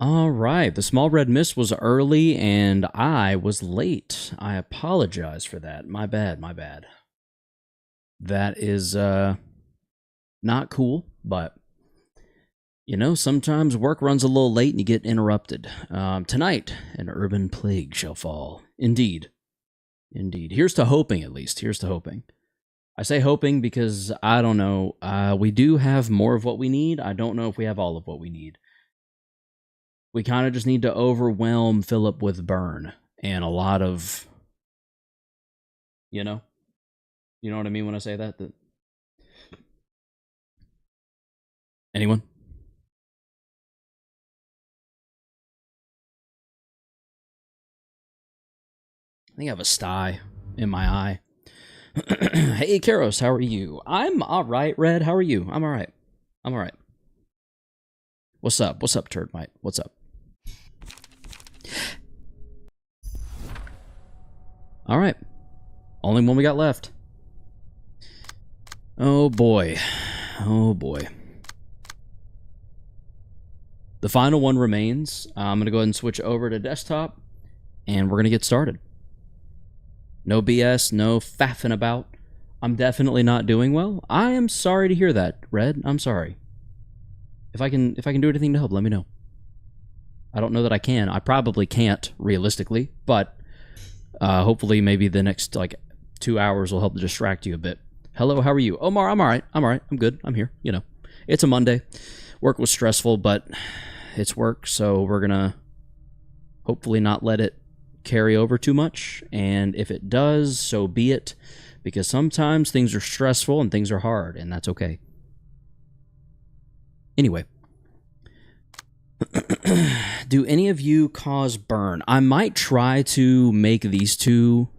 All right, the small red mist was early and I was late. I apologize for that. My bad, my bad. That is not cool, but you know, sometimes work runs a little late and you get interrupted. Tonight, an urban plague shall fall. Indeed. Indeed. Here's to hoping, at least. Here's to hoping. I say hoping because I don't know. We do have more of what we need. I don't know if we have all of what we need. We kind of just need to overwhelm Philip with burn and a lot of, you know what I mean when I say that? Anyone? I think I have a sty in my eye. Hey, Karos, how are you? I'm all right, Red. How are you? I'm all right. I'm all right. What's up? What's up, Turdmite? What's up? All right. Only one we got left. Oh, boy. Oh, boy. The final one remains. I'm going to go ahead and switch over to desktop, and we're going to get started. No BS, no faffing about. I'm definitely not doing well. I am sorry to hear that, Red. I'm sorry. If I can do anything to help, let me know. I don't know that I can. I probably can't, realistically, but hopefully maybe the next, 2 hours will help to distract you a bit. Hello, how are you? Omar, I'm all right. I'm all right. I'm good. I'm here. You know, it's a Monday. Work was stressful, but it's work, so we're going to hopefully not let it carry over too much, and if it does, so be it, because sometimes things are stressful and things are hard, and that's okay. Anyway. Do any of you cause burn? I might try to make these two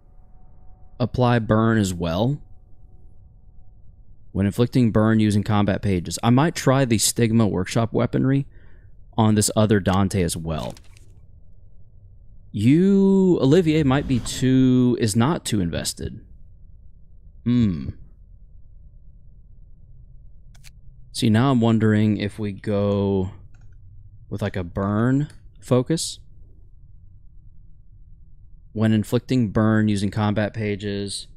apply burn as well. When inflicting burn using combat pages. I might try the Stigma Workshop weaponry on this other Dante as well. You, Olivier, might be is not too invested. See, now I'm wondering if we go with a burn focus. When inflicting burn using combat pages,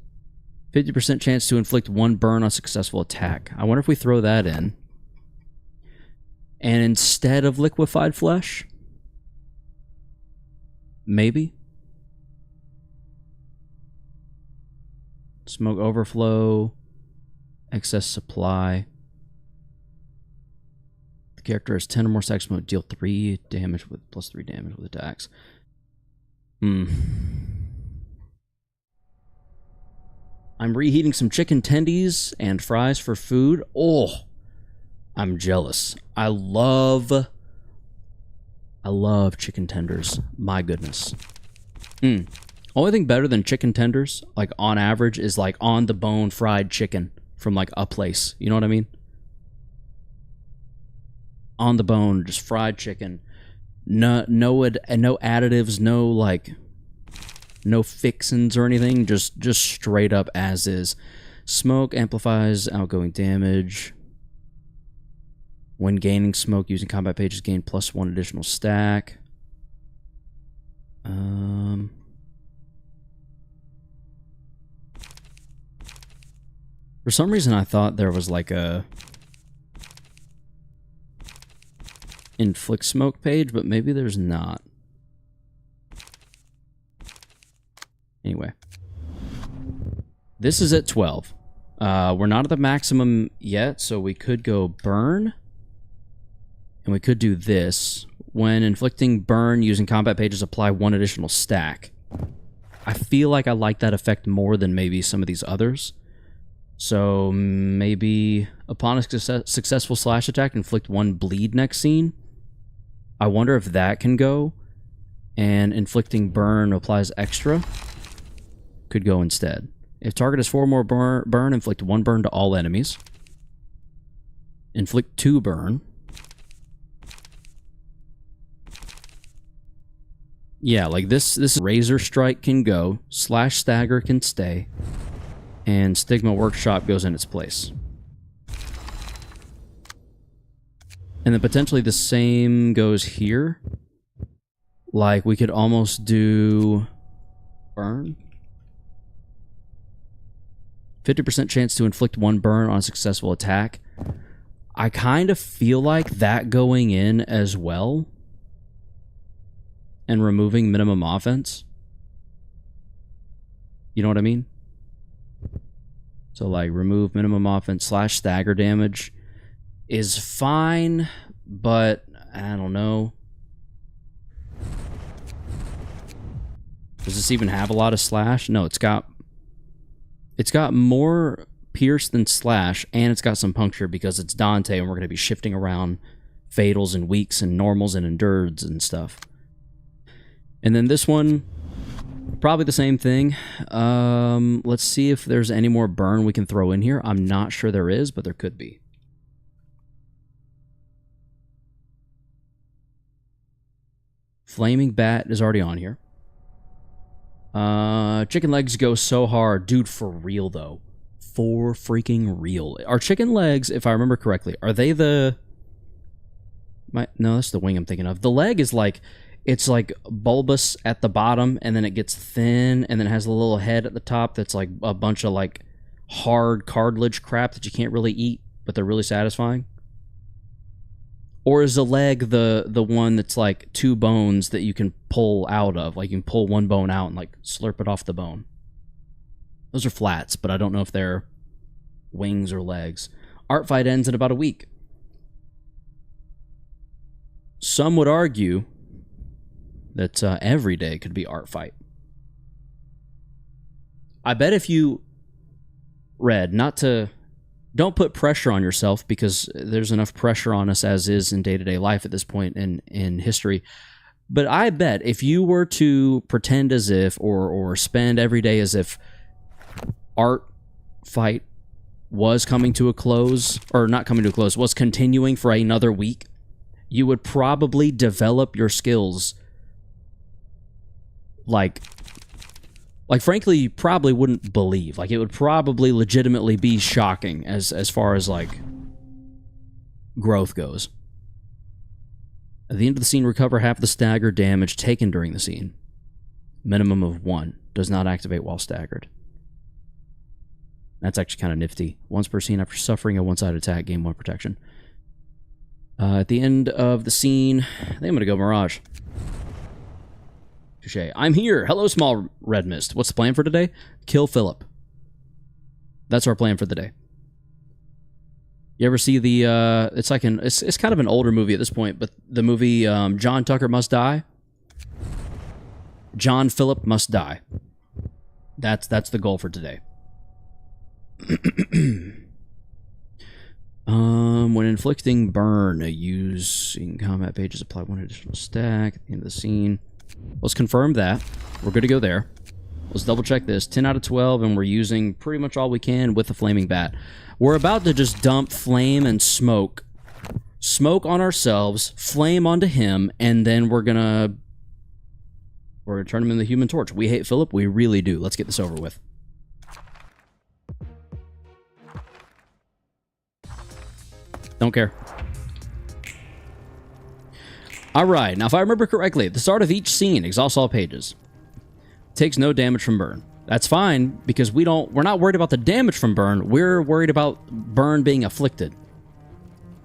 50% chance to inflict 1 burn on successful attack. I wonder if we throw that in. And instead of liquefied flesh, maybe? Smoke overflow, excess supply. The character has 10 or more stacks smoke, deal 3 damage with plus 3 damage with attacks. I'm reheating some chicken tendies and fries for food. Oh, I'm jealous. I love chicken tenders. My goodness. Only thing better than chicken tenders, on average, is on the bone fried chicken from a place. You know what I mean? On the bone, just fried chicken. No additives, no fixins or anything. Just straight up as is. Smoke amplifies outgoing damage. When gaining smoke using combat pages, gain +1 additional stack. For some reason, I thought there was a inflict smoke page, but maybe there's not. Anyway. This is at 12. We're not at the maximum yet, so we could go burn. And we could do this. When inflicting burn using combat pages, apply 1 additional stack. I feel like I like that effect more than maybe some of these others. So maybe upon a successful slash attack, inflict 1 bleed next scene. I wonder if that can go. And inflicting burn applies extra. Could go instead. If target has 4 more burn, inflict 1 burn to all enemies. Inflict 2 burn. Yeah, this Razor Strike can go. Slash Stagger can stay. And Stigma Workshop goes in its place. And then potentially the same goes here. like we could almost do burn. 50% chance to inflict 1 burn on a successful attack. I kind of feel like that going in as well. And removing minimum offense. You know what I mean? So like remove minimum offense / stagger damage is fine, but I don't know. Does this even have a lot of slash? No, it's got more pierce than slash, and it's got some puncture because it's Dante, and we're going to be shifting around fatals and weaks and normals and endureds and stuff. And then this one, probably the same thing. Let's see if there's any more burn we can throw in here. I'm not sure there is, but there could be. Flaming Bat is already on here. Chicken legs go so hard. Dude, for real, though. For freaking real. Are chicken legs, if I remember correctly, are they the... No, that's the wing I'm thinking of. The leg is like... It's like bulbous at the bottom, and then it gets thin, and then it has a little head at the top that's like a bunch of like hard cartilage crap that you can't really eat, but they're really satisfying. Or is the leg the one that's like 2 bones that you can pull out of? Like you can pull 1 bone out and like slurp it off the bone. Those are flats, but I don't know if they're wings or legs. Art fight ends in about a week. Some would argue that every day could be art fight. I bet if you read, don't put pressure on yourself, because there's enough pressure on us as is in day-to-day life at this point in history. But I bet if you were to pretend as if, or spend every day as if art fight was coming to a close, or not coming to a close, was continuing for another week, you would probably develop your skills like frankly, you probably wouldn't believe. Like, it would probably legitimately be shocking as far as, like, growth goes. At the end of the scene, recover half the stagger damage taken during the scene. Minimum of 1. Does not activate while staggered. That's actually kind of nifty. Once per scene after suffering a one-sided attack, gain 1 protection. At the end of the scene, I think I'm going to go Mirage. Touché. I'm here. Hello, small red mist. What's the plan for today? Kill Philip. That's our plan for the day. You ever see the, it's like it's kind of an older movie at this point, but the movie, John Tucker Must Die? John Philip Must Die. That's the goal for today. When inflicting burn, using combat pages, apply 1 additional stack at the end of the scene. Let's confirm that. We're good to go there. Let's double check this. 10 out of 12, and we're using pretty much all we can with the Flaming Bat. We're about to just dump flame and smoke. Smoke on ourselves, flame onto him, and then we're gonna turn him into the Human Torch. We hate Philip. We really do. Let's get this over with. Don't care. Alright, now if I remember correctly, at the start of each scene, exhaust all pages. Takes no damage from burn. That's fine, because we're not worried about the damage from burn, we're worried about burn being afflicted.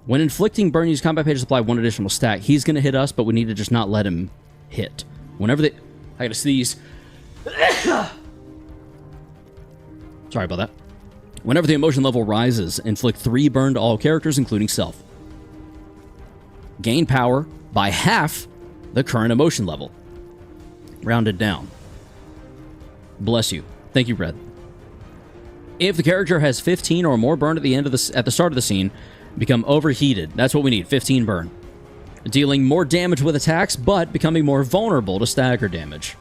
When inflicting burn, use combat pages, apply 1 additional stack. He's gonna hit us, but we need to just not let him hit. Whenever I gotta sneeze. Sorry about that. Whenever the emotion level rises, inflict 3 burn to all characters, including self. Gain power by half the current emotion level. Rounded down. Bless you. Thank you, Red. If the character has 15 or more burn at the start of the scene, become overheated. That's what we need, 15 burn. Dealing more damage with attacks, but becoming more vulnerable to stagger damage.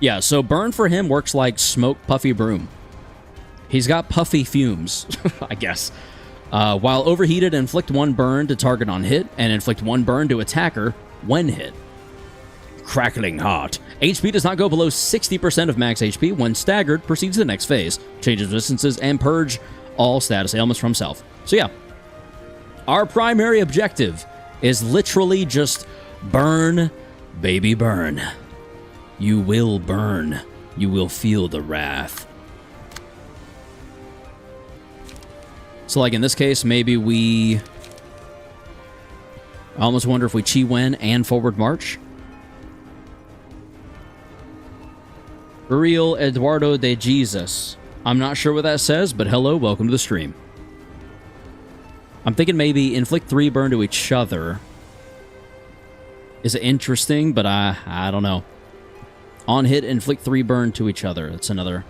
Yeah, so burn for him works like smoke puffy broom. He's got puffy fumes, I guess. While overheated, inflict 1 burn to target on hit, and inflict 1 burn to attacker when hit. Crackling Hot. HP does not go below 60% of max HP. When staggered, proceeds to the next phase. Changes resistances and purge all status ailments from self. So yeah, our primary objective is literally just burn Baby, burn. You will burn. You will feel the wrath. So, like in this case, maybe we... I almost wonder if we Chi Wen and Forward March. Uriel Eduardo de Jesus. I'm not sure what that says, but hello, welcome to the stream. I'm thinking maybe inflict 3 burn to each other. Is it interesting, but I don't know. On hit, inflict 3 burn to each other. That's another.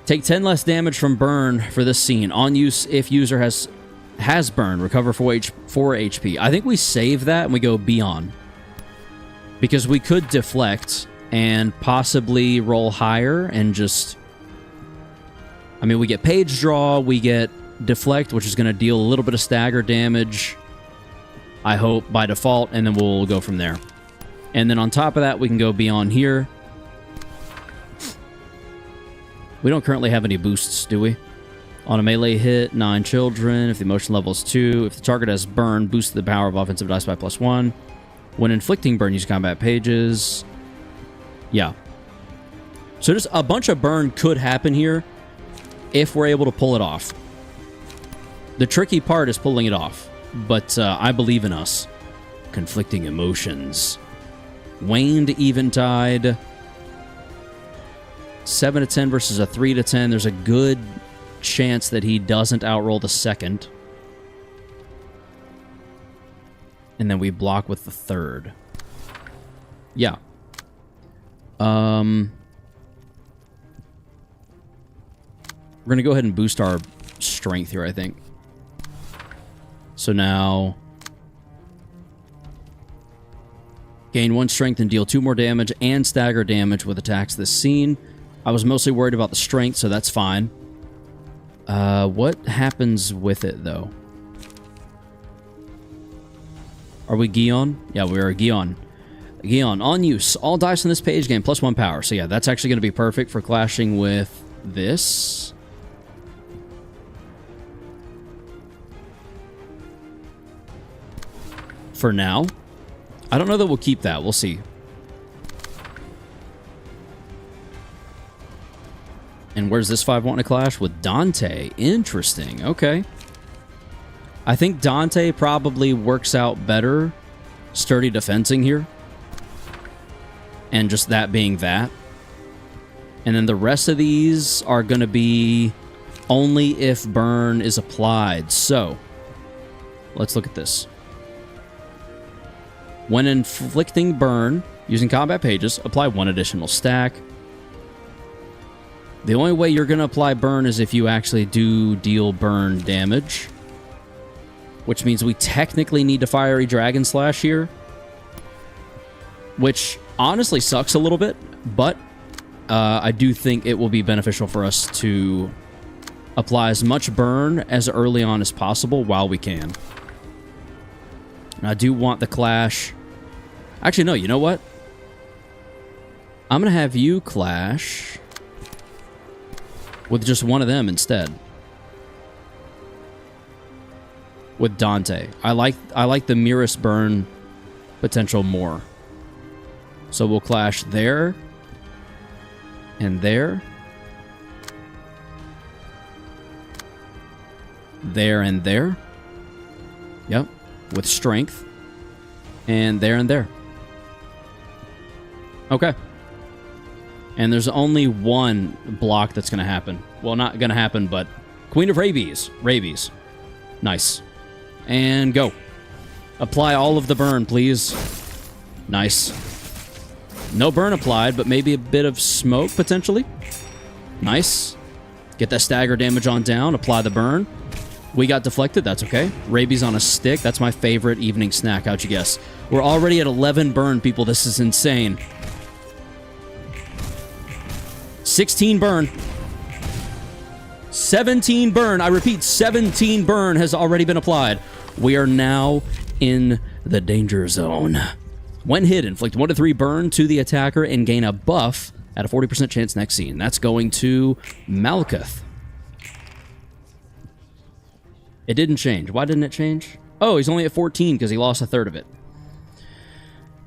Take 10 less damage from burn for this scene. On use, if user has burn, recover 4 HP. I think we save that and we go beyond. Because we could deflect and possibly roll higher and just... I mean, we get page draw, we get deflect, which is going to deal a little bit of stagger damage, I hope, by default, and then we'll go from there. And then on top of that, we can go beyond here. We don't currently have any boosts, do we? On a melee hit, 9 children. If the emotion level is 2. If the target has burn, boost the power of offensive dice by +1. When inflicting burn, use combat pages. Yeah. So just a bunch of burn could happen here if we're able to pull it off. The tricky part is pulling it off. But I believe in us. Conflicting emotions. Waned Eventide. 7 to 10 versus a 3 to 10. There's a good chance that he doesn't outroll the second. And then we block with the third. Yeah. We're going to go ahead and boost our strength here, I think. So now... gain 1 strength and deal 2 more damage and stagger damage with attacks this scene. I was mostly worried about the strength, so that's fine. What happens with it, though? Are we Gion? Yeah, we are Gion. Gion, on use. All dice on this page gain +1 power. So yeah, that's actually going to be perfect for clashing with this. For now. I don't know that we'll keep that. We'll see. And where's this 5 wanting to clash? With Dante. Interesting. Okay. I think Dante probably works out better sturdy defensing here. And just that being that. And then the rest of these are going to be only if burn is applied. So, let's look at this. When inflicting burn, using combat pages, apply 1 additional stack. The only way you're going to apply burn is if you actually do deal burn damage. Which means we technically need to Fiery Dragon Slash here. Which honestly sucks a little bit, but I do think it will be beneficial for us to apply as much burn as early on as possible while we can. And I do want the clash... Actually, no, you know what? I'm going to have you clash with just one of them instead. With Dante. I like the Mirror's burn potential more. So we'll clash there. And there. There and there. Yep. With strength. And there and there. Okay. And there's only one block that's going to happen. Well, not going to happen, but Queen of Rabies. Rabies. Nice. And go. Apply all of the burn, please. Nice. No burn applied, but maybe a bit of smoke, potentially. Nice. Get that stagger damage on down. Apply the burn. We got deflected. That's okay. Rabies on a stick. That's my favorite evening snack. How'd you guess? We're already at 11 burn, people. This is insane. 16 burn. 17 burn. I repeat, 17 burn has already been applied. We are now in the danger zone. When hit, inflict 1 to 3 burn to the attacker and gain a buff at a 40% chance next scene. That's going to Malkuth. It didn't change. Why didn't it change? Oh, he's only at 14 because he lost a third of it.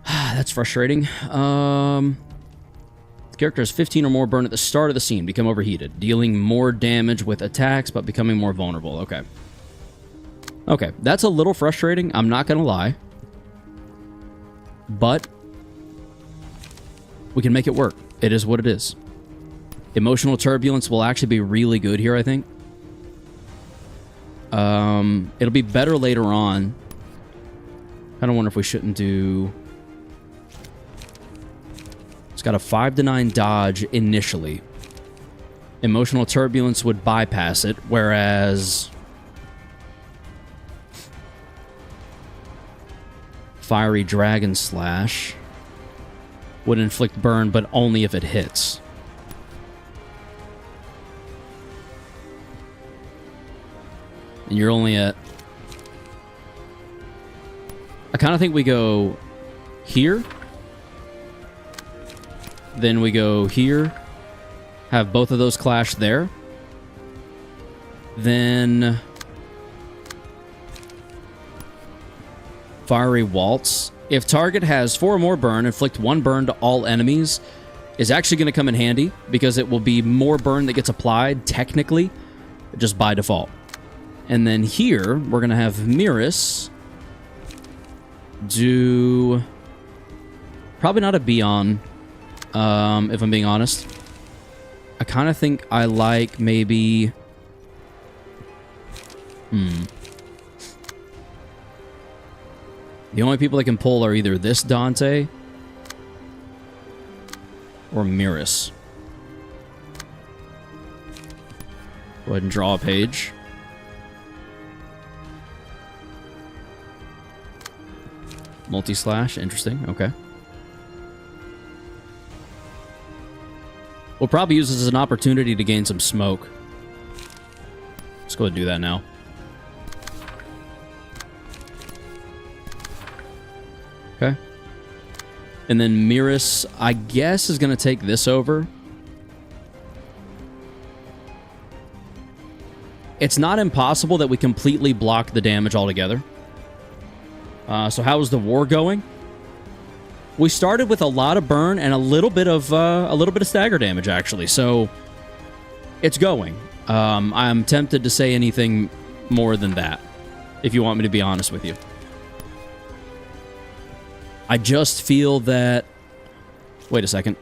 That's frustrating. The character has 15 or more burn at the start of the scene. Become overheated. Dealing more damage with attacks, but becoming more vulnerable. Okay. Okay, that's a little frustrating. I'm not going to lie. But we can make it work. It is what it is. Emotional turbulence will actually be really good here, I think. It'll be better later on. I don't wonder if we shouldn't do... It's got a 5 to 9 dodge initially. Emotional turbulence would bypass it, whereas... Fiery Dragon Slash would inflict burn, but only if it hits. And you're only at... I kind of think we go here. Then we go here. Have both of those clash there. Then... Fiery Waltz. If target has 4 or more burn, inflict 1 burn to all enemies, is actually going to come in handy because it will be more burn that gets applied, technically, just by default. And then here, we're going to have Miris do... Probably not a Beyond, if I'm being honest. I kind of think I like maybe... The only people that can pull are either this Dante or Miris. Go ahead and draw a page. Multi-slash, interesting, okay. We'll probably use this as an opportunity to gain some smoke. Let's go ahead and do that now. Okay. And then Miris, I guess, is going to take this over. It's not impossible that we completely block the damage altogether. So how is the war going? We started with a lot of burn and a little bit of stagger damage, actually. So it's going. I'm tempted to say anything more than that, if you want me to be honest with you. I just feel that... Wait a second.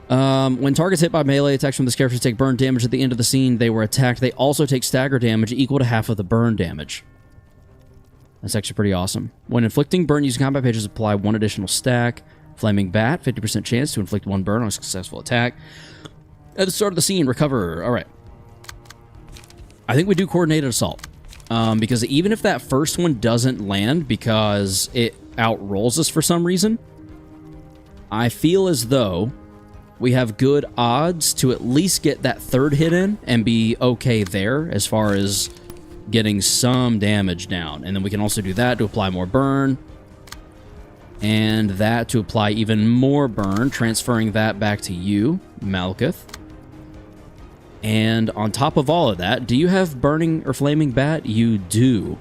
When targets hit by melee attacks from this character take burn damage at the end of the scene they were attacked, they also take stagger damage equal to half of the burn damage. That's actually pretty awesome. When inflicting burn using combat pages, apply 1 additional stack. Flaming Bat, 50% chance to inflict 1 burn on a successful attack. At the start of the scene, recover. Alright. I think we do Coordinated Assault. Because even if that first one doesn't land because it outrolls us for some reason, I feel as though we have good odds to at least get that third hit in and be okay there as far as getting some damage down. And then we can also do that to apply more burn. And that to apply even more burn, transferring that back to you, Malkuth. And on top of all of that, do you have Burning or Flaming Bat? You do.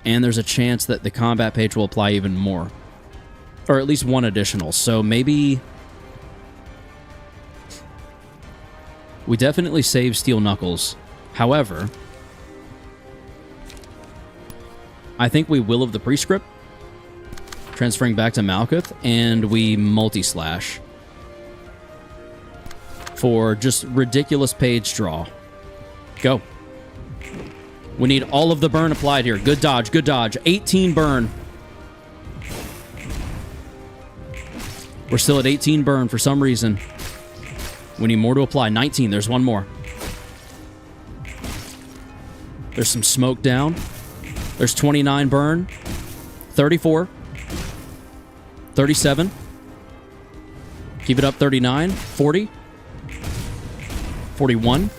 And there's a chance that the combat page will apply even more. Or at least 1 additional. So maybe... We definitely save Steel Knuckles. However, I think we Will of the Prescript, transferring back to Malkuth, and we multi-slash for just ridiculous page draw. Go. We need all of the burn applied here. Good dodge, good dodge. 18 burn. We're still at 18 burn for some reason. We need more to apply. 19, there's 1 more. There's some smoke down. There's 29 burn. 34. 37. Keep it up, 39. 40. 41.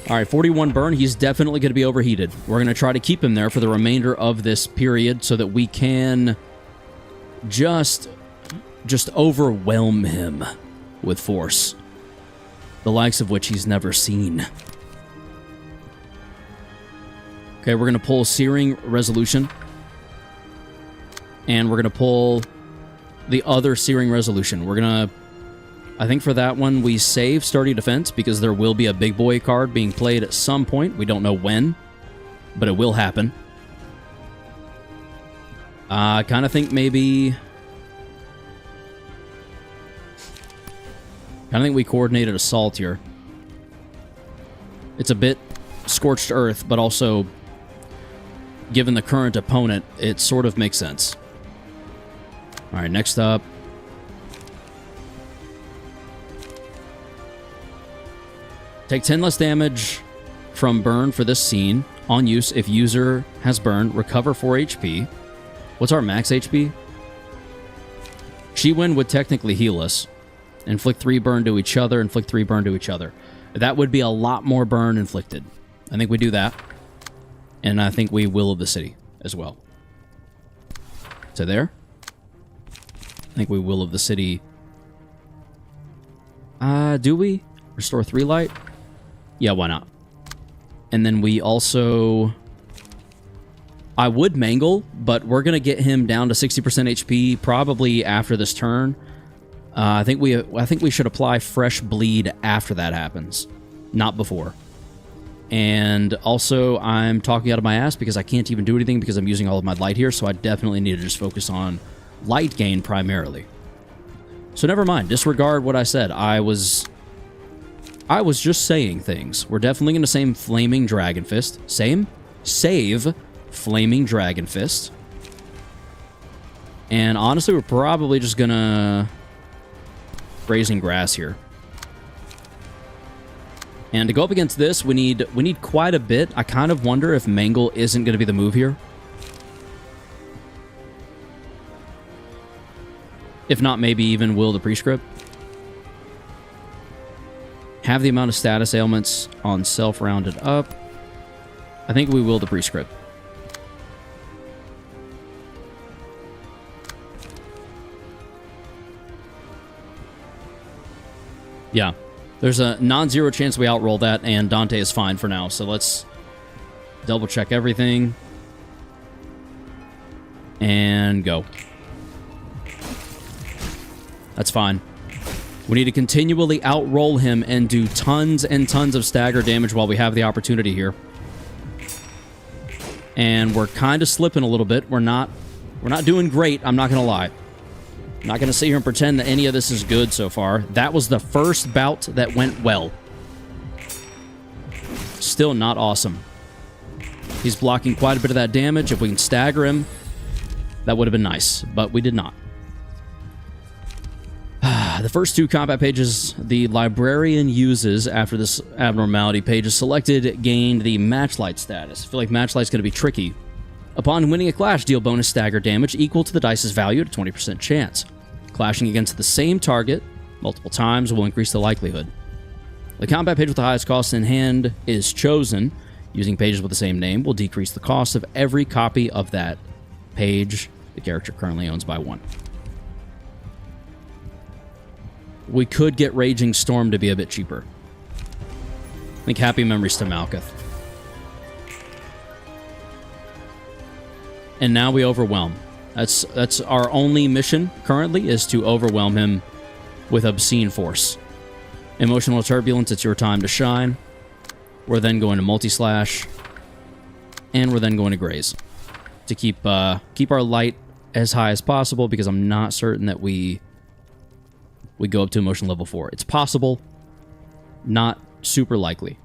All right, 41 burn. He's definitely going to be overheated. We're going to try to keep him there for the remainder of this period so that we can just overwhelm him with force, the likes of which he's never seen. Okay, we're going to pull Searing Resolution. And we're going to pull the other Searing Resolution. We're going to... I think for that one, we save Sturdy Defense because there will be a big boy card being played at some point. We don't know when, but it will happen. I kind of think maybe... I think we coordinated Assault here. It's a bit Scorched Earth, but also, given the current opponent, it sort of makes sense. Alright, next up. Take 10 less damage from burn for this scene. On use, if user has burn, recover 4 HP. What's our max HP? Shiwen would technically heal us. Inflict 3 burn to each other, inflict 3 burn to each other. That would be a lot more burn inflicted. I think we do that. And I think we Will of the City as well. So there. I think we Will of the City. Do we? Restore 3 light? Yeah, why not? And then we also... I would Mangle, but we're going to get him down to 60% HP probably after this turn. I think we should apply Fresh Bleed after that happens, not before. And also, I'm talking out of my ass because I can't even do anything because I'm using all of my light here, so I definitely need to just focus on light gain primarily. So never mind, disregard what I said. I was just saying things. We're definitely going to save Flaming Dragon Fist. Save Flaming Dragon Fist. And honestly, we're probably just going to... Grazing Grass here. And to go up against this, we need quite a bit. I kind of wonder if Mangle isn't going to be the move here. If not, maybe even Will the Prescript. Have the amount of status ailments on self rounded up. I think we Will the Prescript. Yeah, there's a non-zero chance we outroll that, and Dante is fine for now. So let's double-check everything. And go. That's fine. We need to continually outroll him and do tons and tons of stagger damage while we have the opportunity here. And we're kind of slipping a little bit. We're not doing great, I'm not going to lie. I'm not going to sit here and pretend that any of this is good so far. That was the first bout that went well. Still not awesome. He's blocking quite a bit of that damage. If we can stagger him, that would have been nice, but we did not. The first 2 combat pages the librarian uses after this abnormality page is selected gained the Matchlight status. I feel like Matchlight's going to be tricky. Upon winning a clash, deal bonus stagger damage equal to the dice's value at a 20% chance. Clashing against the same target multiple times will increase the likelihood. The combat page with the highest cost in hand is chosen. Using pages with the same name will decrease the cost of every copy of that page the character currently owns by 1. We could get Raging Storm to be a bit cheaper. I think Happy Memories to Malkuth. And now we overwhelm. That's our only mission currently, is to overwhelm him with obscene force. Emotional Turbulence, it's your time to shine. We're then going to Multi-Slash. And we're then going to Graze. To keep our light as high as possible, because I'm not certain that we go up to Emotion Level 4. It's possible, not super likely.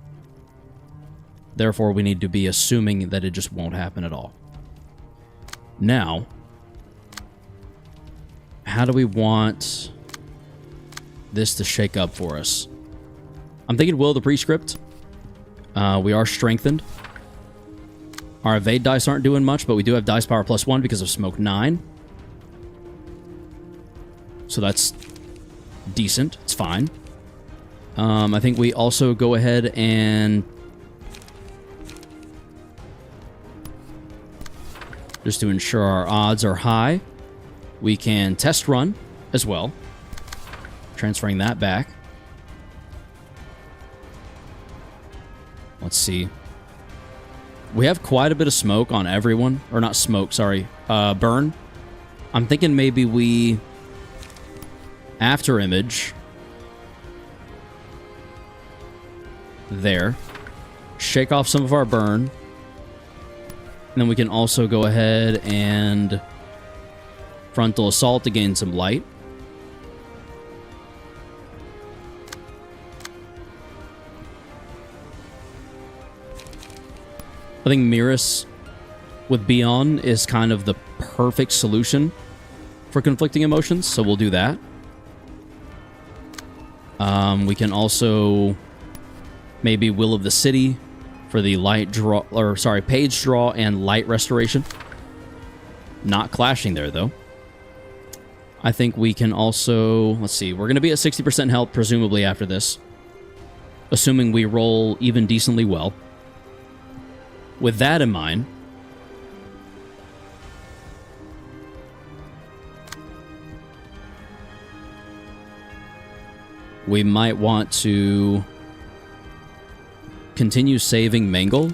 Therefore, we need to be assuming that it just won't happen at all. Now, how do we want this to shake up for us? I'm thinking Will the Prescript. We are strengthened. Our evade dice aren't doing much, but we do have dice power +1 because of Smoke 9. So that's decent. It's fine. I think we also go ahead and just to ensure our odds are high, we can test run as well. Transferring that back. Let's see. We have quite a bit of smoke on everyone. Or not smoke, sorry. Burn. I'm thinking maybe we after image there, shake off some of our burn, and then we can also go ahead and frontal assault to gain some light. I think Miras with Beyond is kind of the perfect solution for conflicting emotions, so we'll do that. We can also maybe Will of the City for the light draw, or sorry, page draw and light restoration. Not clashing there, though. I think we can also, let's see, we're going to be at 60% health, presumably, after this. Assuming we roll even decently well. With that in mind, we might want to continue saving Mangle.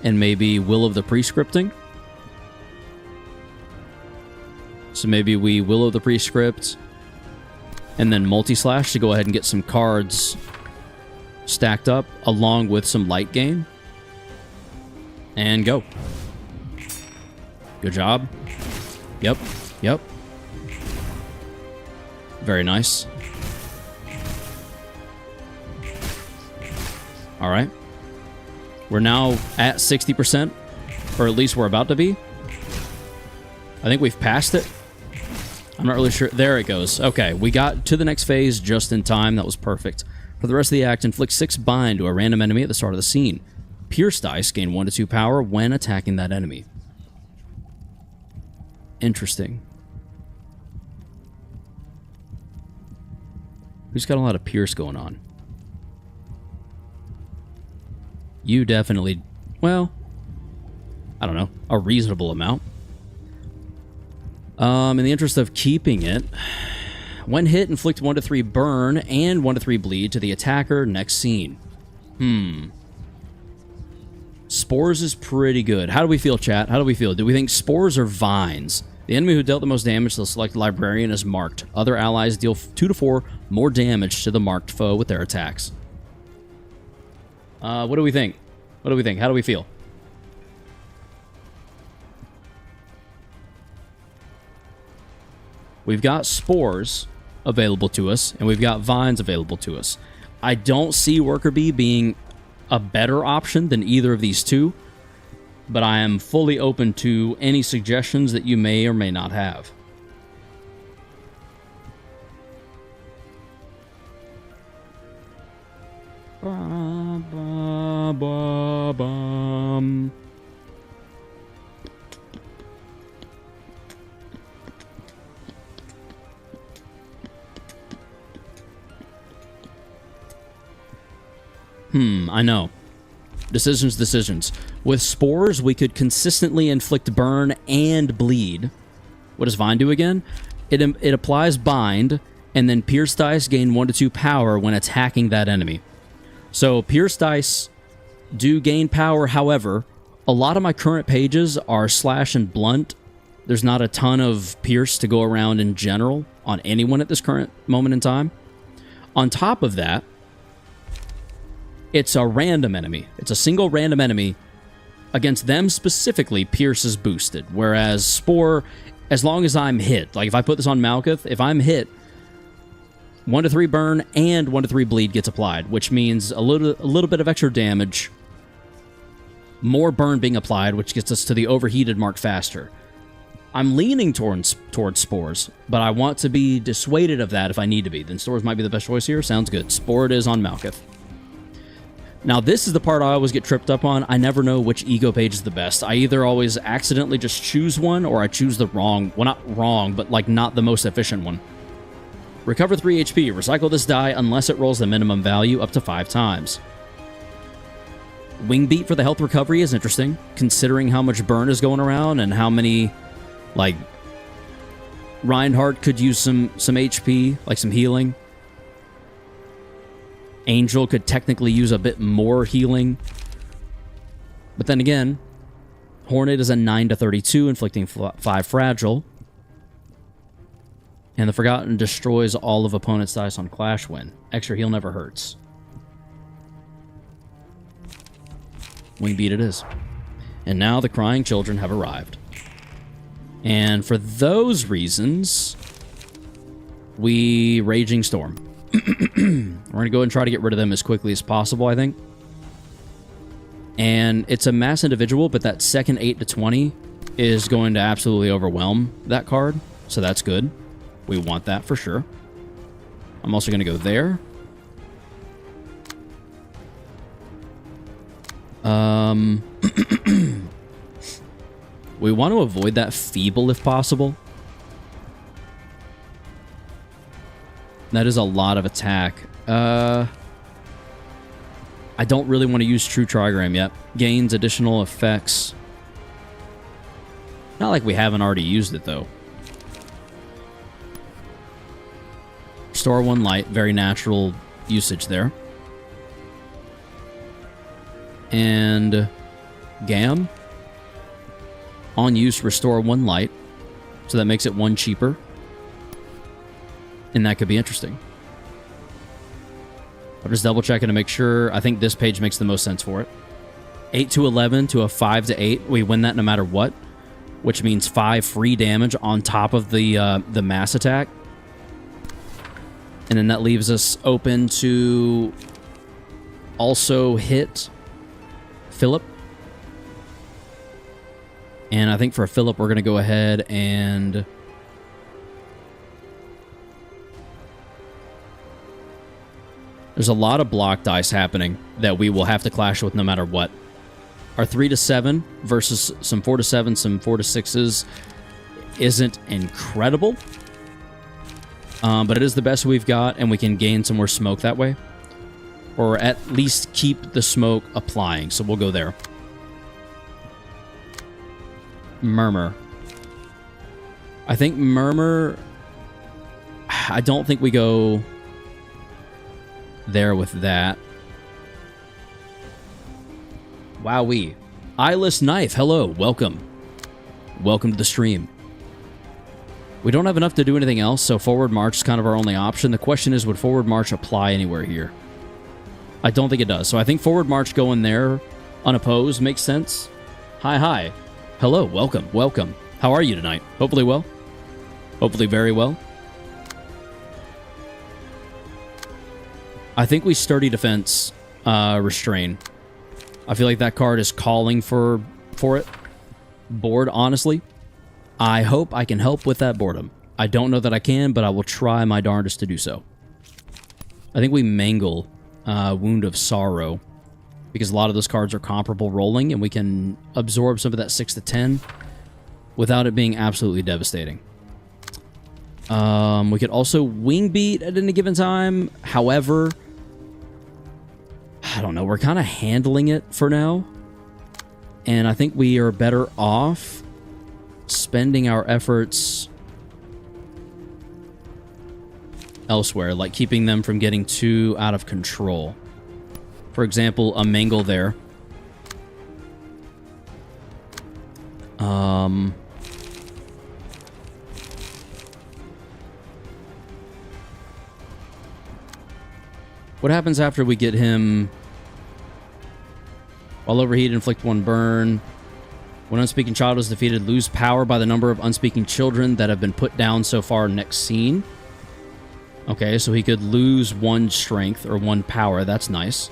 And maybe Will of the Prescripting. So maybe we Will of the Prescript and then Multi-Slash to go ahead and get some cards stacked up along with some light gain. And go. Good job. Yep. Yep. Very nice. All right. We're now at 60%, or at least we're about to be. I think we've passed it. I'm not really sure. There it goes. Okay, we got to the next phase just in time. That was perfect. For the rest of the act, inflict 6 bind to a random enemy at the start of the scene. Pierce dice gain 1 to 2 power when attacking that enemy. Interesting. Who's got a lot of Pierce going on? You definitely, well, I don't know, a reasonable amount. In the interest of keeping it, when hit, inflict 1 to 3 burn and 1 to 3 bleed to the attacker next scene. Spores is pretty good. How do we feel, chat? How do we feel? Do we think Spores or Vines? The enemy who dealt the most damage to the selected librarian is marked. Other allies deal 2 to 4 more damage to the marked foe with their attacks. What do we think? What do we think? How do we feel? We've got Spores available to us, and we've got Vines available to us. I don't see Worker Bee being a better option than either of these two, but I am fully open to any suggestions that you may or may not have. I know. Decisions. With Spores, we could consistently inflict burn and bleed. What does Vine do again? It applies bind, and then Pierce dice gain 1 to 2 power when attacking that enemy. So Pierce dice do gain power, however, a lot of my current pages are slash and blunt. There's not a ton of Pierce to go around in general on anyone at this current moment in time. On top of that, it's a random enemy. It's a single random enemy. Against them specifically, Pierce is boosted. Whereas Spore, as long as I'm hit, like if I put this on Malkuth, if I'm hit, 1 to 3 burn and 1 to 3 bleed gets applied, which means a little bit of extra damage, more burn being applied, which gets us to the overheated mark faster. I'm leaning towards Spores, but I want to be dissuaded of that if I need to be. Then Spores might be the best choice here. Sounds good. Spore it is on Malkuth. Now, this is the part I always get tripped up on. I never know which ego page is the best. I either always accidentally just choose one, or I choose the wrong, well, not wrong, but like not the most efficient one. Recover 3 HP. Recycle this die unless it rolls the minimum value up to 5 times. Wing Beat for the health recovery is interesting, considering how much burn is going around and how many, like, Reinhardt could use some HP, like some healing. Angel could technically use a bit more healing. But then again, Hornet is a 9 to 32, inflicting 5 fragile. And the Forgotten destroys all of opponent's dice on Clash win. Extra heal never hurts. Wing beat it is. And now the crying children have arrived. And for those reasons, we Raging Storm. We're going to go and try to get rid of them as quickly as possible, I think. And it's a mass individual, but that second 8 to 20 is going to absolutely overwhelm that card. So that's good. We want that for sure. I'm also going to go there. We want to avoid that Feeble if possible. That is a lot of attack. I don't really want to use True Trigram yet. Gains additional effects. Not like we haven't already used it, though. Restore 1 light. Very natural usage there. And Gam. On use, restore 1 light. So that makes it 1 cheaper. And that could be interesting. I'll just double checking to make sure. I think this page makes the most sense for it. 8 to 11 to a 5 to 8. We win that no matter what. Which means 5 free damage on top of the mass attack. And then that leaves us open to also hit Philip. And I think for Philip, we're going to go ahead and... There's a lot of block dice happening that we will have to clash with no matter what. Our 3 to 7 versus some 4 to 7, some 4 to 6s isn't incredible. But it is the best we've got, and we can gain some more smoke that way. Or at least keep the smoke applying, so we'll go there. Murmur. I think Murmur... I don't think we go there with that. Wowee. Eyeless Knife, hello, welcome. Welcome to the stream. We don't have enough to do anything else, so Forward March is kind of our only option. The question is, would Forward March apply anywhere here? I don't think it does. So I think Forward March going there unopposed makes sense. Hi, hi. Hello, welcome, welcome. How are you tonight? Hopefully well. Hopefully very well. I think we Sturdy Defense Restrain. I feel like that card is calling for it. Bored, honestly. I hope I can help with that boredom. I don't know that I can, but I will try my darndest to do so. I think we Mangle Wound of Sorrow, because a lot of those cards are comparable rolling, and we can absorb some of that 6 to 10 without it being absolutely devastating. We could also Wing Beat at any given time. However, I don't know. We're kind of handling it for now. And I think we are better off spending our efforts elsewhere, like keeping them from getting too out of control. For example, a Mangle there. What happens after we get him? While overheated, inflict 1 burn. When Unspeaking Child is defeated, lose power by the number of Unspeaking Children that have been put down so far next scene. Okay, so he could lose 1 strength or 1 power. That's nice.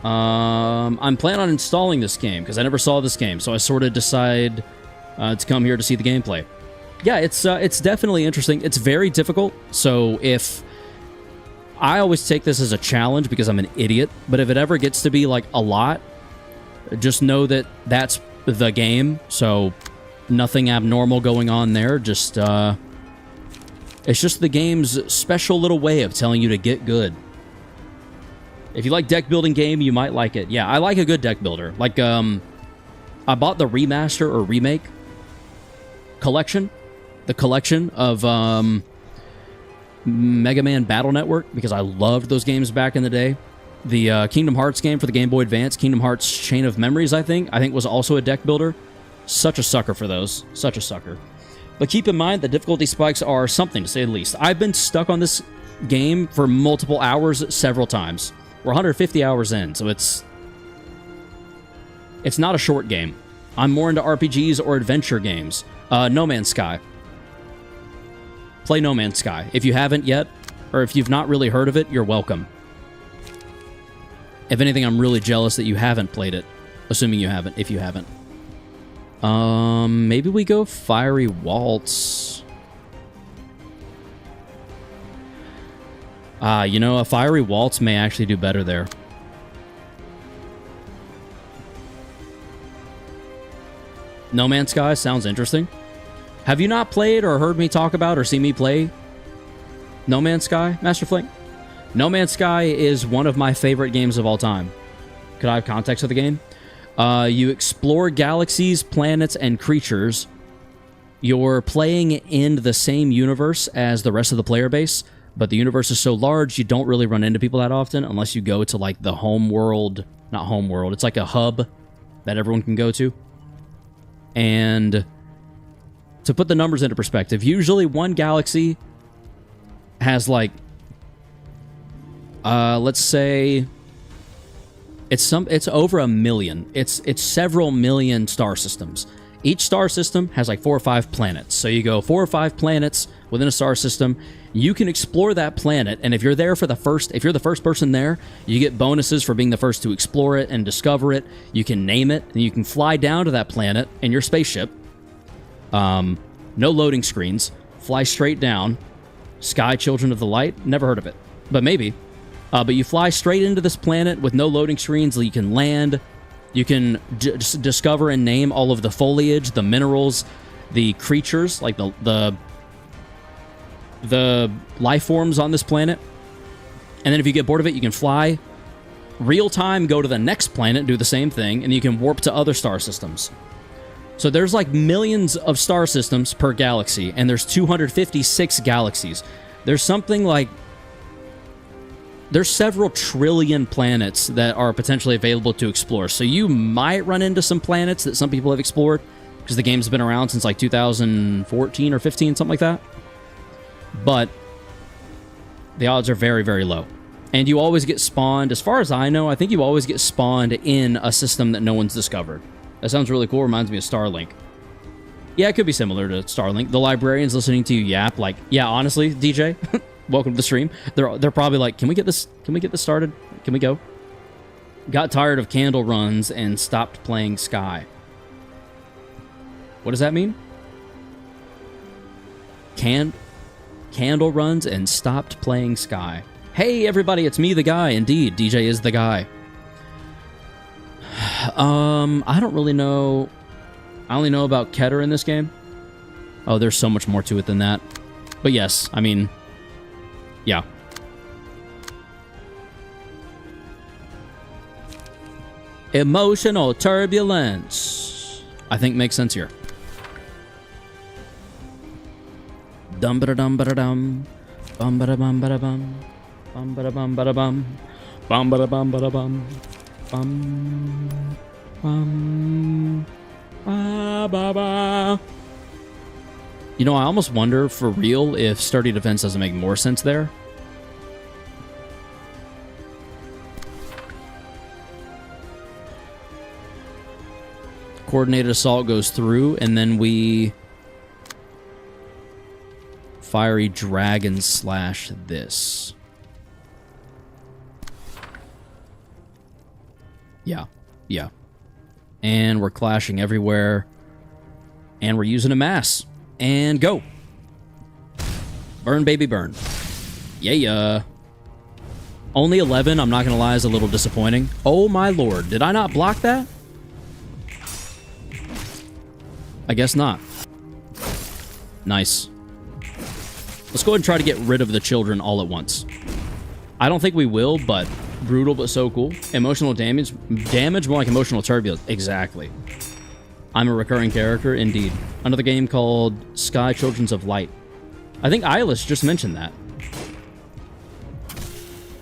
I'm planning on installing this game because I never saw this game, so I sort of decide to come here to see the gameplay. Yeah, it's definitely interesting. It's very difficult, so if... I always take this as a challenge because I'm an idiot, but if it ever gets to be like a lot, just know that that's the game, so nothing abnormal going on there, just, it's just the game's special little way of telling you to get good. If you like deck building game, you might like it. Yeah, I like a good deck builder. Like, I bought the remaster or remake collection, the collection of, Mega Man Battle Network, because I loved those games back in the day. The Kingdom Hearts game for the Game Boy Advance, Kingdom Hearts Chain of Memories, I think was also a deck builder. Such a sucker for those. Such a sucker. But keep in mind, the difficulty spikes are something, to say the least. I've been stuck on this game for multiple hours several times. We're 150 hours in, so it's not a short game. I'm more into RPGs or adventure games. No Man's Sky. Play No Man's Sky. If you haven't yet, or if you've not really heard of it, you're welcome. If anything, I'm really jealous that you haven't played it. Assuming you haven't, if you haven't. Maybe we go Fiery Waltz. You know, a Fiery Waltz may actually do better there. No Man's Sky sounds interesting. Have you not played or heard me talk about or see me play No Man's Sky, Master Flink? No Man's Sky is one of my favorite games of all time. Could I have context of the game? You explore galaxies, planets, and creatures. You're playing in the same universe as the rest of the player base, but the universe is so large you don't really run into people that often unless you go to, like, the home world. Not home world. It's like a hub that everyone can go to. And to put the numbers into perspective, usually one galaxy has, like, let's say it's over 1 million. It's several million star systems. Each star system has like 4 or 5 planets. So you go 4 or 5 planets within a star system. You can explore that planet, and if you're there for if you're the first person there, you get bonuses for being the first to explore it and discover it. You can name it, and you can fly down to that planet in your spaceship. No loading screens. Fly straight down. Sky Children of the Light. Never heard of it, but maybe. But you fly straight into this planet with no loading screens. You can land. You can just discover and name all of the foliage, the minerals, the creatures, like the life forms on this planet. And then if you get bored of it, you can fly real time, go to the next planet, do the same thing, and you can warp to other star systems. So there's like millions of star systems per galaxy, and there's 256 galaxies. There's something like... There's several trillion planets that are potentially available to explore. So you might run into some planets that some people have explored, because the game's been around since like 2014 or 15, something like that. But the odds are very, very low. And you always get spawned, as far as I know, I think you always get spawned in a system that no one's discovered. That sounds really cool. Reminds me of Starlink. Yeah, it could be similar to Starlink. The librarians listening to you yap, like, yeah, honestly, DJ, welcome to the stream. They're probably like, can we get this started? Can we go? Got tired of candle runs and stopped playing Sky. What does that mean? Candle runs and stopped playing Sky. Hey, everybody, it's me, the guy. Indeed, DJ is the guy. I don't really know. I only know about Keter in this game. Oh, there's so much more to it than that. But yes, I mean, yeah. Emotional turbulence, I think, makes sense here. Dum ba dum ba dum, bum ba bum ba bum, bum ba bum ba bum, bum ba bum ba bum, bum bum ba ba ba. You know, I almost wonder for real if Sturdy Defense doesn't make more sense there. Coordinated assault goes through, and then we Fiery Dragon slash this. Yeah, yeah. And we're clashing everywhere. And we're using a mass. And go. Burn, baby, burn. Yeah. Only 11, I'm not going to lie, is a little disappointing. Oh, my lord. Did I not block that? I guess not. Nice. Let's go ahead and try to get rid of the children all at once. I don't think we will, but brutal but so cool. Emotional damage. Damage more like emotional turbulence. Exactly. I'm a recurring character, indeed. Another game called Sky Children of Light. I think Eilish just mentioned that.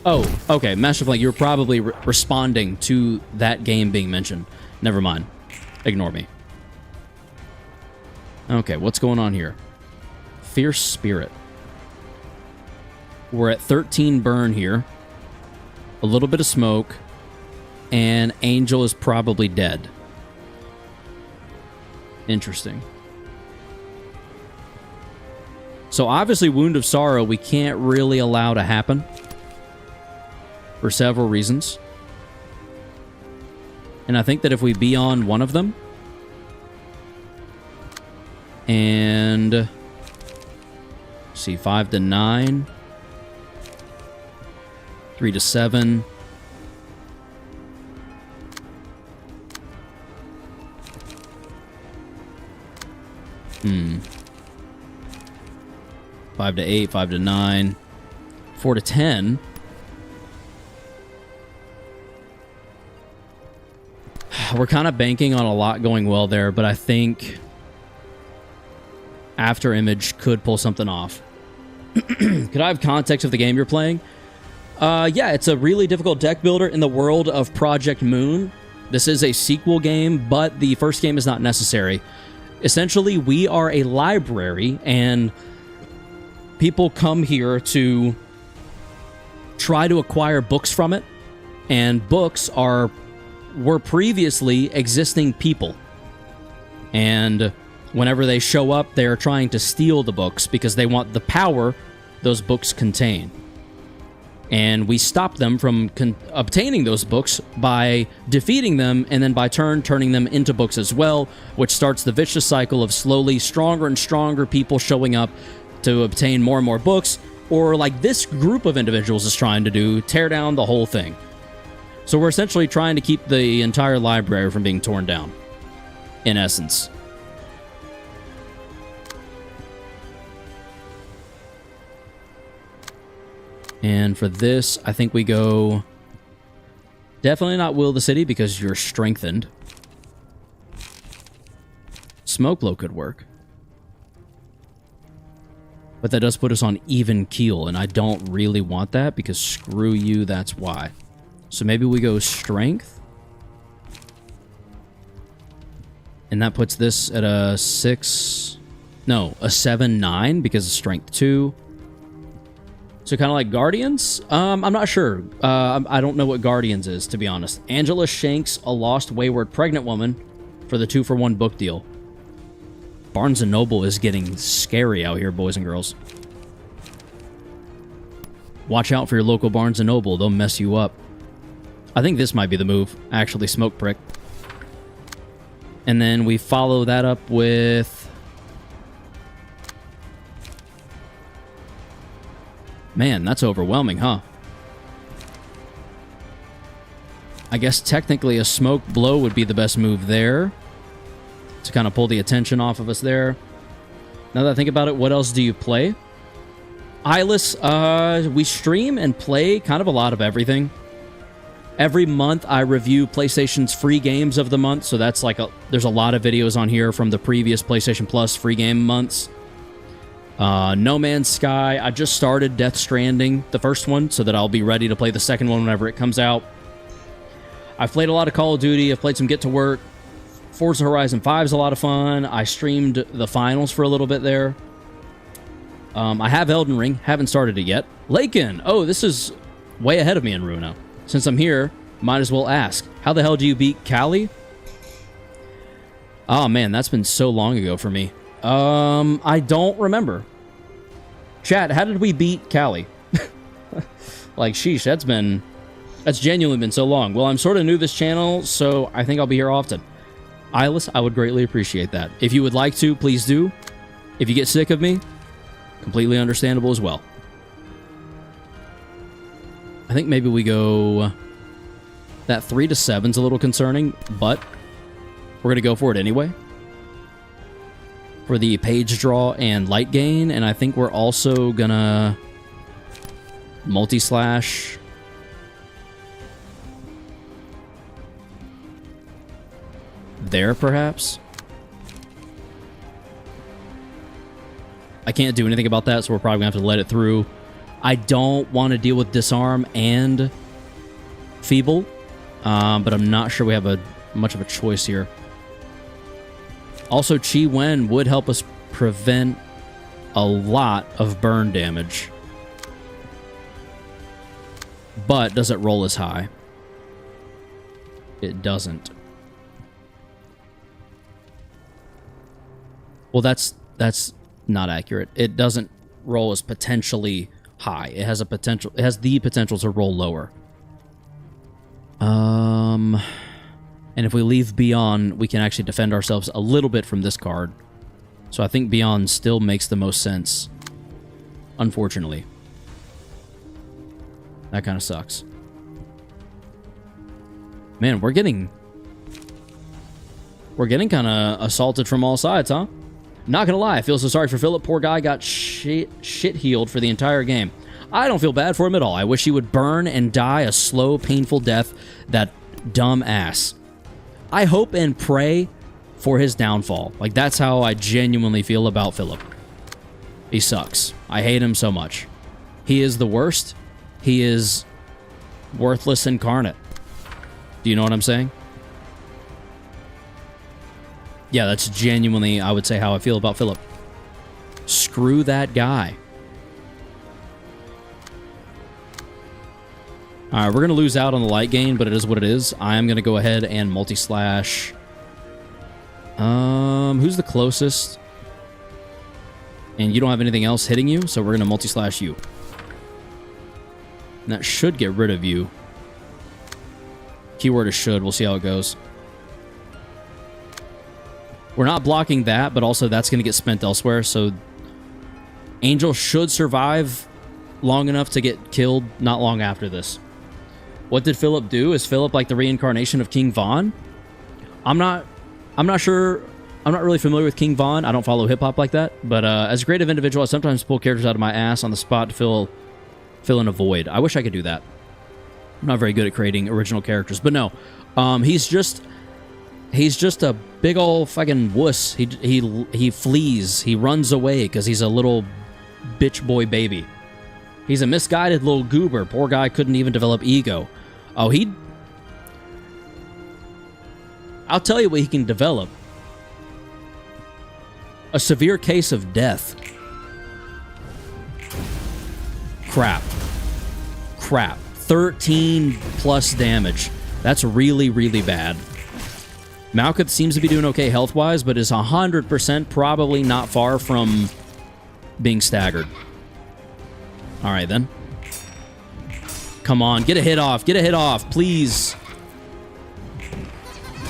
Oh, okay. Master Flank, you're probably responding to that game being mentioned. Never mind. Ignore me. Okay, what's going on here? Fierce Spirit. We're at 13 burn here. A little bit of smoke. And Angel is probably dead. Interesting. So obviously Wound of Sorrow we can't really allow to happen. For several reasons. And I think that if we be on one of them... And... see, 5 to 9. 3 to 7. Hmm. 5 to 8, 5 to 9. 4 to 10. We're kind of banking on a lot going well there, but I think After Image could pull something off. Could I have context of the game you're playing? Yeah, it's a really difficult deck builder in the world of Project Moon. This is a sequel game, but the first game is not necessary. Essentially, we are a library, and people come here to try to acquire books from it, and books were previously existing people. And whenever they show up, they are trying to steal the books because they want the power those books contain. And we stop them from obtaining those books by defeating them, and then by turning them into books as well, which starts the vicious cycle of slowly stronger and stronger people showing up to obtain more and more books, or like this group of individuals is trying to do, tear down the whole thing. So we're essentially trying to keep the entire library from being torn down, in essence. And for this, I think we go... definitely not Will of the City, because you're strengthened. Smoke Blow could work. But that does put us on even keel, and I don't really want that, because screw you, that's why. So maybe we go Strength. And that puts this at a 6... no, a 7-9, because of Strength 2. So kind of like Guardians? I'm not sure. I don't know what Guardians is, to be honest. Angela shanks a lost, wayward, pregnant woman for the 2-for-1 book deal. Barnes & Noble is getting scary out here, boys and girls. Watch out for your local Barnes & Noble. They'll mess you up. I think this might be the move. Actually, Smoke Prick. And then we follow that up with... man, that's overwhelming, huh? I guess technically a Smoke Blow would be the best move there, to kind of pull the attention off of us there. Now that I think about it, what else do you play? Eyeless, we stream and play kind of a lot of everything. Every month I review PlayStation's free games of the month, so that's like there's a lot of videos on here from the previous PlayStation Plus free game months. No Man's Sky. I just started Death Stranding, the first one, so that I'll be ready to play the second one whenever it comes out. I've played a lot of Call of Duty. I've played some Get to Work. Forza Horizon 5 is a lot of fun. I streamed the finals for a little bit there. I have Elden Ring. Haven't started it yet. Lakin. Oh, this is way ahead of me in Ruina. Since I'm here, might as well ask. How the hell do you beat Callie? Oh, man, that's been so long ago for me. I don't remember. Chat, how did we beat Callie? Like, sheesh, that's genuinely been so long. Well, I'm sort of new to this channel, so I think I'll be here often. Eyeless, I would greatly appreciate that. If you would like to, please do. If you get sick of me, completely understandable as well. I think maybe we go... that 3 to 7's a little concerning, but we're going to go for it anyway. For the page draw and light gain, and I think we're also gonna multi-slash there, perhaps. I can't do anything about that, so we're probably gonna have to let it through. I don't want to deal with disarm and feeble, but I'm not sure we have much of a choice here. Also, Chi Wen would help us prevent a lot of burn damage. But does it roll as high? It doesn't. Well, that's not accurate. It doesn't roll as potentially high. It has the potential to roll lower. And if we leave Beyond, we can actually defend ourselves a little bit from this card. So I think Beyond still makes the most sense. Unfortunately. That kind of sucks. Man, we're getting kind of assaulted from all sides, huh? Not gonna lie, I feel so sorry for Philip. Poor guy got shit healed for the entire game. I don't feel bad for him at all. I wish he would burn and die a slow, painful death, that dumb ass. I hope and pray for his downfall. Like, that's how I genuinely feel about Philip. He sucks. I hate him so much. He is the worst. He is worthless incarnate. Do you know what I'm saying? Yeah, that's genuinely, I would say, how I feel about Philip. Screw that guy. Alright, we're going to lose out on the light gain, but it is what it is. I am going to go ahead and multi-slash. Who's the closest? And you don't have anything else hitting you, so we're going to multi-slash you. And that should get rid of you. Keyword is should. We'll see how it goes. We're not blocking that, but also that's going to get spent elsewhere, so Angel should survive long enough to get killed not long after this. What did Philip do? Is Philip like the reincarnation of King Von? I'm not sure. I'm not really familiar with King Von. I don't follow hip-hop like that, but as a creative individual, I sometimes pull characters out of my ass on the spot to fill in a void. I wish I could do that. I'm not very good at creating original characters, but no. He's just a big old fucking wuss. He flees. He runs away because he's a little bitch boy baby. He's a misguided little goober. Poor guy couldn't even develop ego. Oh, I'll tell you what he can develop. A severe case of death. Crap. 13 plus damage. That's really, really bad. Malkuth seems to be doing okay health-wise, but is 100% probably not far from being staggered. All right, then. Come on, get a hit off. Get a hit off, please.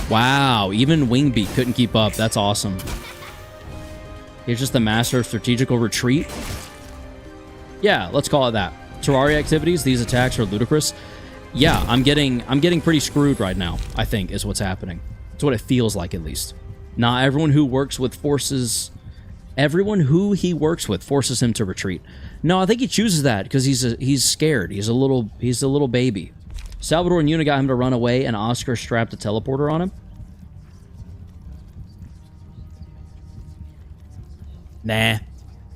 Wow, even Wingbeat couldn't keep up. That's awesome. He's just the master of strategical retreat. Yeah, let's call it that. Terraria activities, these attacks are ludicrous. Yeah, I'm getting pretty screwed right now, I think, is what's happening. It's what it feels like, at least. Not everyone who works with forces... Everyone who he works with forces him to retreat. No, I think he chooses that because he's scared. He's a little baby. Salvador and Yuna got him to run away, and Oscar strapped a teleporter on him.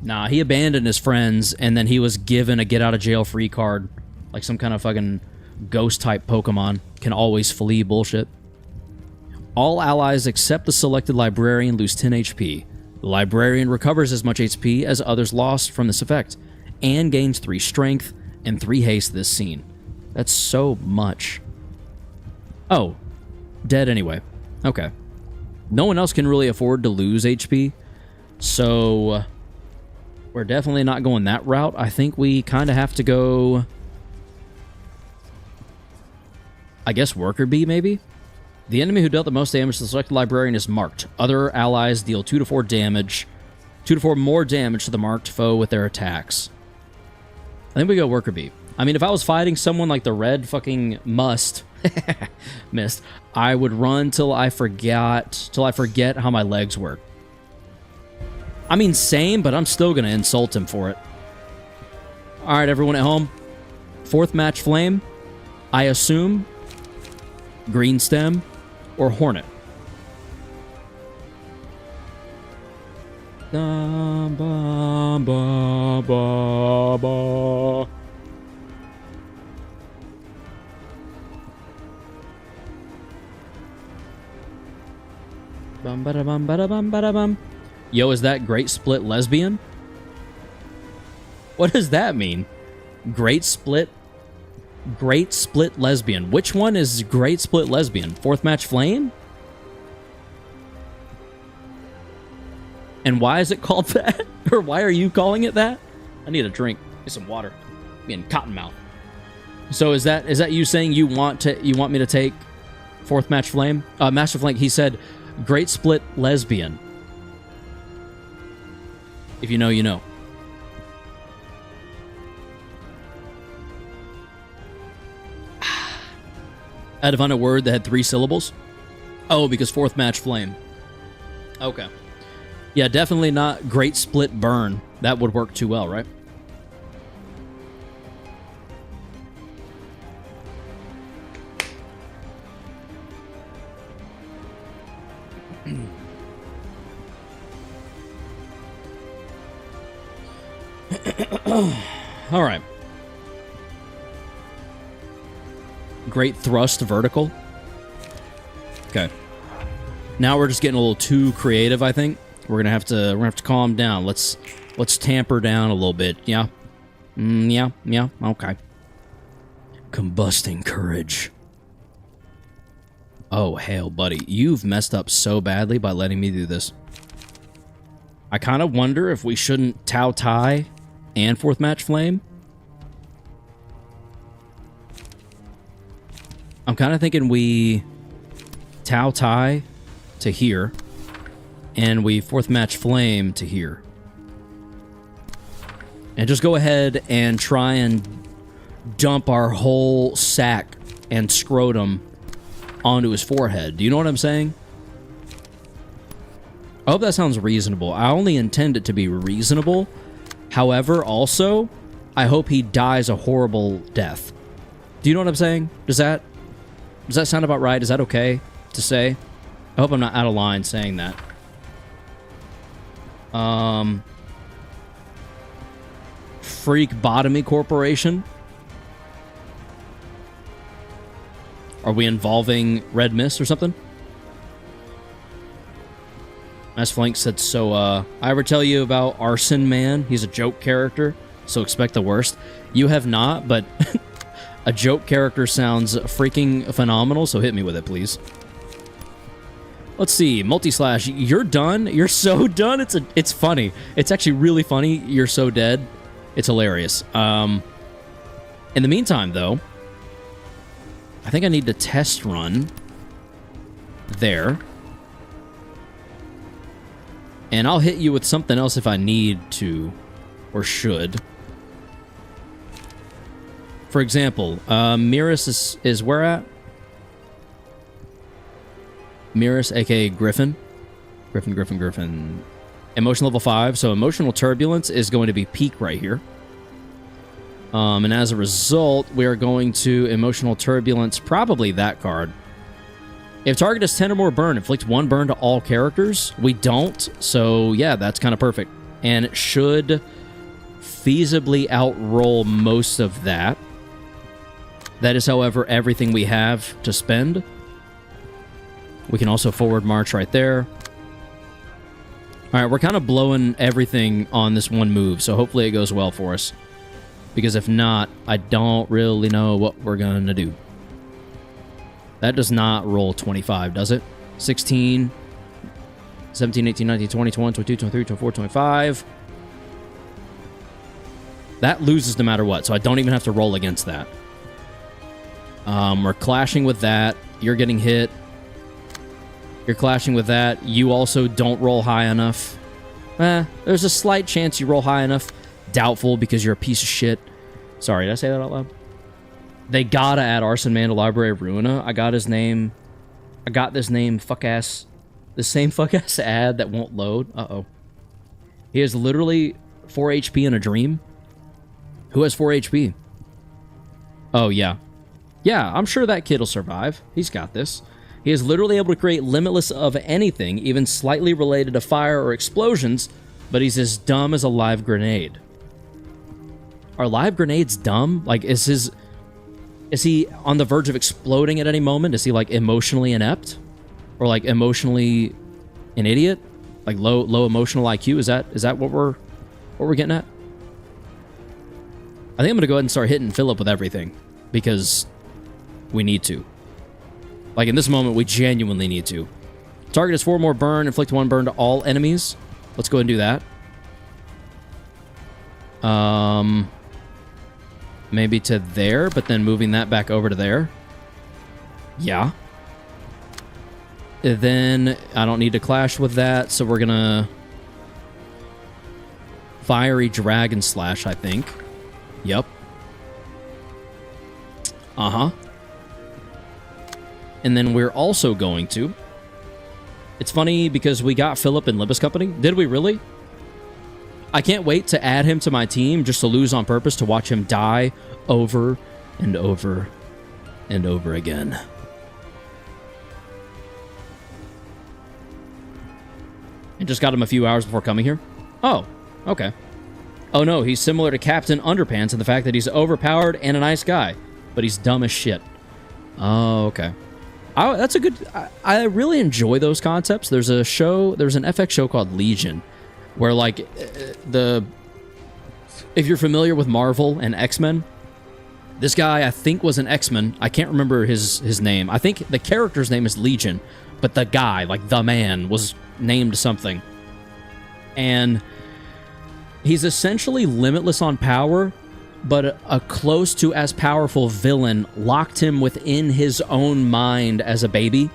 Nah, he abandoned his friends, and then he was given a get-out-of-jail-free card. Like some kind of fucking ghost-type Pokemon. Can always flee bullshit. All allies except the selected librarian lose 10 HP. The librarian recovers as much HP as others lost from this effect, and gains 3 strength and 3 haste this scene. That's so much. Oh, dead anyway. Okay. No one else can really afford to lose HP, so we're definitely not going that route. I think we kind of have to go, I guess, Worker Bee, maybe? The enemy who dealt the most damage to the selected librarian is marked. Other allies deal 2 to 4 damage, 2 to 4 more damage to the marked foe with their attacks. I think we go Worker Bee. I mean, if I was fighting someone like the red fucking must, missed, I would run till I forget how my legs work. I mean, same, but I'm still gonna insult him for it. All right, everyone at home. 4th match flame. I assume green stem or hornet. Ba, ba, ba, ba, ba. Bum, bada, bum, bada, bum, bada, bum. Yo, is that great split lesbian? What does that mean? Great split lesbian. Which one is great split lesbian? Fourth match flame? And why is it called that? Or why are you calling it that? I need a drink. Get some water. I'm getting cottonmouth. So is that you saying you want me to take fourth match flame? Master Flank, he said great split lesbian. If you know, you know. I had to find a word that had 3 syllables. Oh, because fourth match flame. Okay. Yeah, definitely not great split burn. That would work too well, right? All right. Great thrust vertical. Okay. Now we're just getting a little too creative, I think. We're gonna have to calm down. Let's tamper down a little bit. Yeah. Yeah. Okay. Combusting courage. Oh, hell, buddy. You've messed up so badly by letting me do this. I kind of wonder if we shouldn't Tao Tai and fourth match flame. I'm kind of thinking we Tao Tai to here, and we fourth match flame to here. And just go ahead and try and dump our whole sack and scrotum onto his forehead. Do you know what I'm saying? I hope that sounds reasonable. I only intend it to be reasonable. However, also, I hope he dies a horrible death. Do you know what I'm saying? Does that sound about right? Is that okay to say? I hope I'm not out of line saying that. Freak Botomy Corporation. Are we involving Red Mist or something? Mass Flank said, so, I ever tell you about Arson Man? He's a joke character, so expect the worst. You have not, but a joke character sounds freaking phenomenal, so hit me with it, please. Let's see, Multi-Slash, you're done? You're so done? It's funny. It's actually really funny. You're so dead. It's hilarious. In the meantime, though, I think I need to test run there. And I'll hit you with something else if I need to or should. For example, Miras is where at? Miras, aka Griffin. Griffin. Emotion level 5. So emotional turbulence is going to be peak right here. And as a result, we are going to emotional turbulence, probably that card. If target has 10 or more burn, inflict 1 burn to all characters. We don't, so yeah, that's kind of perfect. And it should feasibly outroll most of that. That is, however, everything we have to spend. We can also forward march right there. Alright, we're kind of blowing everything on this one move, so hopefully it goes well for us. Because if not, I don't really know what we're going to do. That does not roll 25, does it? 16, 17, 18, 19, 20, 21, 22, 23, 24, 25. That loses no matter what, so I don't even have to roll against that. We're clashing with that. You're getting hit. You're clashing with that. You also don't roll high enough. There's a slight chance you roll high enough. Doubtful because you're a piece of shit. Sorry, did I say that out loud? They gotta add Arson Man to Library of Ruina. I got his name. I got this name, fuck-ass. The same fuck-ass ad that won't load. Uh-oh. He has literally 4 HP in a dream. Who has 4 HP? Oh, yeah. Yeah, I'm sure that kid will survive. He's got this. He is literally able to create limitless of anything, even slightly related to fire or explosions, but he's as dumb as a live grenade. Are live grenades dumb? Like, is he on the verge of exploding at any moment? Is he, like, emotionally inept? Or, like, emotionally an idiot? Like, low emotional IQ? Is that what we're getting at? I think I'm gonna go ahead and start hitting Philip with everything, because we need to. Like, in this moment, we genuinely need to. Target is 4 more burn, inflict 1 burn to all enemies. Let's go ahead and do that. Maybe to there, but then moving that back over to there. Yeah. Then I don't need to clash with that, so we're gonna Fiery Dragon Slash, I think. Yep. Uh-huh. And then we're also going to... It's funny because we got Philip in Limbus Company. Did we really? I can't wait to add him to my team just to lose on purpose to watch him die over and over and over again. And just got him a few hours before coming here. Oh, okay. Oh no, he's similar to Captain Underpants in the fact that he's overpowered and a nice guy, but he's dumb as shit. Oh, okay. That's a good... I really enjoy those concepts. There's an FX show called Legion, where, like, if you're familiar with Marvel and X-Men, this guy, I think, was an X-Men. I can't remember his name. I think the character's name is Legion, but the guy, like, the man, was named something. And he's essentially limitless on power, but a close to as powerful villain locked him within his own mind as a baby.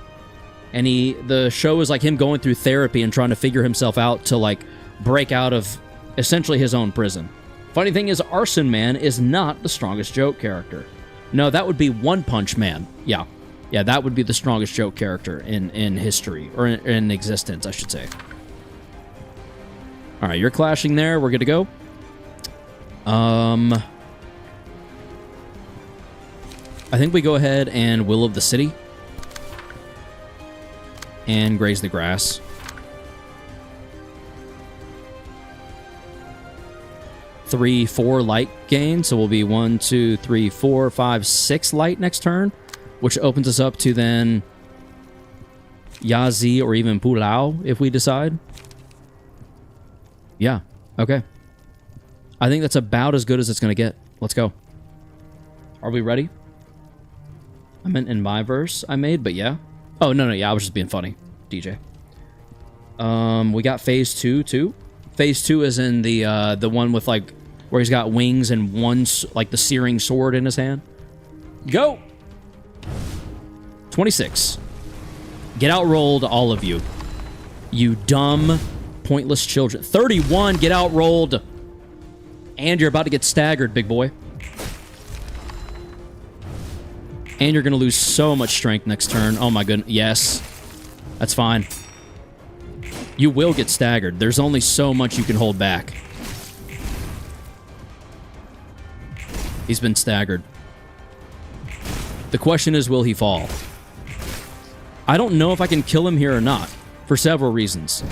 And the show is like him going through therapy and trying to figure himself out to, like, break out of essentially his own prison. Funny thing is, Arson Man is not the strongest joke character. No, that would be One Punch Man. Yeah, that would be the strongest joke character in history, or in existence, I should say. All right, you're clashing there. We're good to go. I think we go ahead and Will of the City and Graze the Grass. Three, 4 light gain, so we'll be 1, 2, 3, 4, 5, 6 light next turn, which opens us up to then Yazi or even Pulao if we decide. Yeah, okay. I think that's about as good as it's going to get. Let's go. Are we ready? I meant in my verse I made, but yeah. Oh, no, yeah, I was just being funny, DJ. We got Phase 2, too. Phase 2 is in the one with, like, where he's got wings and one, like, the searing sword in his hand. Go! 26. Get outrolled, all of you. You dumb, pointless children. 31, get outrolled. And you're about to get staggered, big boy. And you're going to lose so much strength next turn. Oh my goodness. Yes. That's fine. You will get staggered. There's only so much you can hold back. He's been staggered. The question is, will he fall? I don't know if I can kill him here or not, for several reasons.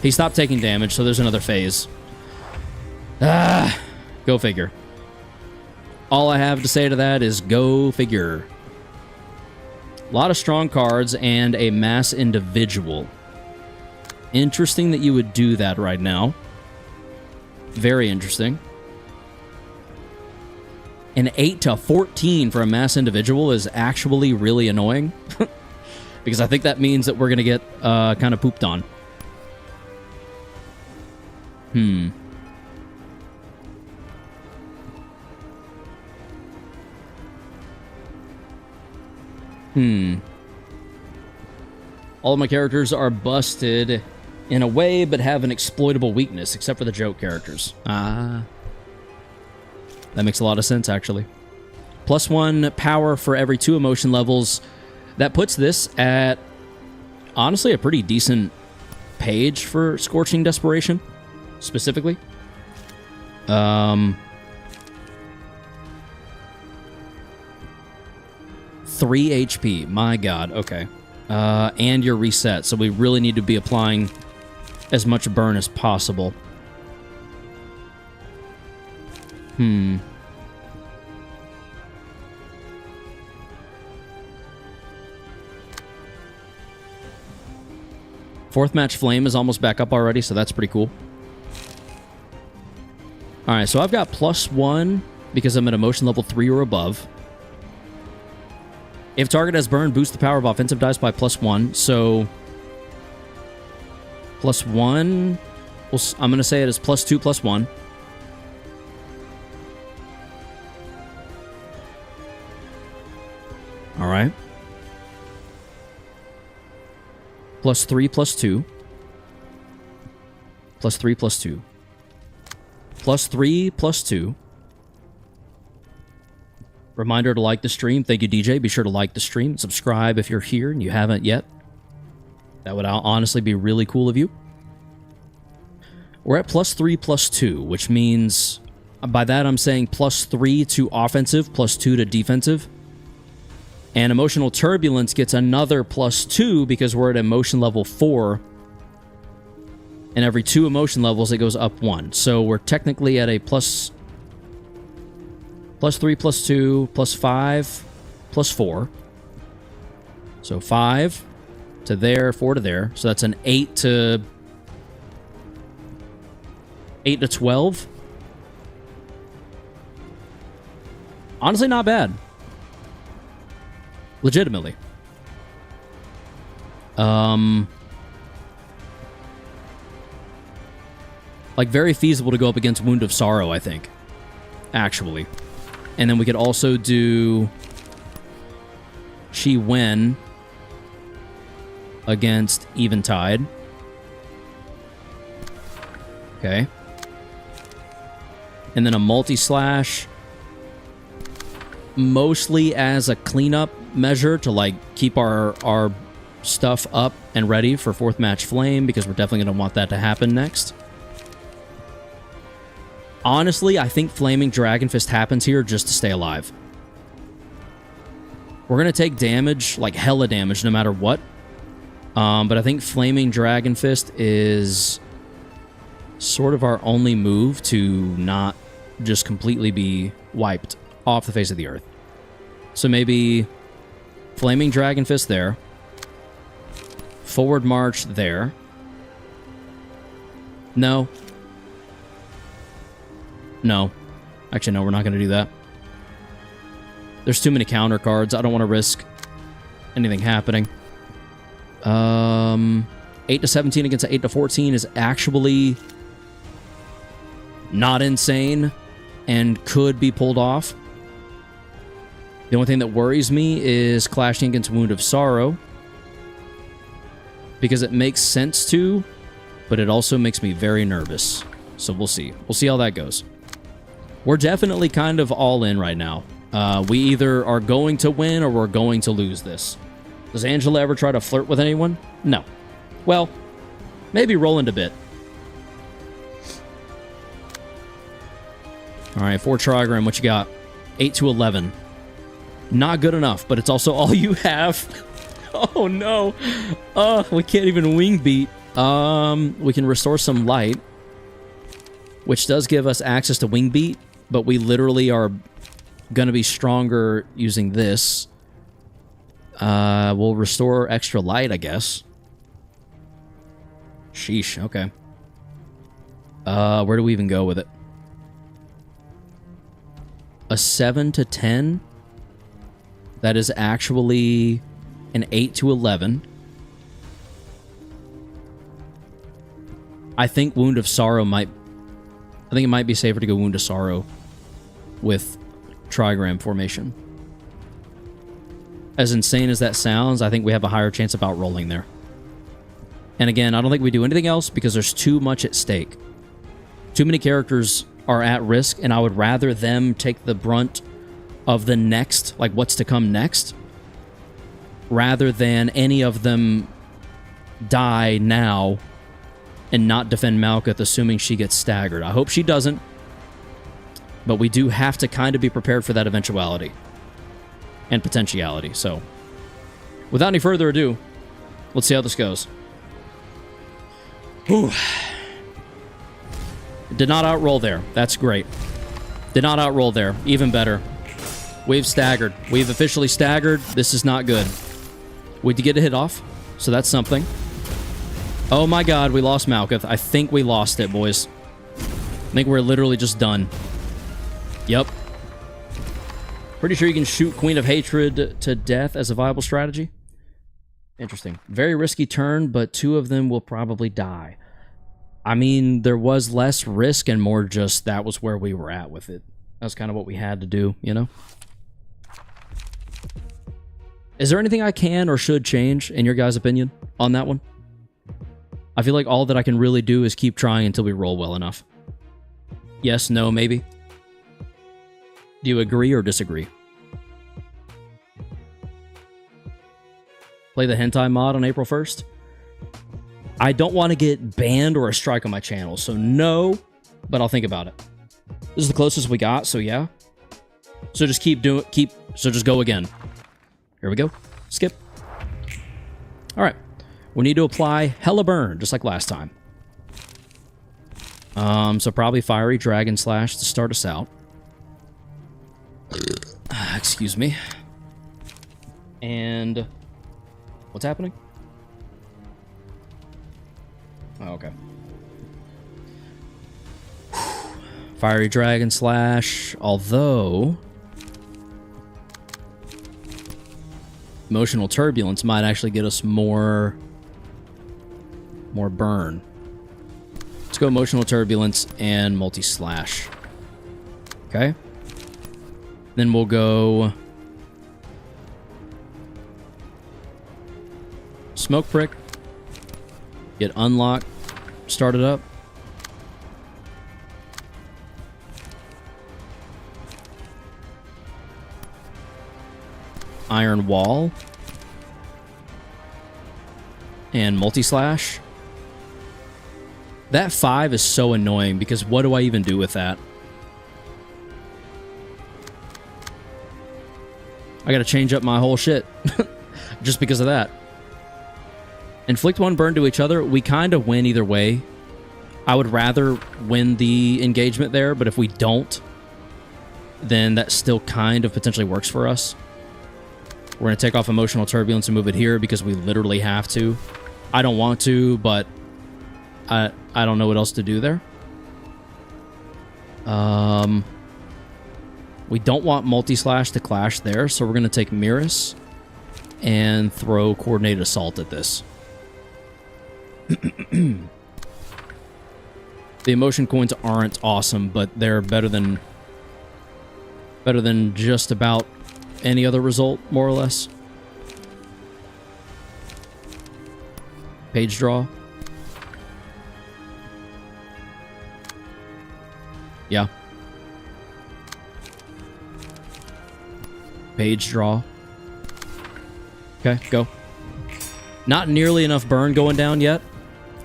He stopped taking damage, so there's another phase. Go figure. All I have to say to that is go figure. A lot of strong cards and a mass individual. Interesting that you would do that right now. Very interesting. An 8 to 14 for a mass individual is actually really annoying. Because I think that means that we're going to get kind of pooped on. All of my characters are busted in a way, but have an exploitable weakness, except for the joke characters. That makes a lot of sense, actually. +1 power for every 2 emotion levels. That puts this at, honestly, a pretty decent page for Scorching Desperation, specifically. 3 HP. My god. Okay. And you're reset, so we really need to be applying as much burn as possible. Fourth match Flame is almost back up already, so that's pretty cool. Alright, so I've got +1 because I'm at emotion level 3 or above. If target has burn, boost the power of offensive dice by +1. So +1, I'm going to say it is +2, +1. Alright. +3, +2. +3, +2. +3, +2. Reminder to like the stream. Thank you, DJ. Be sure to like the stream. Subscribe if you're here and you haven't yet. That would honestly be really cool of you. We're at +3, +2, which means... By that, I'm saying +3 to offensive, +2 to defensive. And Emotional Turbulence gets another +2 because we're at emotion level 4. And every 2 emotion levels, it goes up 1. So we're technically at a +3, +2, +5, +4. So 5 to there, 4 to there. So that's an 8 to 12. Honestly, not bad. Legitimately. Like, very feasible to go up against Wound of Sorrow, I think. Actually. And then we could also do She Wen against Eventide. Okay. And then a multi-slash, mostly as a cleanup measure to, like, keep our stuff up and ready for fourth match Flame, because we're definitely going to want that to happen next. Honestly, I think Flaming Dragon Fist happens here just to stay alive. We're going to take damage, like hella damage, no matter what. But I think Flaming Dragon Fist is sort of our only move to not just completely be wiped off the face of the earth. So maybe Flaming Dragon Fist there. Forward March there. No. No. Actually, no, we're not going to do that. There's too many counter cards. I don't want to risk anything happening. 8 to 17 against 8 to 14 is actually not insane and could be pulled off. The only thing that worries me is clashing against Wound of Sorrow, because it makes sense to, but it also makes me very nervous. So we'll see. We'll see how that goes. We're definitely kind of all in right now. We either are going to win or we're going to lose this. Does Angela ever try to flirt with anyone? No. Well, maybe Roland a bit. All right, 4 Trigram, what you got? 8 to 11. Not good enough, but it's also all you have. Oh, no. We can't even wing beat. We can restore some light, which does give us access to wing beat, but we literally are going to be stronger using this. We'll restore extra light, I guess. Sheesh, okay. Where do we even go with it? A 7 to 10? That is actually an 8 to 11. I think Wound of Sorrow might... I think it might be safer to go Wound of Sorrow with Trigram formation. As insane as that sounds, I think we have a higher chance of outrolling there. And again, I don't think we do anything else because there's too much at stake. Too many characters are at risk, and I would rather them take the brunt of the next, like what's to come next, rather than any of them die now and not defend Malkuth, assuming she gets staggered. I hope she doesn't, but we do have to kind of be prepared for that eventuality and potentiality. So, without any further ado, let's see how this goes. Whew. Did not outroll there. That's great. Did not outroll there. Even better. We've staggered. We've officially staggered. This is not good. We did get a hit off, so that's something. Oh my god, we lost Malkuth. I think we lost it, boys. I think we're literally just done. Yep. Pretty sure you can shoot Queen of Hatred to death as a viable strategy. Interesting. Very risky turn, but 2 of them will probably die. I mean, there was less risk and more just that was where we were at with it. That's kind of what we had to do, you know? Is there anything I can or should change, in your guys' opinion, on that one? I feel like all that I can really do is keep trying until we roll well enough. Yes, no, maybe? Do you agree or disagree? Play the hentai mod on April 1st? I don't want to get banned or a strike on my channel, so no, but I'll think about it. This is the closest we got, so yeah. So just so just go again. Here we go. Skip. All right. We need to apply Hella Burn, just like last time. So probably Fiery Dragon Slash to start us out. Excuse me. And what's happening? Oh, okay. Fiery Dragon Slash, although Emotional Turbulence might actually get us more burn. Let's go Emotional Turbulence and Multi-Slash. Okay. Then we'll go Smoke Prick. Get Unlocked. Start it up. Iron Wall. And Multi-Slash. That 5 is so annoying because what do I even do with that? I gotta change up my whole shit. Just because of that. Inflict 1 burn to each other. We kind of win either way. I would rather win the engagement there, but if we don't, then that still kind of potentially works for us. We're going to take off Emotional Turbulence and move it here because we literally have to. I don't want to, but I don't know what else to do there. We don't want Multi-Slash to clash there, so we're going to take Mirrors and throw Coordinated Assault at this. The emotion coins aren't awesome, but they're better than just about any other result, more or less. Page draw. Yeah. Page draw. Okay, go. Not nearly enough burn going down yet,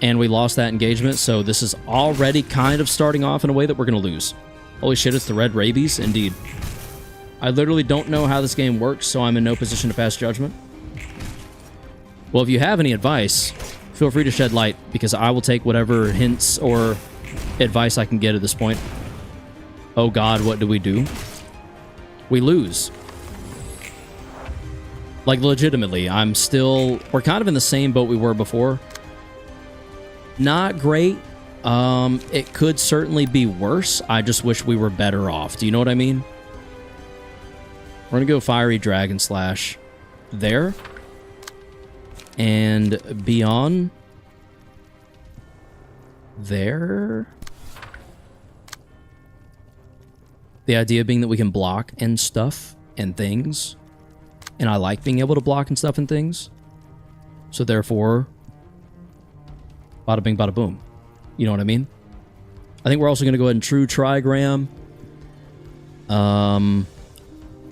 and we lost that engagement, so this is already kind of starting off in a way that we're going to lose. Holy shit, it's the red rabies? Indeed. I literally don't know how this game works, so I'm in no position to pass judgment. Well, if you have any advice, feel free to shed light, because I will take whatever hints or advice I can get at this point. Oh god, what do? We lose. Like, legitimately, we're kind of in the same boat we were before. Not great. It could certainly be worse. I just wish we were better off. Do you know what I mean? We're going to go Fiery Dragon Slash there. And beyond there. The idea being that we can block and stuff and things. And I like being able to block and stuff and things. So therefore, bada bing, bada boom. You know what I mean? I think we're also going to go ahead and True Trigram.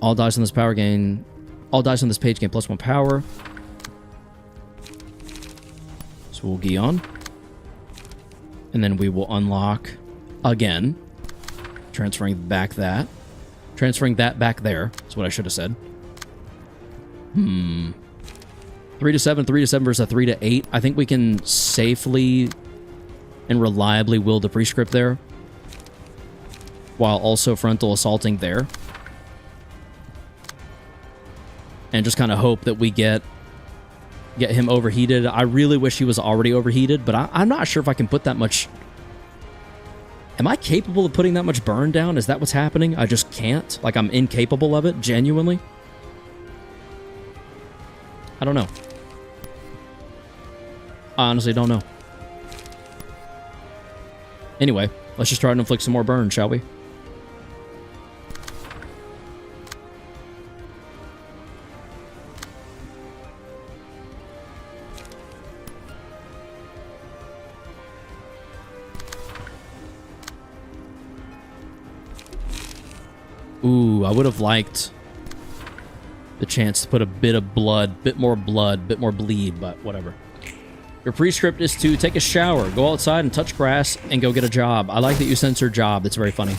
All dice on this power gain. All dice on this page gain +1 power. So we'll Gion. And then we will unlock again. Transferring back that. Transferring that back there. That's what I should have said. 3 to 7 versus a 3 to 8. I think we can safely and reliably will the prescript there. while also frontal assaulting there. And just kind of hope that we get him overheated. I really wish he was already overheated, but I'm not sure if I can put that much... Am I capable of putting that much burn down? Is that what's happening? I just can't? Like, I'm incapable of it, genuinely? I don't know. I honestly don't know. Anyway, let's just try to inflict some more burn, shall we? Ooh, I would have liked the chance to put a bit of blood, bit more bleed, but whatever. Your prescript is to take a shower, go outside and touch grass, and go get a job. I like that you censor job. That's very funny.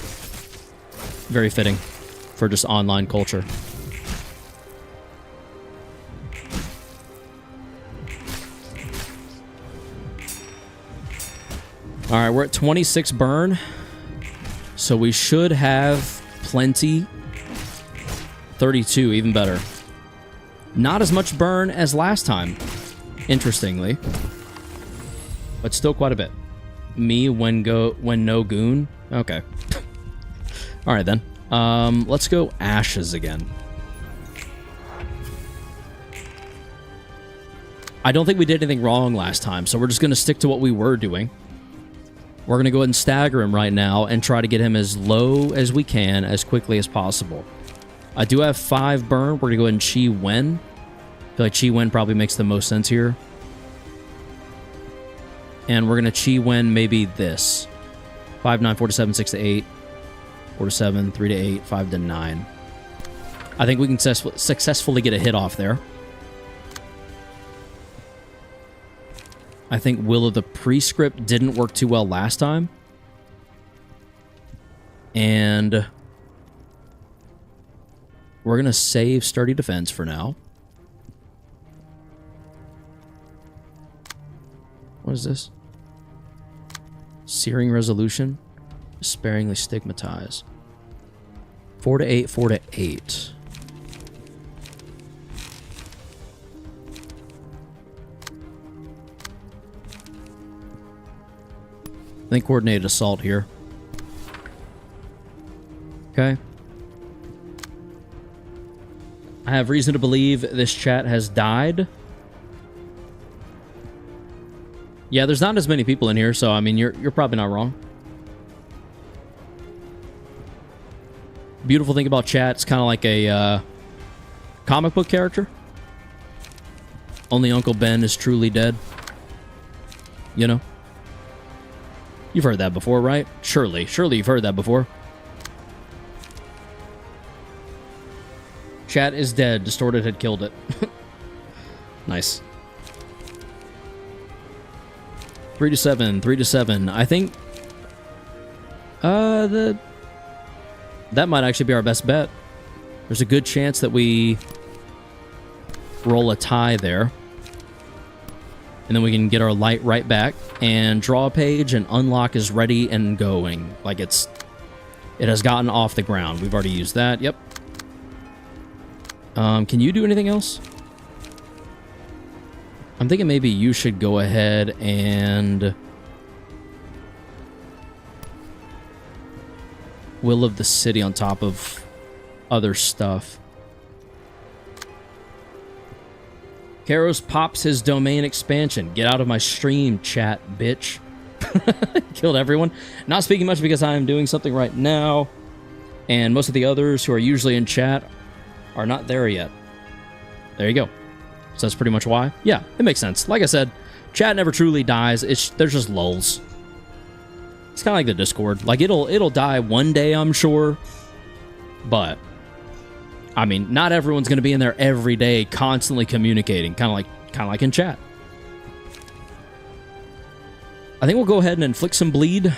Very fitting for just online culture. All right, we're at 26 burn, so we should have plenty. 32, even better. Not as much burn as last time, interestingly, but still quite a bit. Me when no goon. Okay. All right then. Let's go ashes again. I don't think we did anything wrong last time, so we're just gonna stick to what we were doing. We're gonna go ahead and stagger him right now and try to get him as low as we can as quickly as possible. I do have 5 burn. We're gonna go ahead and Chi Wen. I feel like Chi Wen probably makes the most sense here. And we're gonna Chi Wen maybe this. 5 to 9, 4 to 7, 6 to 8, 4 to 7, 3 to 8, 5 to 9. I think we can successfully get a hit off there. I think Will of the Prescript didn't work too well last time. And we're going to save Sturdy Defense for now. What is this? Searing Resolution. Sparingly Stigmatize. 4 to 8, 4 to 8. I think Coordinated Assault here. Okay. I have reason to believe this chat has died. Yeah, there's not as many people in here, so I mean, you're probably not wrong. Beautiful thing about chat, it's kind of like a comic book character. Only Uncle Ben is truly dead. You know? You've heard that before, right? Surely you've heard that before. Chat is dead. Distorted had killed it. Nice. 3 to 7, 3 to 7. I think that might actually be our best bet. There's a good chance that we roll a tie there. And then we can get our light right back and draw a page, and unlock is ready and going. Like it has gotten off the ground. We've already used that. Yep. Can you do anything else? I'm thinking maybe you should go ahead and Will of the City on top of other stuff. Karos pops his domain expansion. Get out of my stream, chat, bitch. Killed everyone. Not speaking much because I am doing something right now. And most of the others who are usually in chat are not there yet. There you go. So that's pretty much why. Yeah, it makes sense. Like I said, chat never truly dies. There's just lulls. It's kind of like the Discord. Like, it'll die one day, I'm sure. But I mean, not everyone's going to be in there every day, constantly communicating, kind of like in chat. I think we'll go ahead and inflict some bleed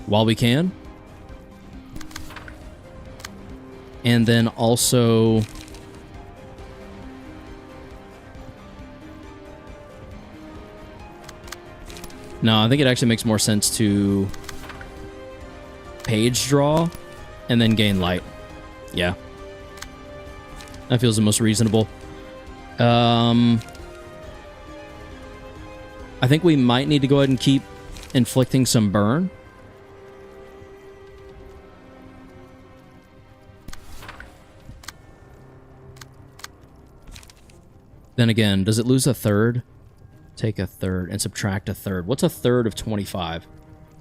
while we can. And then also no, I think it actually makes more sense to page draw and then gain light. Yeah. That feels the most reasonable. I think we might need to go ahead and keep inflicting some burn. Then again, does it lose a third? Take a third and subtract a third. What's a third of 25?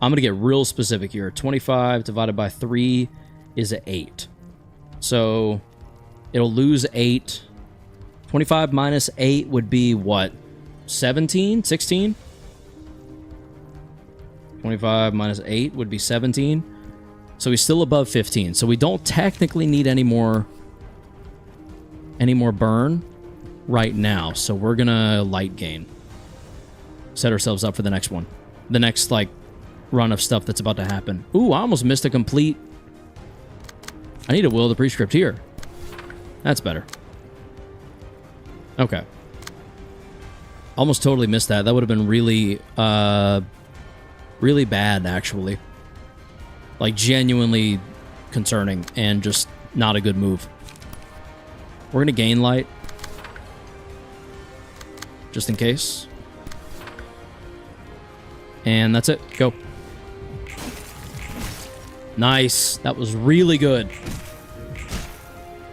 I'm going to get real specific here. 25 divided by 3 is 8. So it'll lose 8. 25 minus 8 would be what? 17? 16? 25 minus 8 would be 17. So he's still above 15. So we don't technically need any more burn right now. So we're gonna light gain. Set ourselves up for the next one. The next, like, run of stuff that's about to happen. Ooh, I almost missed a complete... I need to will the prescript here. That's better. Okay. Almost totally missed that. That would have been really, really bad, actually. Like, genuinely concerning and just not a good move. We're gonna gain light. Just in case. And that's it. Go. Nice. That was really good.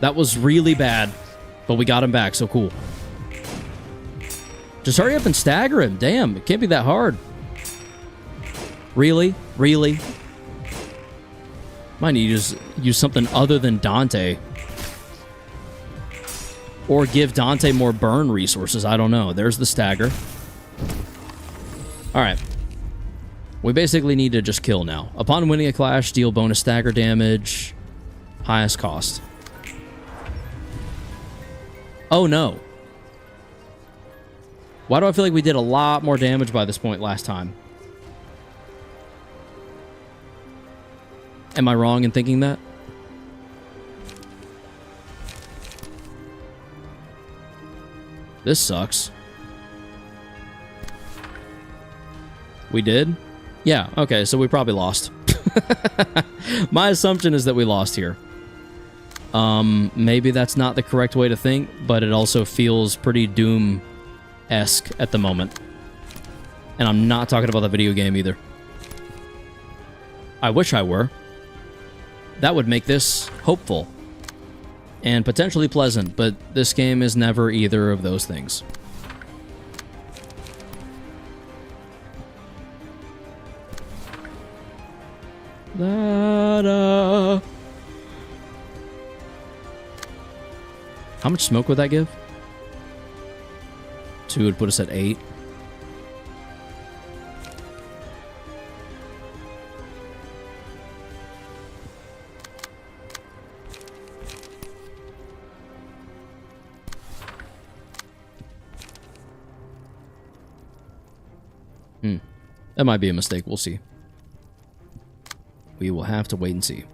That was really bad. But we got him back, so cool. Just hurry up and stagger him. Damn, it can't be that hard. Really? Really? Might need to just use something other than Dante. Or give Dante more burn resources. I don't know. There's the stagger. Alright. We basically need to just kill now. Upon winning a clash, deal bonus stagger damage. Highest cost. Oh no. Why do I feel like we did a lot more damage by this point last time? Am I wrong in thinking that? This sucks. We did? Yeah, okay, so we probably lost. My assumption is that we lost here. Maybe that's not the correct way to think, but it also feels pretty Doom-esque at the moment. And I'm not talking about the video game either. I wish I were. That would make this hopeful. And potentially pleasant, but this game is never either of those things. Da-da. How much smoke would that give? 2 would put us at 8. That might be a mistake. We'll see. We will have to wait and see.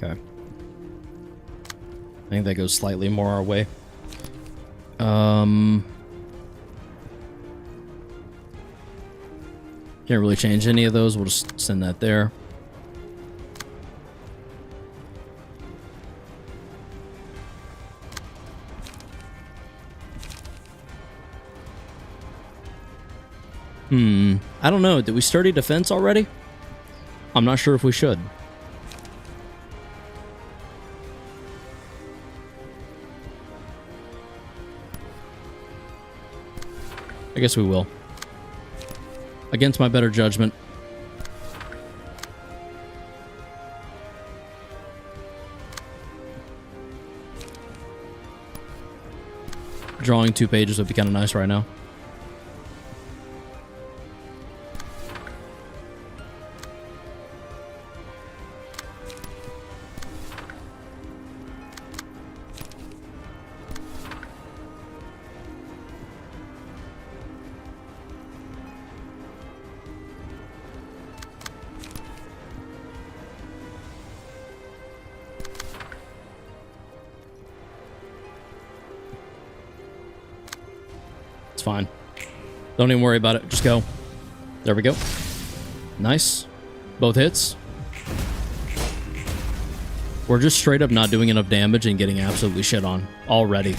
Okay. I think that goes slightly more our way. Can't really change any of those. We'll just send that there. I don't know. Did we sturdy defense already? I'm not sure if we should. I guess we will. Against my better judgment. Drawing 2 pages would be kind of nice right now. It's fine. Don't even worry about it. Just go. There we go. Nice. Both hits. We're just straight up not doing enough damage and getting absolutely shit on already.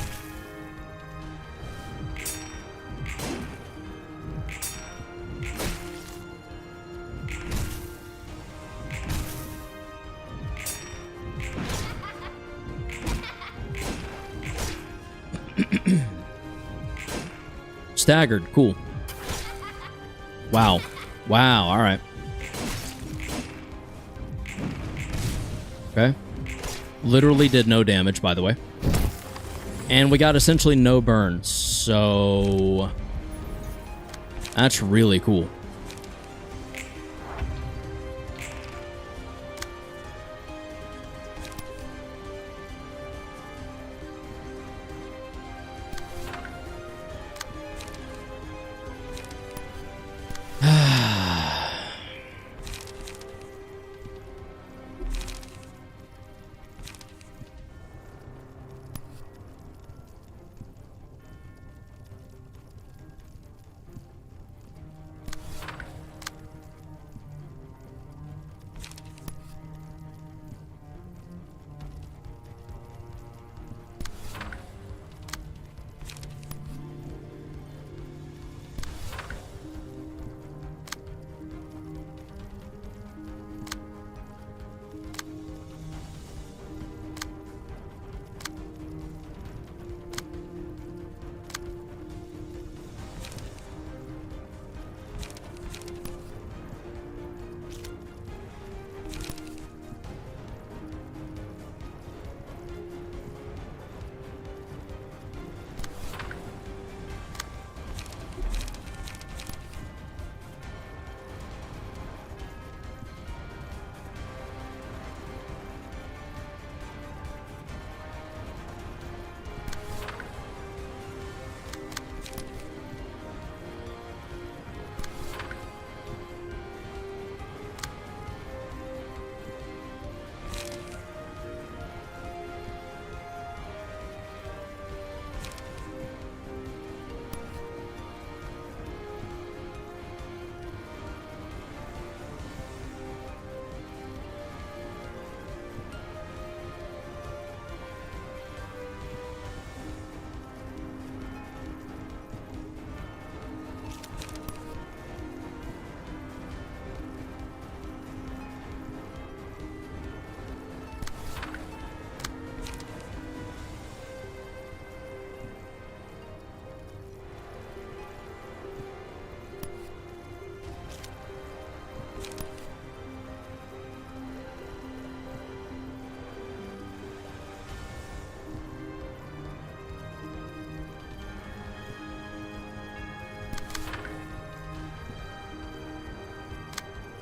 Staggered. Cool. Wow. Wow. All right. Okay. Literally did no damage, by the way. And we got essentially no burns. So that's really cool.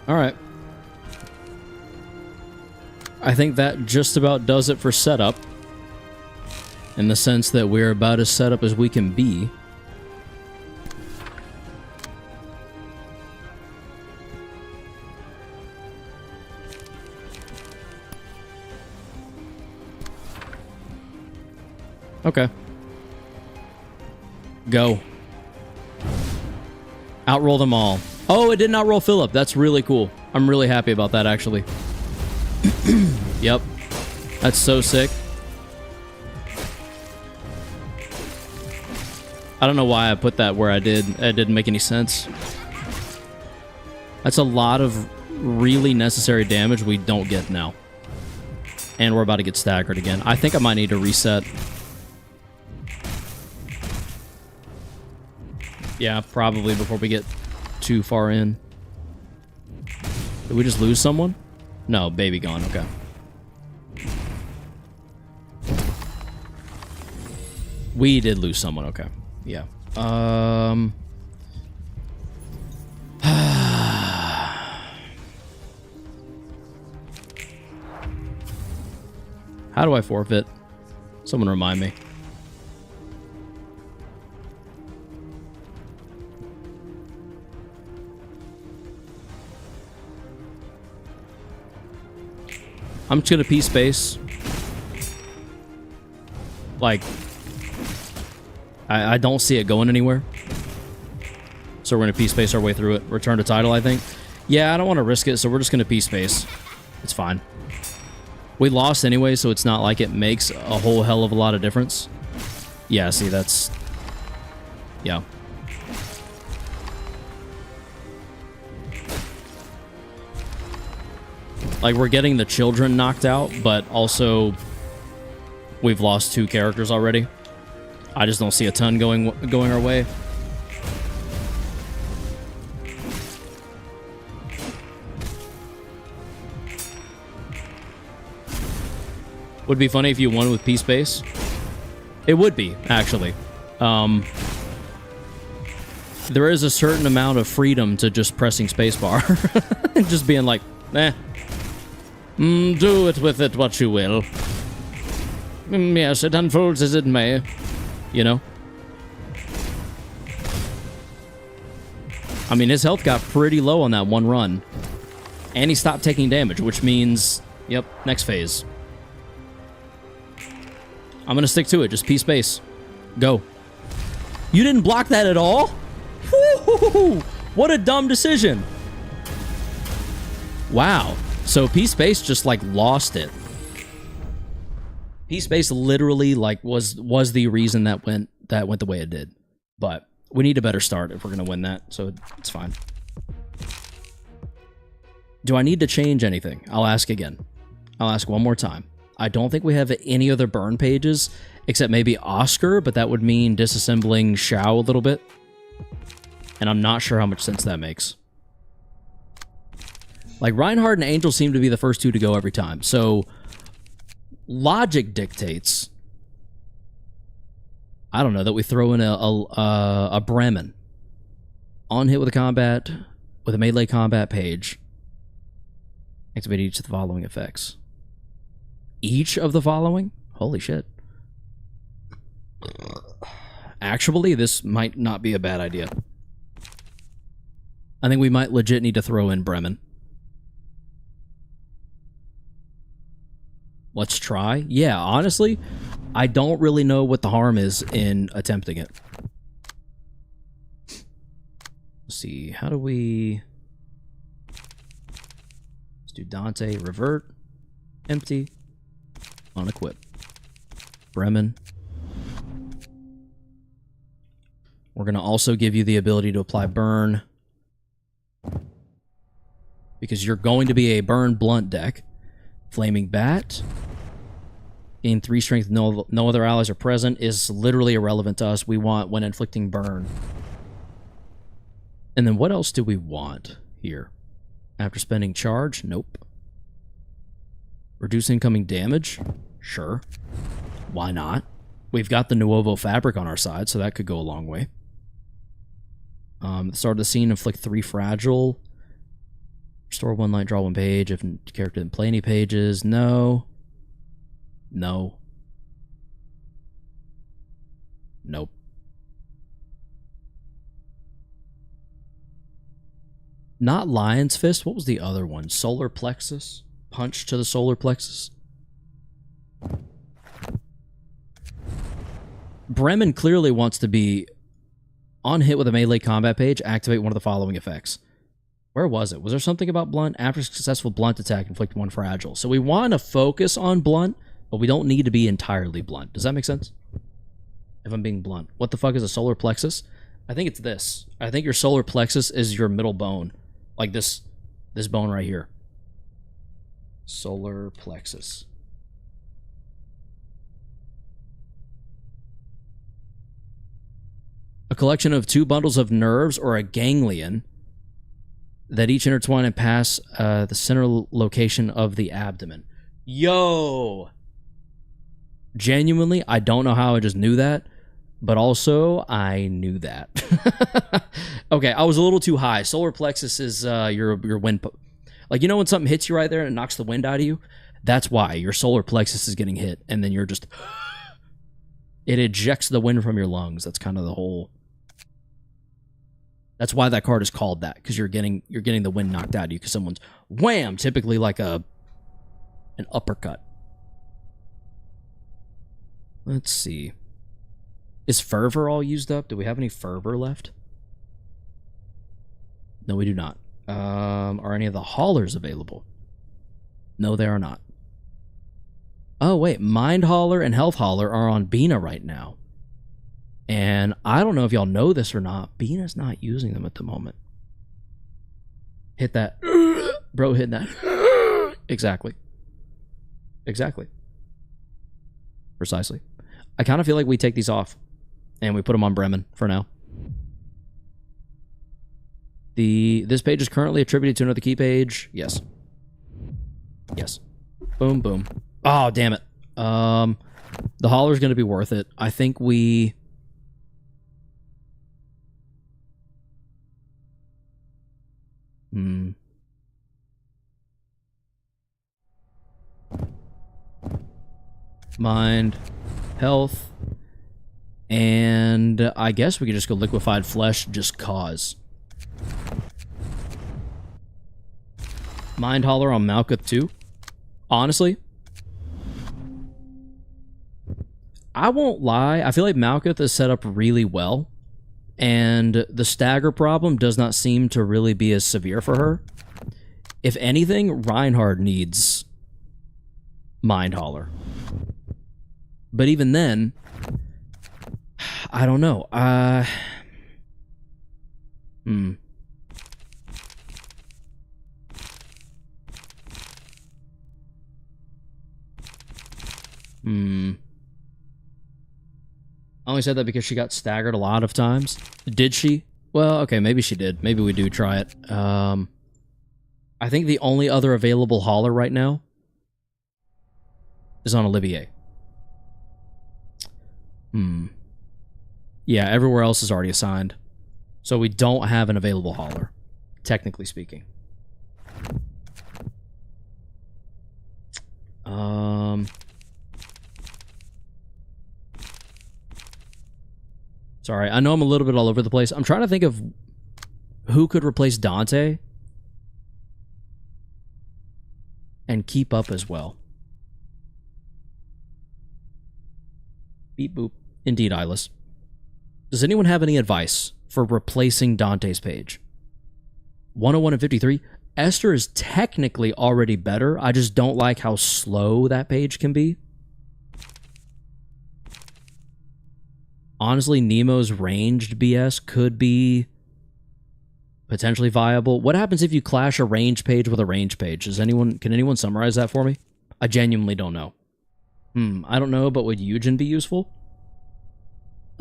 All right. I think that just about does it for setup. In the sense that we're about as set up as we can be. Okay. Go. Outroll them all. Oh, it did not roll Philip. That's really cool. I'm really happy about that, actually. Yep. That's so sick. I don't know why I put that where I did. It didn't make any sense. That's a lot of really necessary damage we don't get now. And we're about to get staggered again. I think I might need to reset. Yeah, probably before we get too far in. Did we just lose someone? No, baby gone. Okay. We did lose someone. Okay. Yeah. How do I forfeit? Someone remind me. I'm just gonna P space. Like, I don't see it going anywhere. So we're going to P-Space our way through it. Return to title, I think. Yeah, I don't want to risk it, so we're just going to P-Space. It's fine. We lost anyway, so it's not like it makes a whole hell of a lot of difference. Yeah, see, that's... Yeah. Like, we're getting the children knocked out, but also we've lost 2 characters already. I just don't see a ton going our way. Would be funny if you won with P-Space. It would be, actually. There is a certain amount of freedom to just pressing spacebar. And just being like, eh. Do it with it what you will. Yes, it unfolds as it may. You know? I mean, his health got pretty low on that one run. And he stopped taking damage, which means... Yep, next phase. I'm gonna stick to it. Just P-Space. Go. You didn't block that at all? Woo-hoo-hoo-hoo. What a dumb decision. Wow. So P-Space just, like, lost it. P-Space literally, like, was the reason that went the way it did. But we need a better start if we're gonna win that, so it's fine. Do I need to change anything? I'll ask again. I'll ask one more time. I don't think we have any other burn pages, except maybe Oscar, but that would mean disassembling Shao a little bit. And I'm not sure how much sense that makes. Like, Reinhardt and Angel seem to be the first 2 to go every time, so logic dictates, I don't know, that we throw in a Bremen. On hit with a combat, with a melee combat page. Activate each of the following effects. Each of the following? Holy shit. Actually, this might not be a bad idea. I think we might legit need to throw in Bremen. Let's try. Yeah, honestly, I don't really know what the harm is in attempting it. Let's see, how do we... Let's do Dante, revert, empty, unequip. Bremen. We're going to also give you the ability to apply burn. Because you're going to be a burn blunt deck. Flaming Bat. Gain 3 strength, no other allies are present, is literally irrelevant to us. We want when inflicting burn. And then what else do we want here? After spending charge? Nope. Reduce incoming damage? Sure. Why not? We've got the Nuovo fabric on our side, so that could go a long way. At the start of the scene, inflict 3 fragile. Restore 1 light, draw 1 page. If character didn't play any pages, no. No. Nope. Not Lion's Fist. What was the other one? Solar Plexus? Punch to the solar plexus? Bremen clearly wants to be on hit with a melee combat page, activate one of the following effects. Where was it? Was there something about blunt? After successful blunt attack, inflict 1 fragile. So we want to focus on blunt, but we don't need to be entirely blunt. Does that make sense? If I'm being blunt. What the fuck is a solar plexus? I think it's this. I think your solar plexus is your middle bone. Like this bone right here. Solar plexus. A collection of 2 bundles of nerves or a ganglion that each intertwine and pass the center location of the abdomen. Yo! Genuinely, I don't know how I just knew that, but also I knew that. Okay, I was a little too high. Solar plexus is your wind... Like, you know when something hits you right there and it knocks the wind out of you? That's why. Your solar plexus is getting hit, and then you're just... It ejects the wind from your lungs. That's kind of the whole... That's why that card is called that, because you're getting the wind knocked out of you, because someone's wham, typically like an uppercut. Let's see. Is Fervor all used up? Do we have any Fervor left? No, we do not. Are any of the haulers available? No, they are not. Oh, wait. Mind Hauler and Health Hauler are on Bina right now. And I don't know if y'all know this or not. Bina's not using them at the moment. Hit that. Bro, hit that. Exactly. Exactly. Precisely. I kind of feel like we take these off. And we put them on Bremen for now. This page is currently attributed to another key page. Yes. Yes. Boom, boom. Oh, damn it. The hauler's going to be worth it. I think we... Mind, health, and I guess we could just go liquefied flesh just cause. Mind Hauler on Malkuth too. Honestly, I won't lie. I feel like Malkuth is set up really well, and the stagger problem does not seem to really be as severe for her. If anything, Reinhard needs Mind Hauler. But even then, I don't know. I only said that because she got staggered a lot of times. Did she? Well, okay, maybe she did. Maybe we do try it. I think the only other available hauler right now is on Olivier. Yeah, everywhere else is already assigned. So we don't have an available hauler, technically speaking. Sorry, I know I'm a little bit all over the place. I'm trying to think of who could replace Dante and keep up as well. Beep boop. Indeed, Eyeless. Does anyone have any advice for replacing Dante's page? 101 and 53. Esther is technically already better. I just don't like how slow that page can be. Honestly, Nemo's ranged BS could be potentially viable. What happens if you clash a range page with a range page? Can anyone summarize that for me? I genuinely don't know. I don't know, but would Eugen be useful?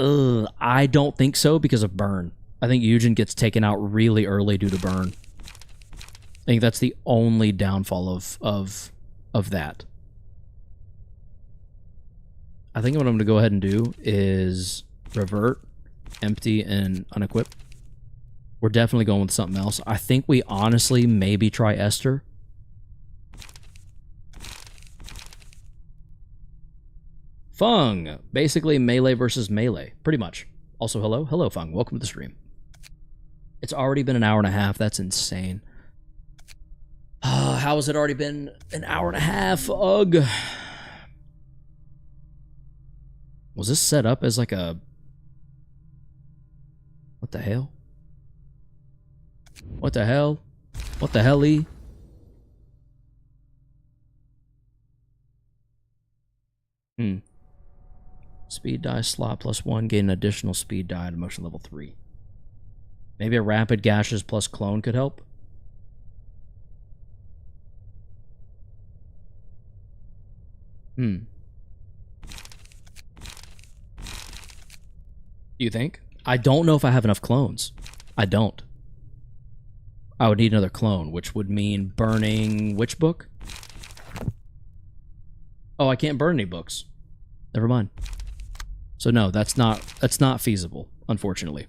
I don't think so because of burn. I think Eugen gets taken out really early due to burn. I think that's the only downfall of that. I think what I'm going to go ahead and do is revert, empty, and unequip. We're definitely going with something else. I think we honestly maybe try Esther. Fung. Basically melee versus melee. Pretty much. Also, hello. Hello, Fung. Welcome to the stream. It's already been an hour and a half. That's insane. How has it already been an hour and a half? Ugh. Was this set up as like a... What the hell? What the hell? What the hell-y? Speed die slot +1, gain an additional speed die at emotion level 3. Maybe a rapid gashes plus clone could help? Do you think? I don't know if I have enough clones. I don't. I would need another clone, which would mean burning which book? Oh, I can't burn any books. Never mind. So no, that's not feasible, unfortunately.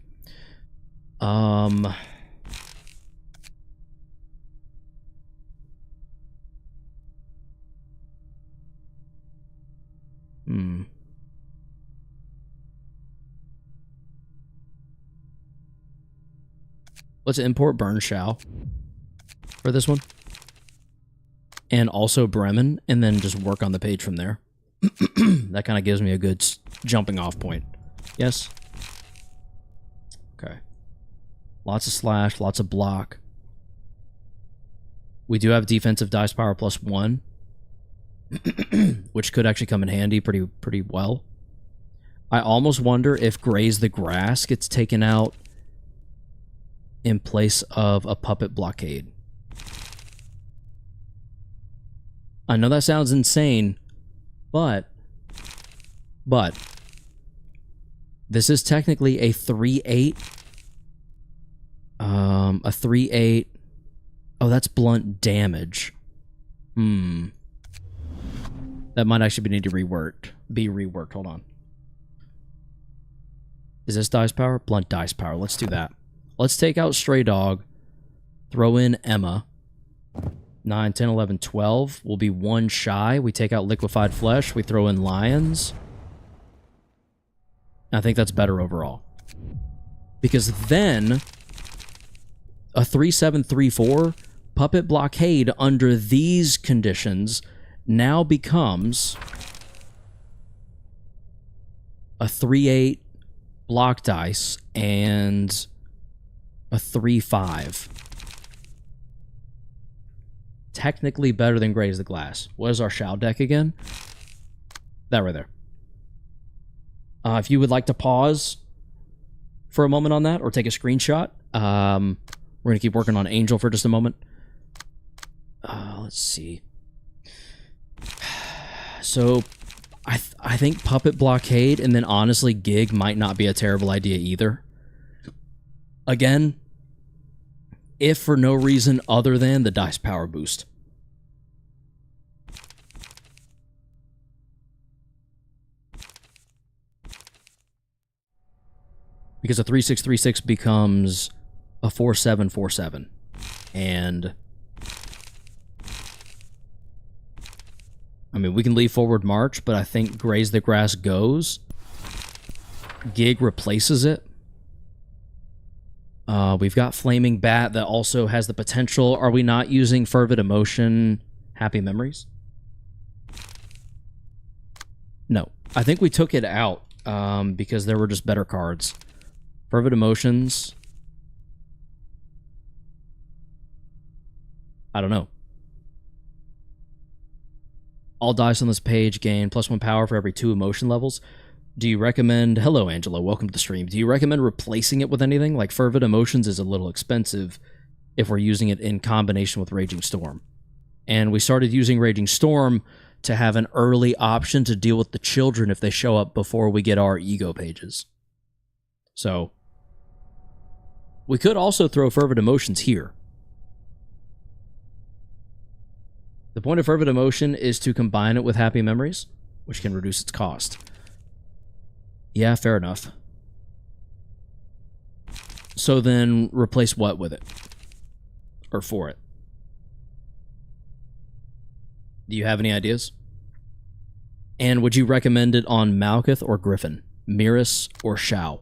Let's import Burn Shao for this one. And also Bremen, and then just work on the page from there. That kind of gives me a good jumping off point. Yes? Okay. Lots of slash, lots of block. We do have defensive dice power +1, which could actually come in handy pretty well. I almost wonder if Graze the Grass gets taken out in place of a Puppet Blockade. I know that sounds insane, but this is technically a 3/8. A 3/8. Oh, that's blunt damage. That might actually need to be reworked. Hold on. Is this dice power? Blunt dice power. Let's do that. Let's take out Stray Dog. Throw in Emma. 9, 10, 11, 12. We'll be 1 shy. We take out Liquefied Flesh. We throw in Lions. I think that's better overall. Because then, a 3/7/3/4 Puppet Blockade under these conditions now becomes a 3/8 block dice and a 3/5. Technically better than Graze the Glass. What is our Shao deck again? That right there. If you would like to pause for a moment on that or take a screenshot, we're going to keep working on Angel for just a moment. Let's see. So, I think Puppet Blockade and then honestly Gig might not be a terrible idea either. Again, if for no reason other than the dice power boost. Because a 3/6/3/6 becomes a 4/7/4/7. And I mean, we can leave forward march, but I think Graze the Grass goes. Gig replaces it. We've got Flaming Bat that also has the potential. Are we not using Fervid Emotion, Happy Memories? No. I think we took it out because there were just better cards. Fervid Emotions. I don't know. All dice on this page gain +1 power for every 2 emotion levels. Do you recommend... Hello, Angela. Welcome to the stream. Do you recommend replacing it with anything? Like, Fervid Emotions is a little expensive if we're using it in combination with Raging Storm. And we started using Raging Storm to have an early option to deal with the children if they show up before we get our ego pages. So, we could also throw Fervid Emotions here. The point of Fervid Emotion is to combine it with Happy Memories, which can reduce its cost. Yeah, fair enough. So then, replace what with it? Or for it? Do you have any ideas? And would you recommend it on Malkuth or Griffin? Miris or Shao?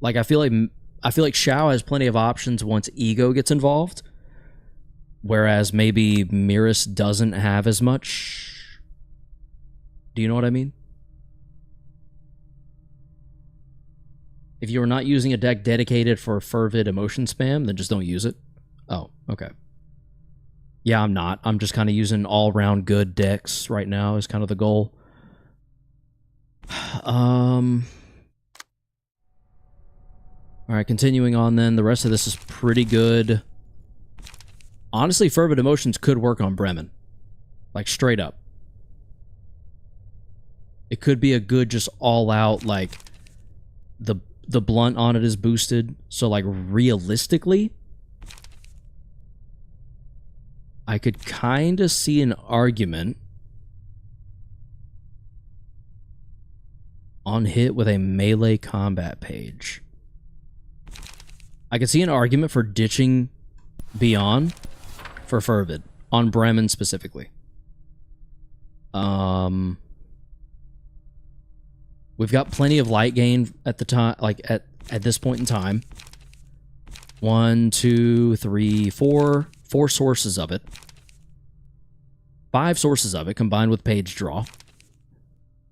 Like, I feel like Shao has plenty of options once Ego gets involved. Whereas maybe Miris doesn't have as much. Do you know what I mean? If you are not using a deck dedicated for Fervid Emotion spam, then just don't use it. Oh, okay. Yeah, I'm not. I'm just kind of using all-round good decks right now is kind of the goal. Alright, continuing on then. The rest of this is pretty good. Honestly, Fervid Emotions could work on Bremen. Like, straight up. It could be a good just all-out, like, the blunt on it is boosted. So, like, realistically, I could kind of see an argument on hit with a melee combat page. I could see an argument for ditching Beyond for Fervid, on Bremen specifically. We've got plenty of light gain at the time, like at this point in time. 1, 2, 3, 4. 4 sources of it. 5 sources of it combined with page draw.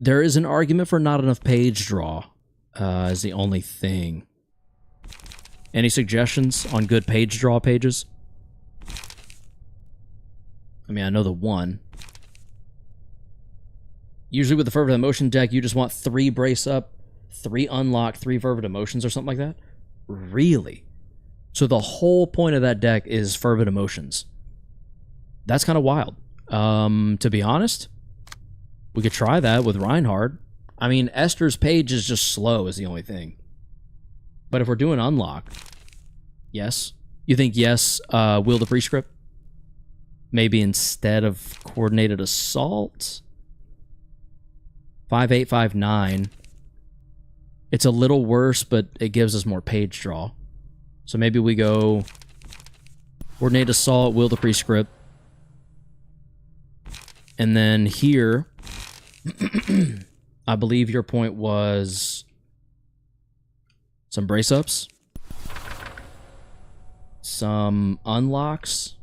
There is an argument for not enough page draw, is the only thing. Any suggestions on good page draw pages? I mean, I know the one. Usually with the Fervent Emotion deck, you just want 3 Brace Up, 3 Unlock, 3 Fervent Emotions or something like that? Really? So the whole point of that deck is Fervent Emotions. That's kind of wild. To be honest, we could try that with Reinhardt. I mean, Esther's page is just slow is the only thing. But if we're doing Unlock, yes. You think yes, Will the Prescript? Maybe instead of Coordinated Assault? 5859. It's a little worse, but it gives us more page draw. So maybe we go Coordinated Assault, Will the Prescript. And then here, I believe your point was some Brace Ups, some Unlocks.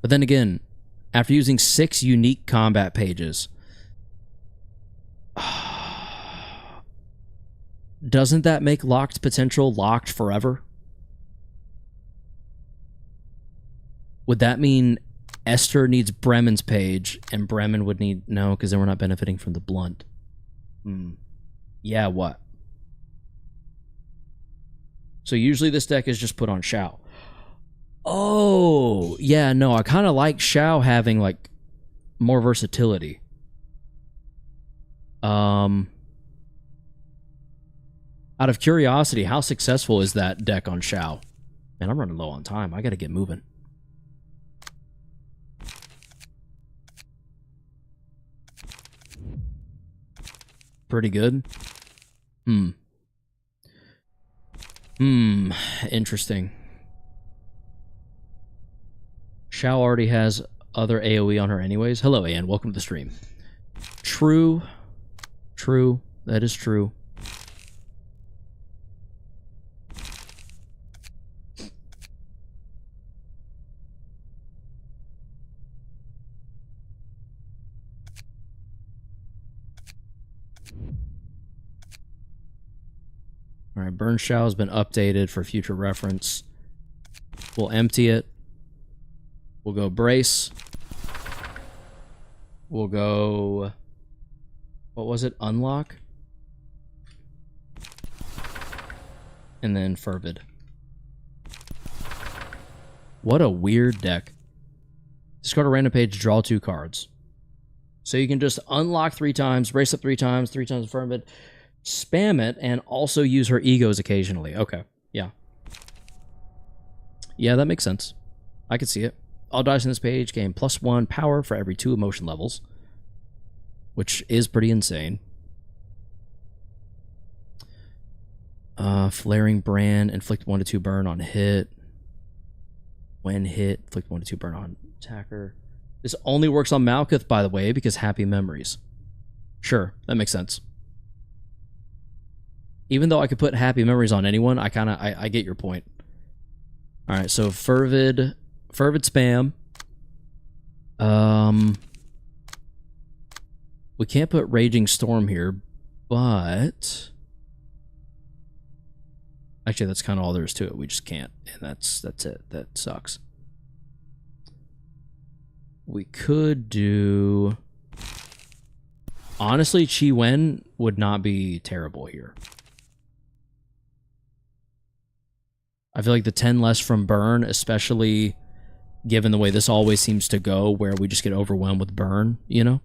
But then again, after using 6 unique combat pages, doesn't that make locked potential locked forever? Would that mean Esther needs Bremen's page and Bremen would need... No, because then we're not benefiting from the blunt. Yeah, what? So usually this deck is just put on Shao. Oh, yeah, no, I kind of like Shao having, like, more versatility. Out of curiosity, how successful is that deck on Shao? Man, I'm running low on time. I gotta get moving. Pretty good. Interesting. Shao already has other AoE on her anyways. Hello, Ann. Welcome to the stream. True. True. That is true. Alright, Burn Shao has been updated for future reference. We'll empty it. We'll go Brace. We'll go... What was it? Unlock? And then Fervid. What a weird deck. Discard a random page, draw 2 cards. So you can just unlock 3 times, Brace Up 3 times Fervid, spam it, and also use her egos occasionally. Okay, yeah. Yeah, that makes sense. I can see it. All dice in this page gain +1 power for every 2 emotion levels, which is pretty insane. Flaring Brand, inflict 1 to 2 burn on hit. When hit, inflict 1 to 2 burn on attacker. This only works on Malkuth, by the way, because Happy Memories. Sure, that makes sense. Even though I could put Happy Memories on anyone, I get your point. Alright, so Fervid spam. We can't put Raging Storm here, but... Actually, that's kind of all there is to it. We just can't, and that's it. That sucks. We could do... Honestly, Chi Wen would not be terrible here. I feel like the 10 less from burn, especially given the way this always seems to go, where we just get overwhelmed with burn, you know?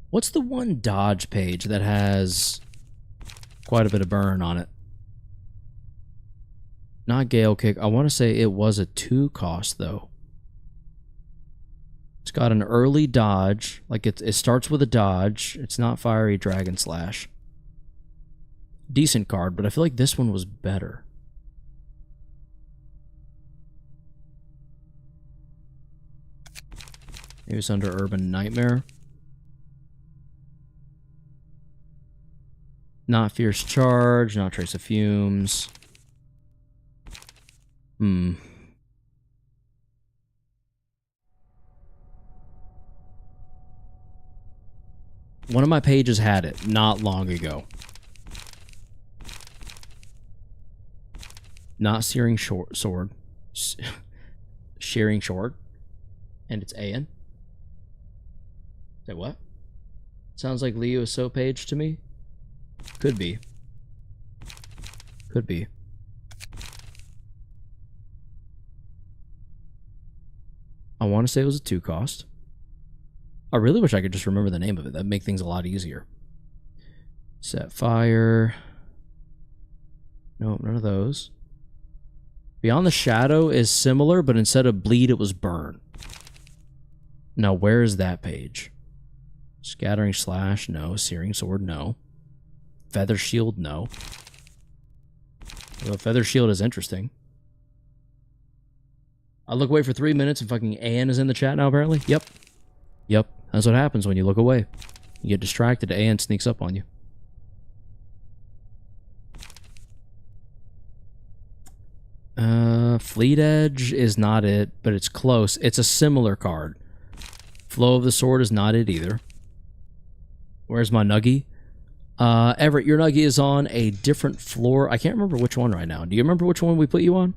What's the one dodge page that has quite a bit of burn on it? Not Gale Kick. I want to say it was a 2 cost, though. It's got an early dodge. Like, it starts with a dodge. It's not Fiery Dragon Slash. Decent card, but I feel like this one was better. Maybe it's under Urban Nightmare. Not Fierce Charge, not Trace of Fumes. Hmm. One of my pages had it not long ago. Not searing sword. Shearing short. And it's An. Say what? Sounds like Leo So page to me. Could be. Could be. I want to say it was a 2 cost. I really wish I could just remember the name of it. That'd make things a lot easier. Set fire. No, none of those. Beyond the Shadow is similar, but instead of bleed, it was burn. Now, where is that page? Scattering slash, no. Searing sword, no. Feather shield, no. Although Feather shield is interesting. I look away for 3 minutes and fucking An is in the chat now, apparently. Yep. Yep. That's what happens when you look away. You get distracted, An sneaks up on you. Fleet Edge is not it, but it's close. It's a similar card. Flow of the Sword is not it either. Where's my Nuggie? Everett, your Nuggie is on a different floor. I can't remember which one right now. Do you remember which one we put you on?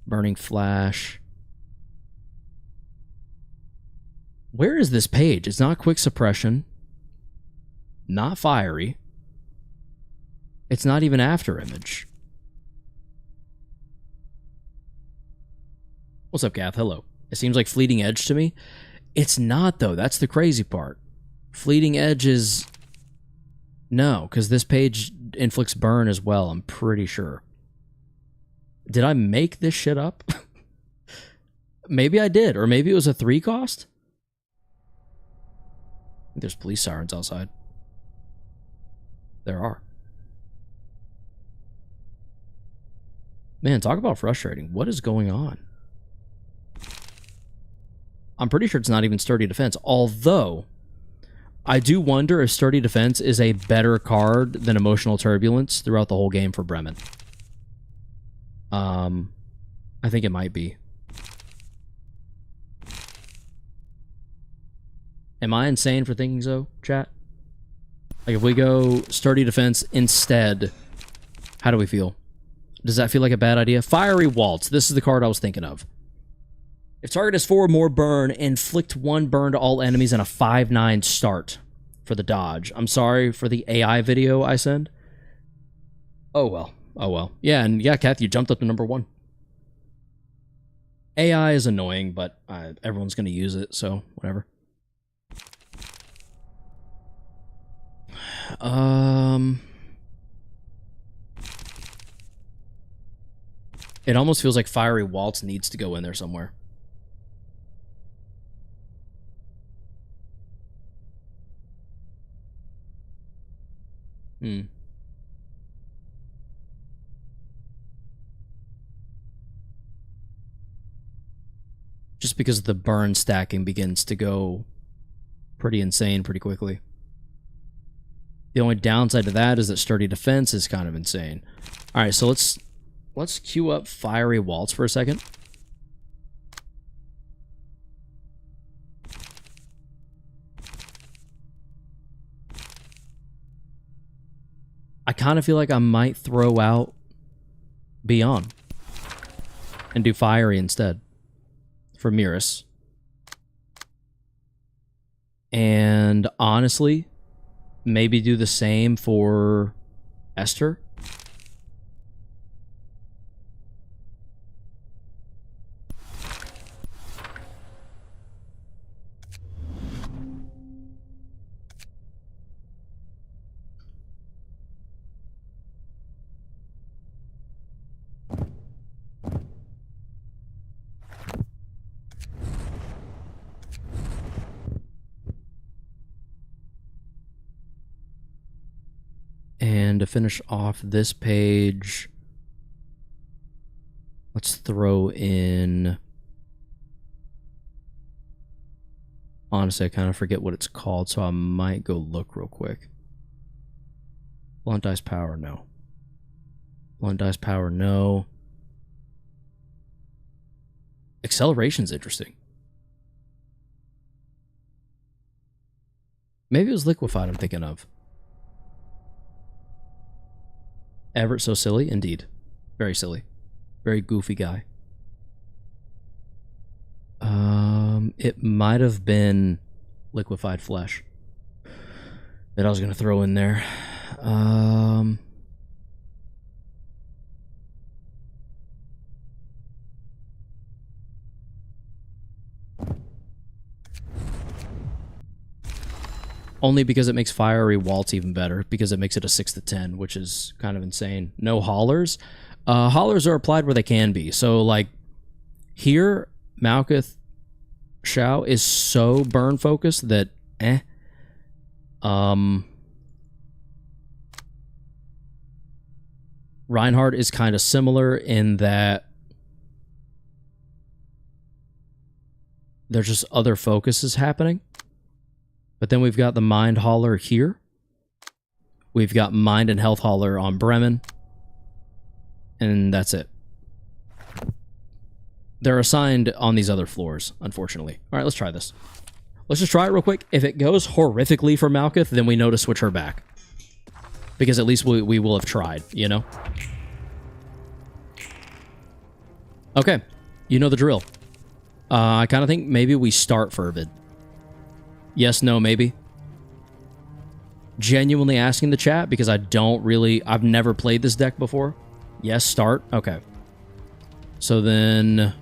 Burning Flash. Where is this page? It's not Quick Suppression. Not Fiery. It's not even After Image. What's up, Gath? Hello. It seems like Fleeting Edge to me. It's not, though. That's the crazy part. Fleeting Edge is... No, because this page inflicts burn as well, I'm pretty sure. Did I make this shit up? Maybe I did, or maybe it was a 3 cost? There's police sirens outside. There are. Man, talk about frustrating. What is going on? I'm pretty sure it's not even Sturdy Defense, although I do wonder if Sturdy Defense is a better card than Emotional Turbulence throughout the whole game for Bremen. I think it might be. Am I insane for thinking so, chat? Like, if we go Sturdy Defense instead, how do we feel? Does that feel like a bad idea? Fiery Waltz. This is the card I was thinking of. If target has 4 or more burn, inflict 1 burn to all enemies and a 5/9 start for the dodge. I'm sorry for the AI video I send. Oh well. Oh well. Yeah, and yeah, Kath, you jumped up to number 1. AI is annoying, but everyone's going to use it, so whatever. It almost feels like Fiery Waltz needs to go in there somewhere. Just because the burn stacking begins to go pretty insane pretty quickly. The only downside to that is that Sturdy Defense is kind of insane. Alright, so let's queue up Fiery Waltz for a second. I kind of feel like I might throw out Beyond and do Fiery instead for Miris. And honestly, maybe do the same for Esther. And to finish off this page, let's throw in... Honestly, I kind of forget what it's called, so I might go look real quick. Blunt Dice Power, no. Blunt Dice Power, no. Acceleration's interesting. Maybe it was liquefied I'm thinking of. Everett so silly? Indeed. Very silly. Very goofy guy. It might have been liquefied flesh that I was going to throw in there. Only because it makes Fiery Waltz even better, because it makes it a 6 to 10, which is kind of insane. No hollers. Hollers are applied where they can be. So, like, here, Malkuth Shao is so burn focused that, Reinhardt is kind of similar in that there's just other focuses happening. But then we've got the Mind Hauler here. We've got Mind and Health Hauler on Bremen. And that's it. They're assigned on these other floors, unfortunately. All right, let's try this. Let's just try it real quick. If it goes horrifically for Malkuth, then we know to switch her back. Because at least we will have tried, you know? Okay, you know the drill. I kind of think maybe we start Fervid. Yes, no, maybe. Genuinely asking the chat because I've never played this deck before. Yes, start. Okay. So then...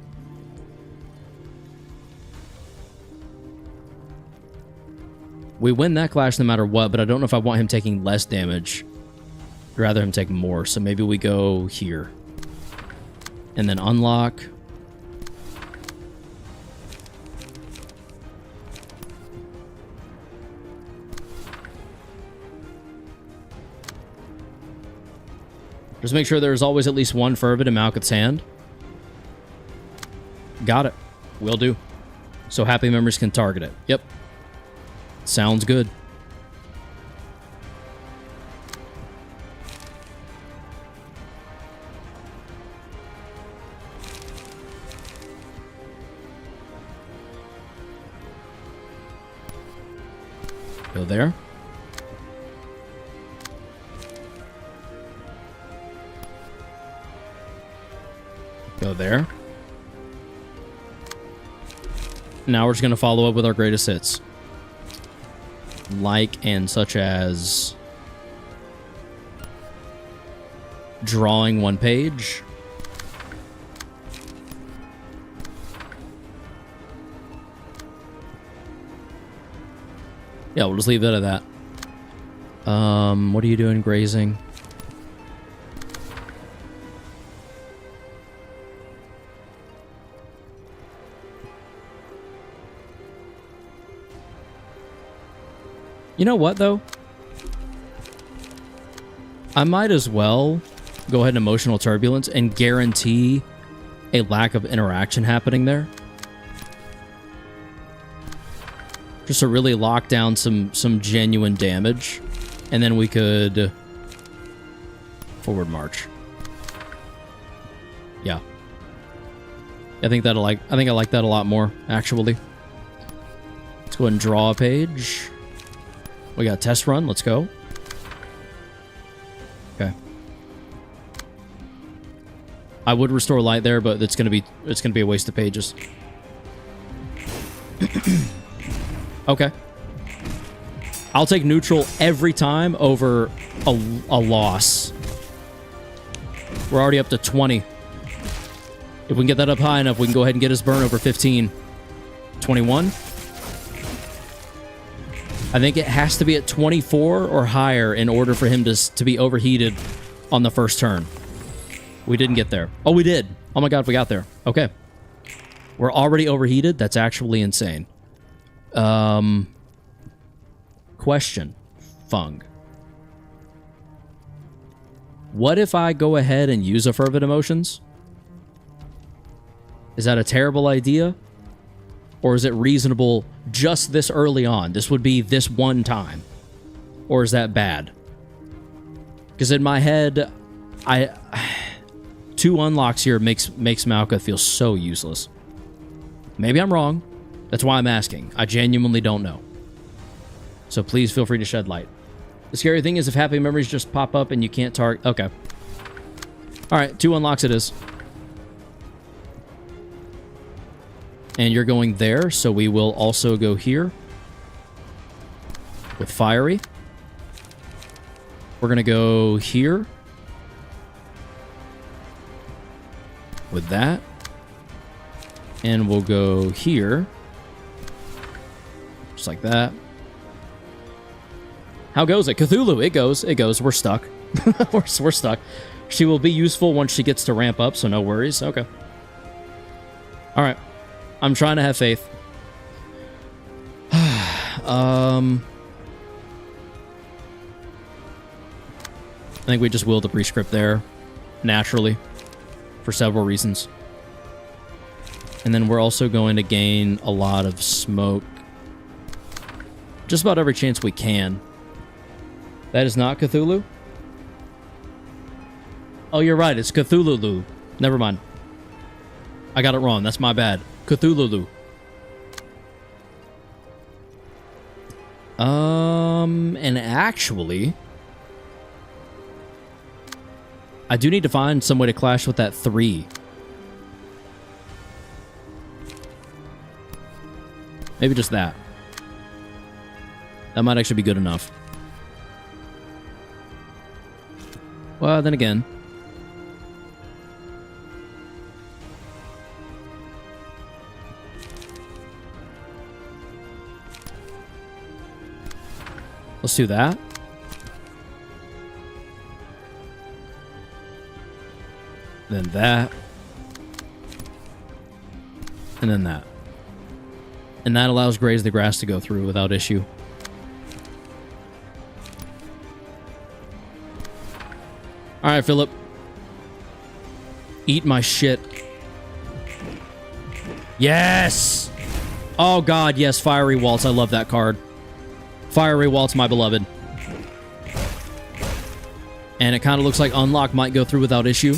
we win that clash no matter what, but I don't know if I want him taking less damage. I'd rather him take more, so maybe we go here. And then unlock... just make sure there's always at least one Fervid in Malkuth's hand. Got it. Will do. So happy members can target it. Yep. Sounds good. Go there. Go there. Now we're just going to follow up with our greatest hits. Like and such as... drawing one page. Yeah, we'll just leave that at that. What are you doing, grazing? You know what, though? I might as well go ahead and Emotional Turbulence and guarantee a lack of interaction happening there. Just to really lock down some genuine damage. And then we could... forward march. Yeah. I think I like that a lot more, actually. Let's go ahead and draw a page. We got a test run. Let's go. Okay. I would restore light there, but it's gonna be a waste of pages. Okay. I'll take neutral every time over a loss. We're already up to 20. If we can get that up high enough, we can go ahead and get his burn over 15. 21. I think it has to be at 24 or higher in order for him to be overheated on the first turn. We didn't get there. Oh, we did. Oh my god, we got there. Okay. We're already overheated? That's actually insane. Question. Fung. What if I go ahead and use a Fervid Emotions? Is that a terrible idea? Or is it reasonable just this early on? This would be this one time. Or is that bad? Because in my head, two unlocks here makes Malkuth feel so useless. Maybe I'm wrong. That's why I'm asking. I genuinely don't know. So please feel free to shed light. The scary thing is if happy memories just pop up and you can't target... Okay. Alright, 2 unlocks it is. And you're going there, so we will also go here. With Fiery. We're going to go here. With that. And we'll go here. Just like that. How goes it? Cthulhu, it goes. It goes. We're stuck. we're stuck. She will be useful once she gets to ramp up, so no worries. Okay. Alright. I'm trying to have faith. I think we just willed the prescript there. Naturally. For several reasons. And then we're also going to gain a lot of smoke. Just about every chance we can. That is not Cthulhu? Oh, you're right. It's Cthulhu. Never mind. I got it wrong. That's my bad. Cthulhu. And actually... I do need to find some way to clash with that 3. Maybe just that. That might actually be good enough. Well, then again. Let's do that. Then that. And then that. And that allows Graze the Grass to go through without issue. Alright, Philip. Eat my shit. Yes! Oh god, yes, Fiery Waltz. I love that card. Fiery Waltz, my beloved. And it kind of looks like Unlock might go through without issue.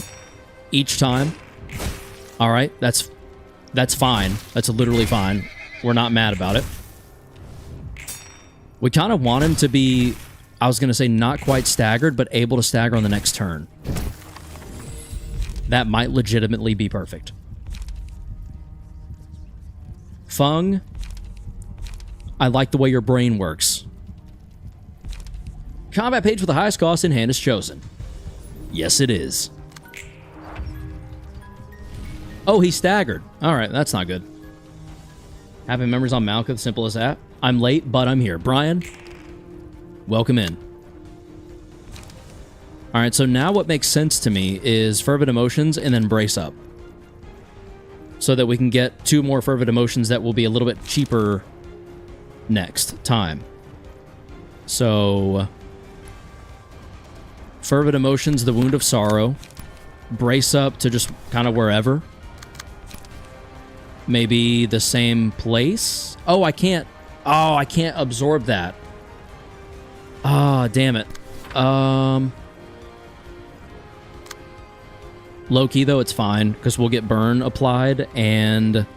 Each time. Alright, that's fine. That's literally fine. We're not mad about it. We kind of want him to be, I was going to say not quite staggered, but able to stagger on the next turn. That might legitimately be perfect. Fung, I like the way your brain works. Combat page with the highest cost in hand is chosen. Yes, it is. Oh, he staggered. Alright, that's not good. Happy memories on Malkuth, simple as that. I'm late, but I'm here. Brian, welcome in. Alright, so now what makes sense to me is Fervent Emotions and then Brace Up. So that we can get 2 more Fervent Emotions that will be a little bit cheaper next time. So... Fervent Emotions, the Wound of Sorrow. Brace Up to just kind of wherever. Maybe the same place? Oh, I can't. Oh, I can't absorb that. Ah, oh, damn it. Low-key, though, it's fine, because we'll get burn applied, and...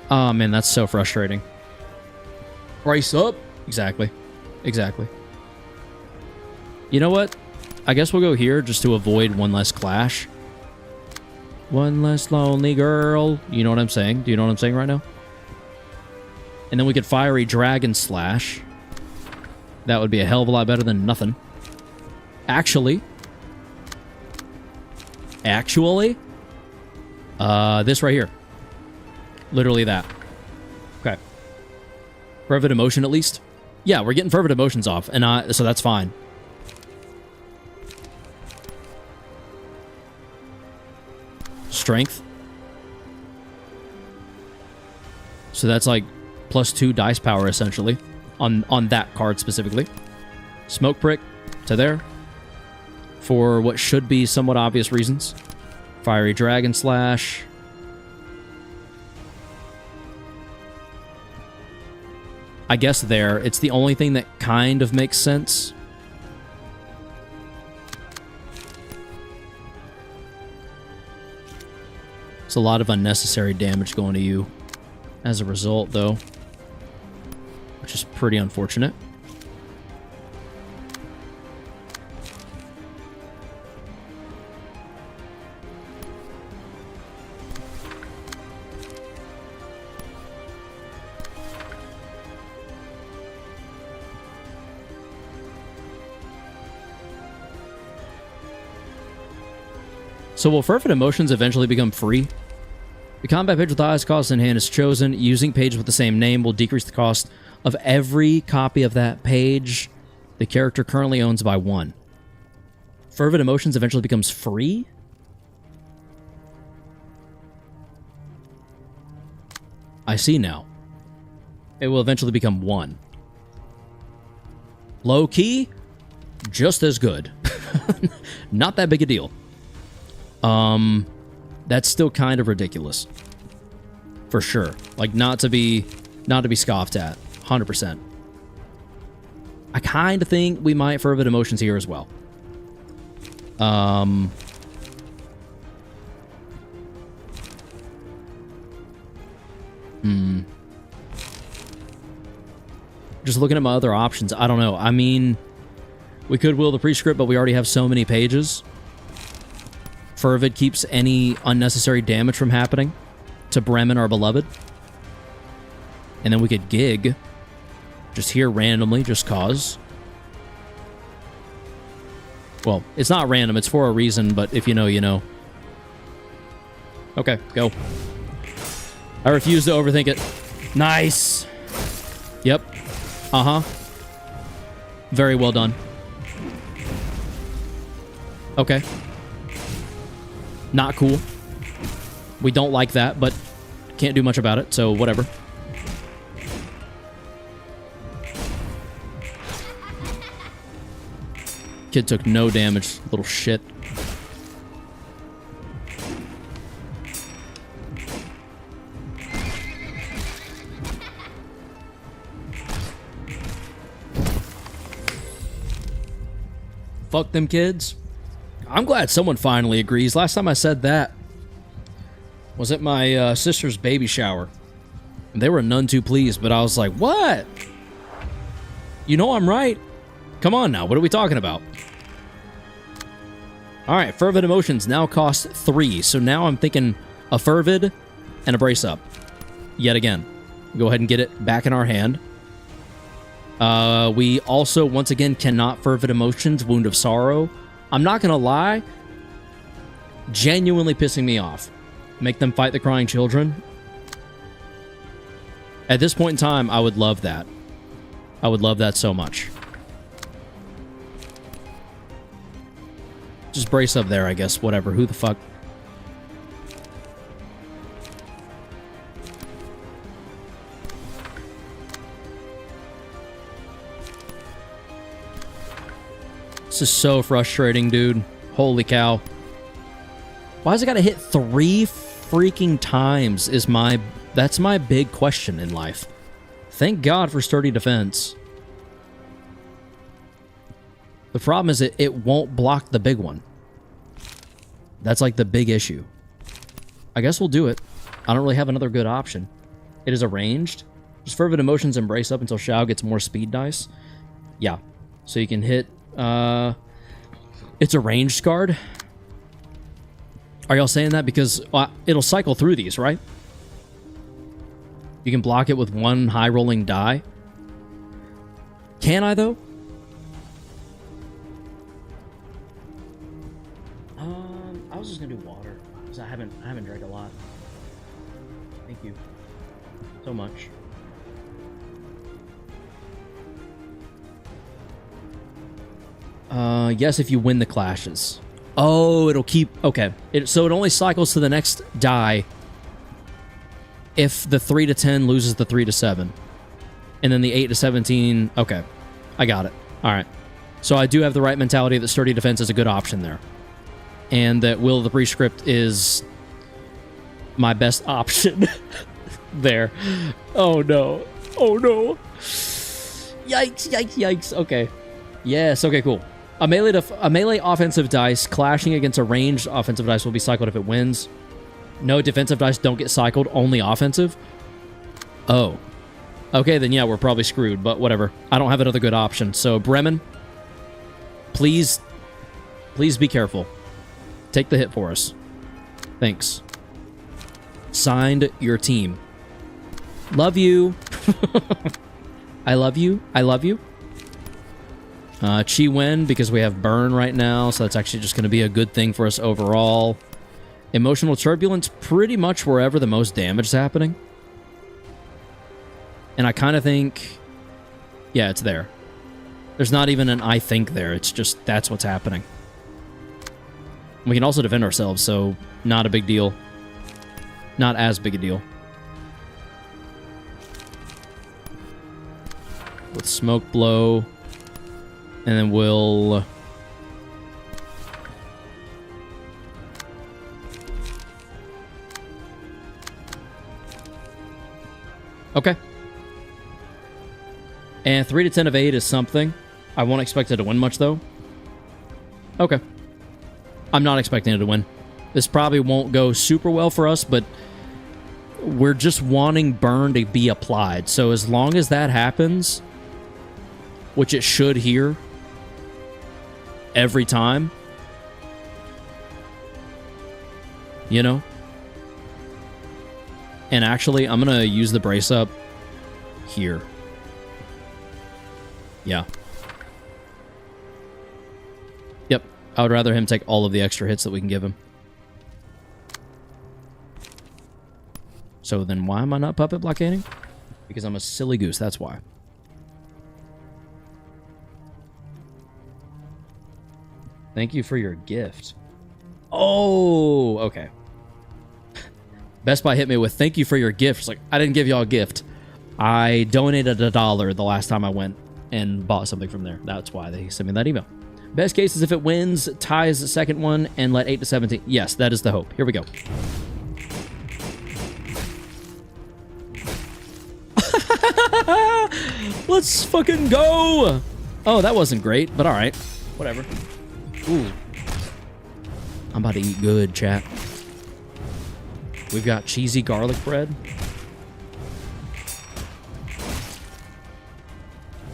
Oh, man, that's so frustrating. Brace up! Exactly. Exactly. You know what? I guess we'll go here just to avoid one less clash. One less lonely girl. You know what I'm saying? Do you know what I'm saying right now? And then we could Fiery Dragon Slash. That would be a hell of a lot better than nothing. Actually. This right here. Literally that. Okay. Fervent Emotion at least? Yeah, we're getting Fervent Emotions off, and so that's fine. Strength. So that's like +2 dice power, essentially. On that card specifically. Smoke Prick to there. For what should be somewhat obvious reasons. Fiery Dragon Slash. I guess there. It's the only thing that kind of makes sense. It's a lot of unnecessary damage going to you as a result, though, which is pretty unfortunate. So will Fervent Emotions eventually become free? The combat page with the highest cost in hand is chosen. Using page with the same name will decrease the cost of every copy of that page the character currently owns by 1. Fervent Emotions eventually becomes free? I see now. It will eventually become 1. Low key, just as good. Not that big a deal. That's still kind of ridiculous. For sure. Like, not to be scoffed at. 100%. I kind of think we might Fervent Emotions here as well. Just looking at my other options, I don't know. I mean, we could will the prescript, but we already have so many pages. Fervid keeps any unnecessary damage from happening to Bremen, our beloved. And then we could gig. Just here randomly, just cause. Well, it's not random, it's for a reason, but if you know, you know. Okay, go. I refuse to overthink it. Nice! Yep. Uh-huh. Very well done. Okay. Not cool. We don't like that, but can't do much about it, so whatever. Kid took no damage, little shit. Fuck them kids. I'm glad someone finally agrees. Last time I said that was at my sister's baby shower. They were none too pleased, but I was like, what? You know I'm right. Come on now, what are we talking about? Alright, Fervid Emotions now cost 3. So now I'm thinking a Fervid and a Brace Up. Yet again. Go ahead and get it back in our hand. We also, once again, cannot Fervid Emotions, Wound of Sorrow. I'm not gonna lie, genuinely pissing me off. Make them fight the crying children. At this point in time, I would love that. I would love that so much. Just Brace Up there, I guess. Whatever. Who the fuck? This is so frustrating, dude. Holy cow. Why has it got to hit 3 freaking times that's my big question in life. Thank God for sturdy defense. The problem is it won't block the big one. That's like the big issue. I guess we'll do it. I don't really have another good option. It is arranged. Just Fervid Emotions and Brace Up until Shao gets more speed dice. Yeah. So you can hit... it's a ranged card. Are y'all saying that? Because it'll cycle through these, right? You can block it with 1 high rolling die. Can I, though? I was just gonna do water because I haven't drank a lot. Thank you so much. Yes, if you win the clashes. Oh, it'll keep... Okay. So it only cycles to the next die if the 3 to 10 loses the 3 to 7. And then the 8 to 17... Okay. I got it. Alright. So I do have the right mentality that sturdy defense is a good option there. And that Will of the Prescript is my best option there. Oh, no. Oh, no. Yikes, yikes, yikes. Okay. Yes, okay, cool. A melee offensive dice clashing against a ranged offensive dice will be cycled if it wins. No defensive dice don't get cycled, only offensive? Oh. Okay, then yeah, we're probably screwed, but whatever. I don't have another good option. So, Bremen, please be careful. Take the hit for us. Thanks. Signed, your team. Love you. I love you. I love you. Chi Wen, because we have burn right now, so that's actually just going to be a good thing for us overall. Emotional turbulence, pretty much wherever the most damage is happening. And I kind of think... Yeah, it's there. There's not even an I think there. It's just, that's what's happening. We can also defend ourselves, so not a big deal. Not as big a deal. With Smoke Blow. And then we'll... Okay. And 3 to 10 of 8 is something. I won't expect it to win much, though. Okay. I'm not expecting it to win. This probably won't go super well for us, but we're just wanting burn to be applied. So as long as that happens, which it should here every time, you know? And actually, I'm going to use the brace up here. Yeah. Yep. I would rather him take all of the extra hits that we can give him. So then why am I not puppet blockading? Because I'm a silly goose, that's why. Thank you for your gift. Oh, okay. Best Buy hit me with, thank you for your gift. It's like, I didn't give y'all a gift. I donated $1 the last time I went and bought something from there. That's why they sent me that email. Best case is if it wins, ties the second one, and let 8 to 17. Yes, that is the hope. Here we go. Let's fucking go! Oh, that wasn't great, but alright. Whatever. Ooh. I'm about to eat good, chat. We've got cheesy garlic bread.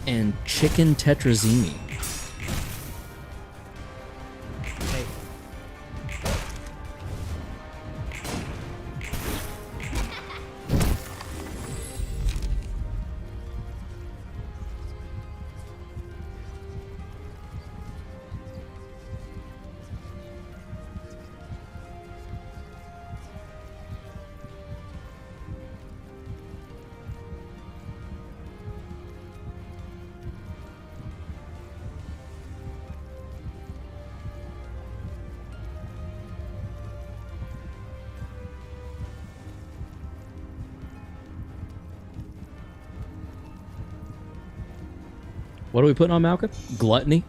And chicken tetrazzini. Hey. What are we putting on Malcolm? Gluttony?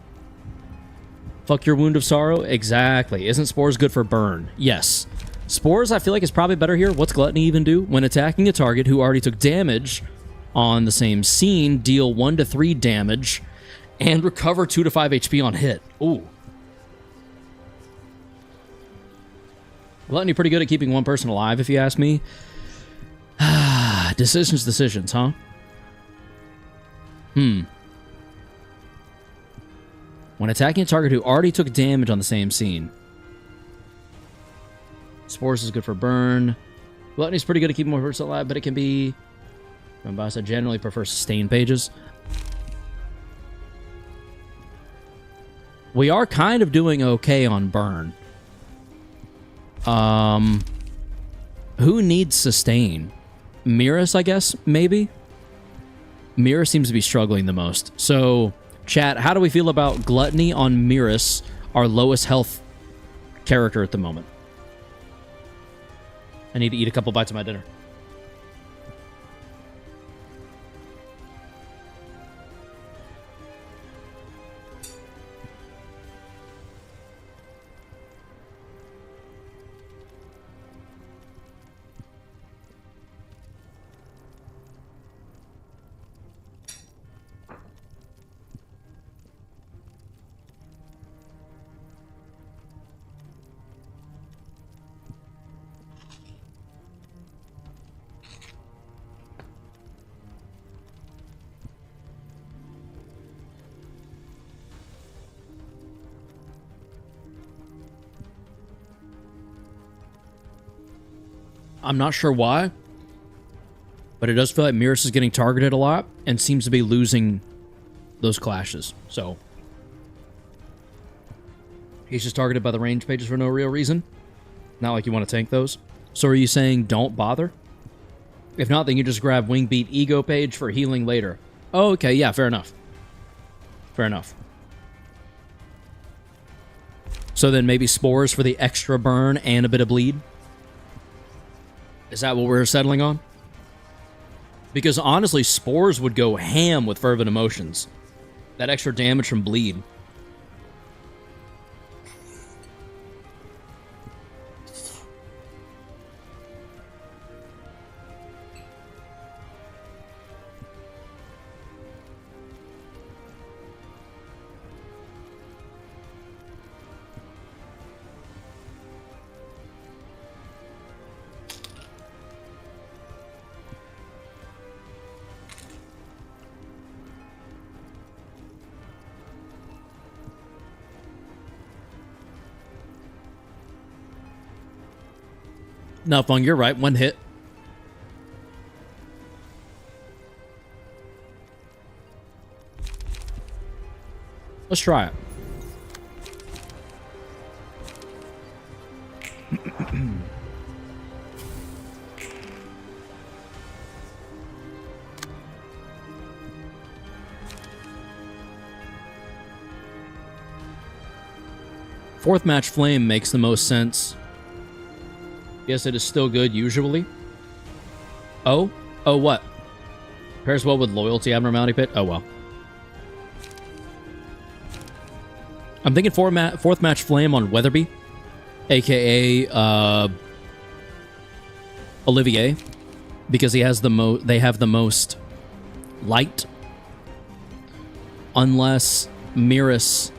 Fuck your wound of sorrow? Exactly. Isn't spores good for burn? Yes. Spores, I feel like, is probably better here. What's gluttony even do? When attacking a target who already took damage on the same scene, deal 1 to 3 damage and recover 2 to 5 HP on hit. Ooh. Gluttony pretty good at keeping one person alive, if you ask me. Decisions, huh? When attacking a target who already took damage on the same scene. Spores is good for burn. Gluttony's pretty good at keeping one person alive, but it can be... I generally prefer sustain pages. We are kind of doing okay on burn. Who needs sustain? Miras, I guess, maybe? Mira seems to be struggling the most. So... Chat, how do we feel about Gluttony on Miras, our lowest health character at the moment? I need to eat a couple bites of my dinner. I'm not sure why, but it does feel like Mirus is getting targeted a lot and seems to be losing those clashes. So he's just targeted by the range pages for no real reason. Not like you want to tank those. So are you saying don't bother? If not, then you just grab Wing Beat Ego page for healing later. Oh, okay, yeah, fair enough. Fair enough. So then maybe Spores for the extra burn and a bit of bleed? Is that what we're settling on? Because honestly, Spores would go ham with Fervent Emotions. That extra damage from bleed. No, Fung, you're right. One hit. Let's try it. Fourth match Flame makes the most sense. Yes, it is still good, usually. Oh? Oh, what? Pairs well with Loyalty Abnormality Pit? Oh, well. I'm thinking fourth match Flame on Weatherby, a.k.a. Olivier, because he has they have the most light. Unless Mirus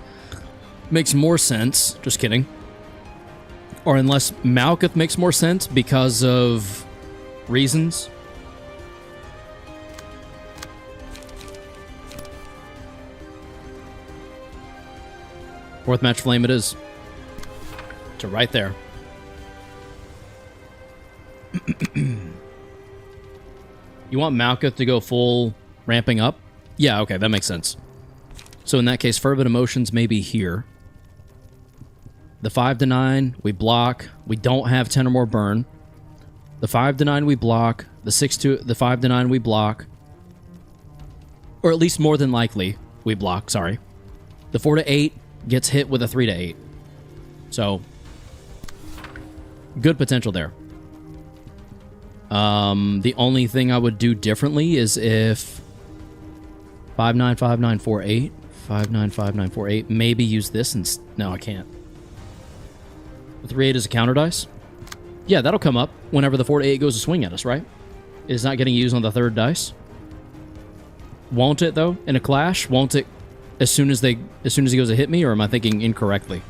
makes more sense. Just kidding. Or unless Malkuth makes more sense because of reasons. Fourth match Flame it is. So right there. You want Malkuth to go full ramping up? Yeah, okay, that makes sense. So in that case, Fervent Emotions may be here. The 5-9, we block. We don't have 10 or more burn. The 5-9, we block. The 5-9, we block. Or at least more than likely, we block, sorry. The 4-8 gets hit with a 3-8. So, good potential there. The only thing I would do differently is if 5-9, 5-9, 4-8. 5-9, 5-9, 4-8. Maybe use this and... No, I can't. The 3-8 is a counter dice? Yeah, that'll come up whenever the 4-8 goes to swing at us, right? It is not getting used on the third dice. Won't it, though? In a clash? Won't it as soon as he goes to hit me, or am I thinking incorrectly?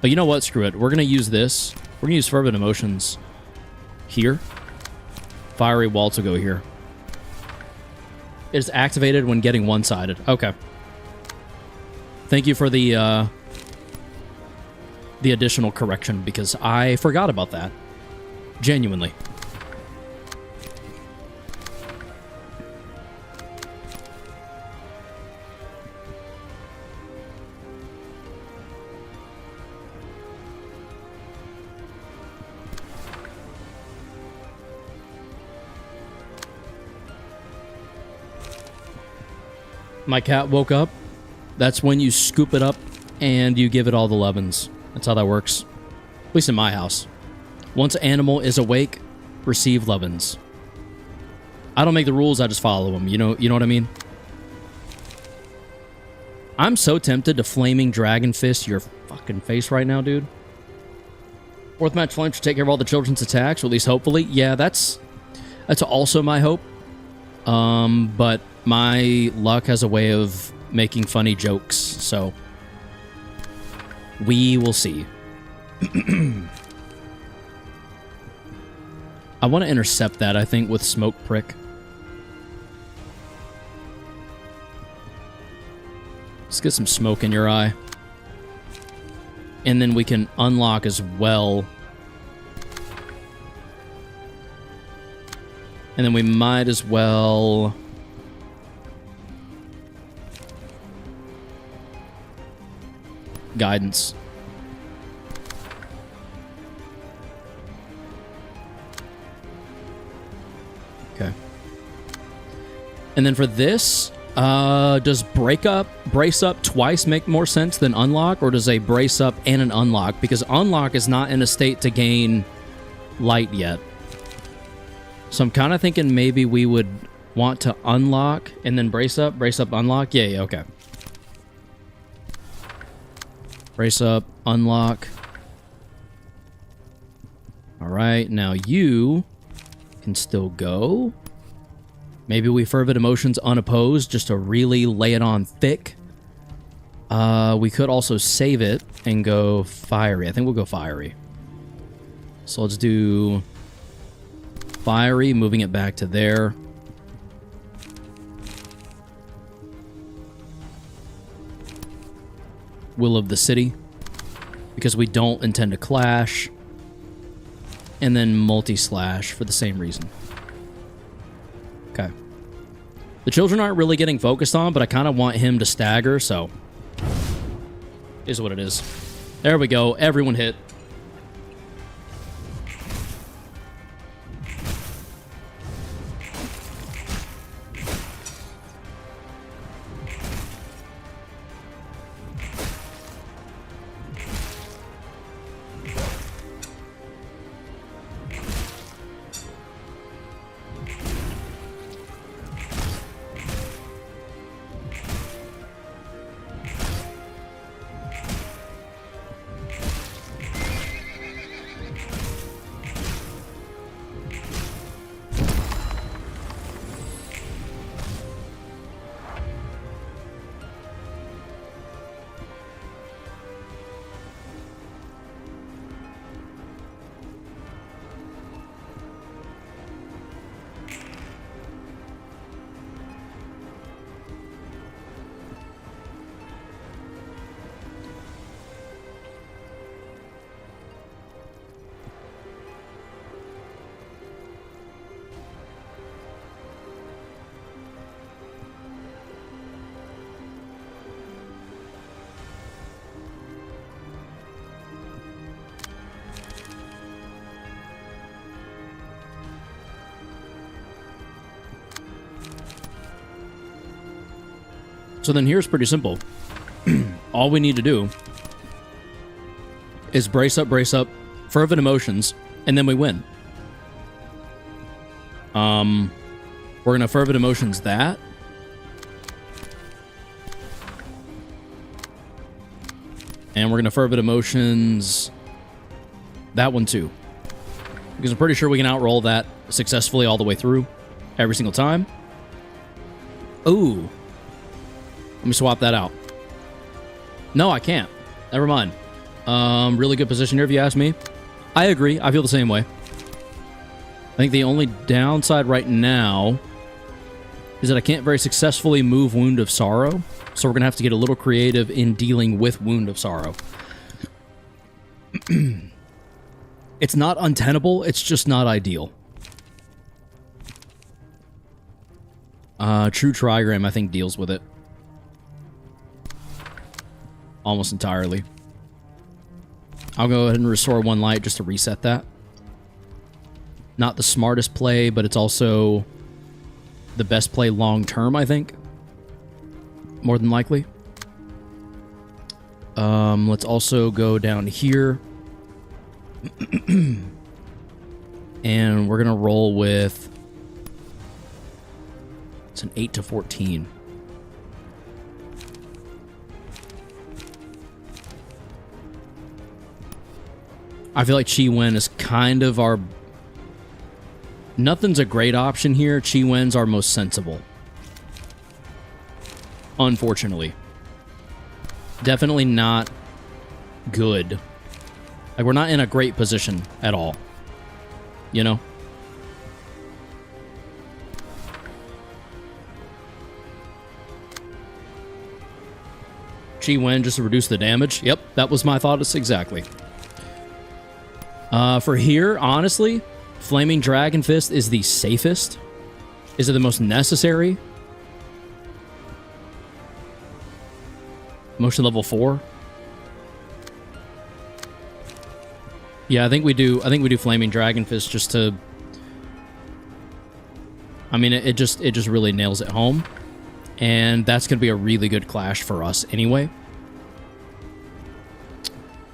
But you know what? Screw it. We're going to use this. We're going to use Fervent Emotions here. Fiery Waltz will go here. It is activated when getting one-sided. Okay. Thank you for the additional correction, because I forgot about that. Genuinely. My cat woke up. That's when you scoop it up and you give it all the lovin's. That's how that works. At least in my house. Once an animal is awake, receive lovin's. I don't make the rules, I just follow them. You know what I mean? I'm so tempted to Flaming Dragon Fist your fucking face right now, dude. Fourth match Flame should take care of all the children's attacks, or at least hopefully. Yeah, that's also my hope. But my luck has a way of making funny jokes, so we will see. I want to intercept that, I think, with Smoke Prick. Let's get some smoke in your eye. And then we can unlock as well And then we might as well... Guidance. Okay. And then for this, does brace up twice make more sense than unlock, or does a brace up and an unlock? Because unlock is not in a state to gain light yet. So I'm kind of thinking maybe we would want to unlock and then brace up, unlock. Yeah, okay. Brace up, unlock. All right, now you can still go. Maybe we fervid emotions unopposed just to really lay it on thick. We could also save it and go fiery. I think we'll go fiery. So let's do fiery, moving it back to there. Will of the City, because we don't intend to clash, and then multi-slash for the same reason. Okay. The children aren't really getting focused on, but I kind of want him to stagger, so... Is what it is. There we go. Everyone hit. So then here's pretty simple. All we need to do is brace up, fervent emotions, and then we win. We're gonna fervent emotions that. And we're gonna fervent emotions that one too. Because I'm pretty sure we can outroll that successfully all the way through every single time. Ooh. Let me swap that out. No, I can't. Never mind. Really good position here, if you ask me. I agree. I feel the same way. I think the only downside right now is that I can't very successfully move Wound of Sorrow. So we're going to have to get a little creative in dealing with Wound of Sorrow. It's not untenable. It's just not ideal. True Trigram, I think, deals with it. Almost entirely. I'll go ahead and restore one light just to reset that. Not the smartest play, but it's also the best play long term, I think. More than likely. Let's also go down here. And we're going to roll with... It's an 8 to 14. I feel like Chi Wen is kind of our... Nothing's a great option here. Chi Wen's our most sensible. Unfortunately. Definitely not good. Like, we're not in a great position at all. You know? Chi Wen just to reduce the damage. Yep, that was my thoughts exactly. For here, honestly, Flaming Dragon Fist is the safest Is it the most necessary? Motion level 4? Yeah, I think we do Flaming Dragon Fist just to... I mean, it just really nails it home. And that's going to be a really good clash for us anyway.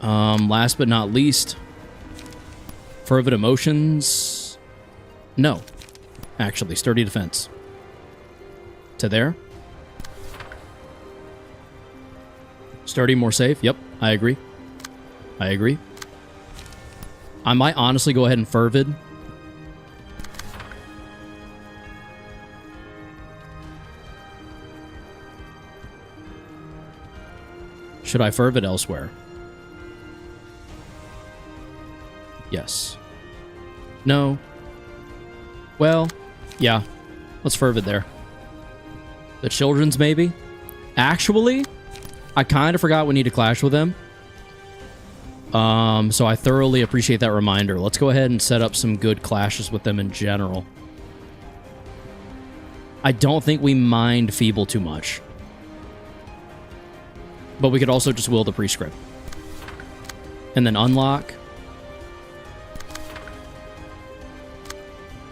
Last but not least, Fervid Emotions. No. Actually, Sturdy Defense. To there. Sturdy, more safe. Yep, I agree. I agree. I might honestly go ahead and Fervid. Should I Fervid elsewhere? Yes. No. Well, yeah. Let's Fervid there. The children's maybe? Actually, I kind of forgot we need to clash with them. So I thoroughly appreciate that reminder. Let's go ahead and set up some good clashes with them in general. I don't think we mind Feeble too much. But we could also just will the Prescript. And then unlock.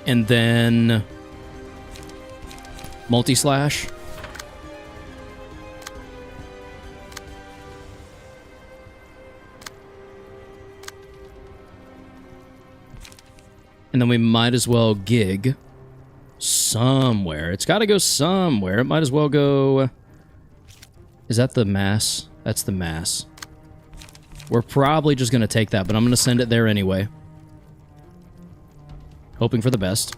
And then multi-slash. And then we might as well gig somewhere. It's got to go somewhere. It might as well go... Is that the mass? That's the mass. We're probably just going to take that, but I'm going to send it there anyway. Hoping for the best.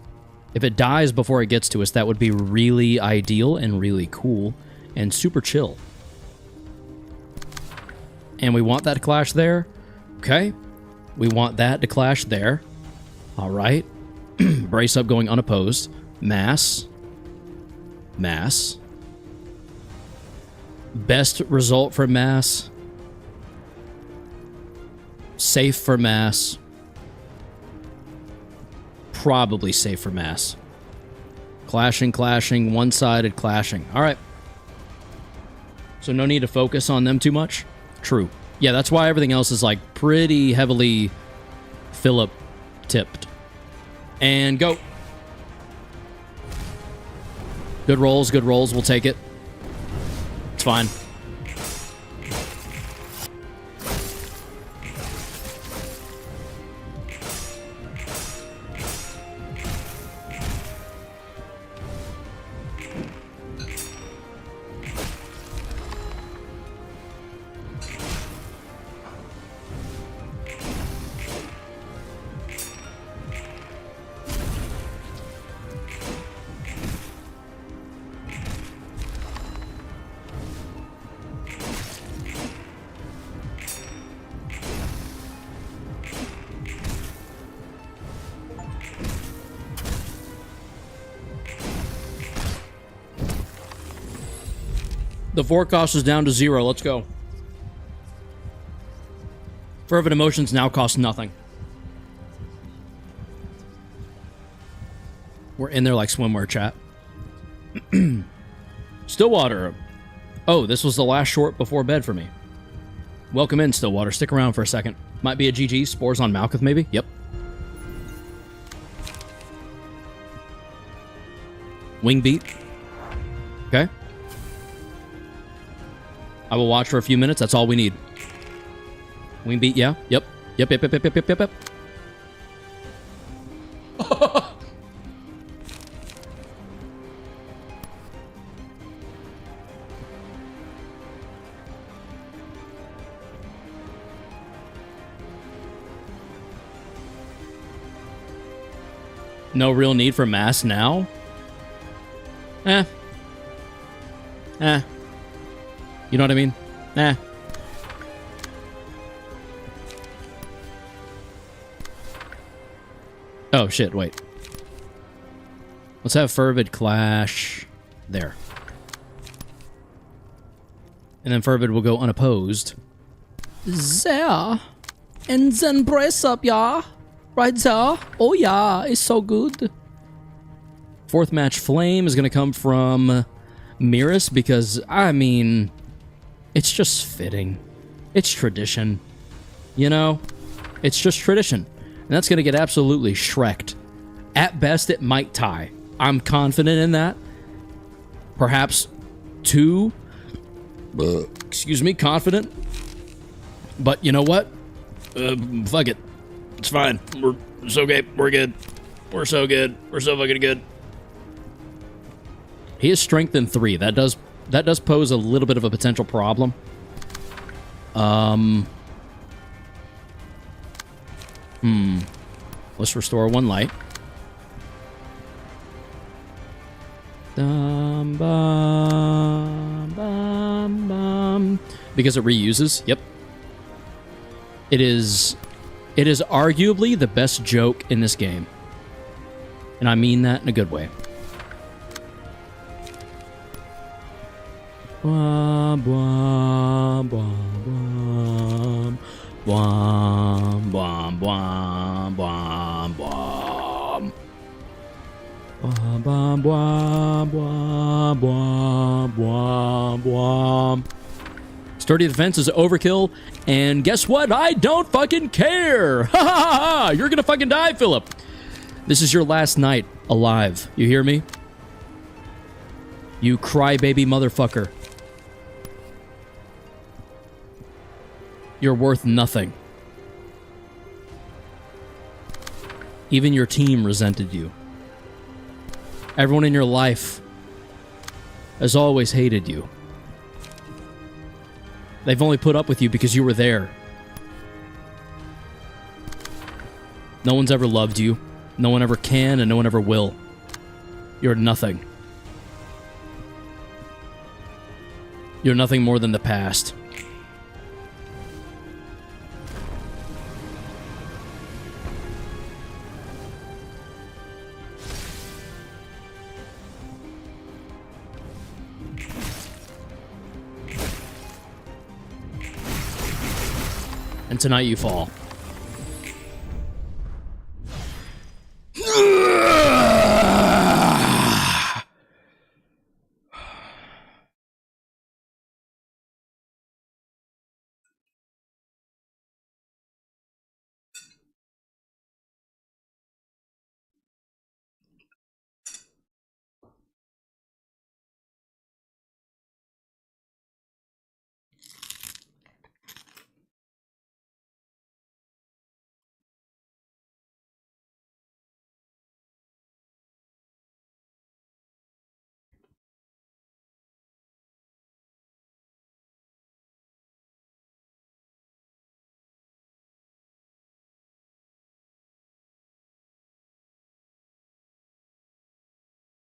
If it dies before it gets to us, that would be really ideal and really cool and super chill. And we want that to clash there. Okay. We want that to clash there. All right. Brace up going unopposed. Mass. Mass. Best result for mass. Safe for mass. Probably safe for mass. Clashing, clashing, one-sided clashing. All right. So no need to focus on them too much. True. Yeah, that's why everything else is like pretty heavily Philip tipped. And go. Good rolls, good rolls. We'll take it. It's fine. The forecast is down to 0. Let's go. Fervent Emotions now cost nothing. We're in there like swimwear, chat. Stillwater. Oh, this was the last short before bed for me. Welcome in, Stillwater. Stick around for a second. Might be a GG. Spores on Malkuth, maybe? Yep. Wing beat. Okay. I will watch for a few minutes. That's all we need. Wing beat, yeah. Yep. Yep, yep, yep, yep, yep, yep, yep. No real need for mass now? Eh. You know what I mean? Oh, shit, wait. Let's have Fervid clash there. And then Fervid will go unopposed. There. And then brace up, yeah. Right there. Oh, yeah, it's so good. Fourth match flame is going to come from Miras because, I mean, it's just fitting. It's tradition. You know? It's just tradition. And that's going to get absolutely shreked. At best, it might tie. I'm confident in that. Perhaps 2. Excuse me, confident. But you know what? Fuck it. It's fine. It's okay. We're good. We're so good. We're so fucking good. He has strength in 3. That does pose a little bit of a potential problem. Let's restore 1 light. Bum, bum, bum, bum. Because it reuses. Yep. It is arguably the best joke in this game. And I mean that in a good way. Bwah, bwah, bwah, bwah. Bwah, bwah, bwah, bwah, bwah. Bwah, bwah, bwah, bwah, bwah, bwah, bwah. Sturdy defense is overkill, and guess what? I don't fucking care! Ha ha ha ha! You're gonna fucking die, Philip! This is your last night alive. You hear me? You crybaby motherfucker. You're worth nothing. Even your team resented you. Everyone in your life has always hated you. They've only put up with you because you were there. No one's ever loved you. No one ever can, and no one ever will. You're nothing. You're nothing more than the past. And tonight you fall.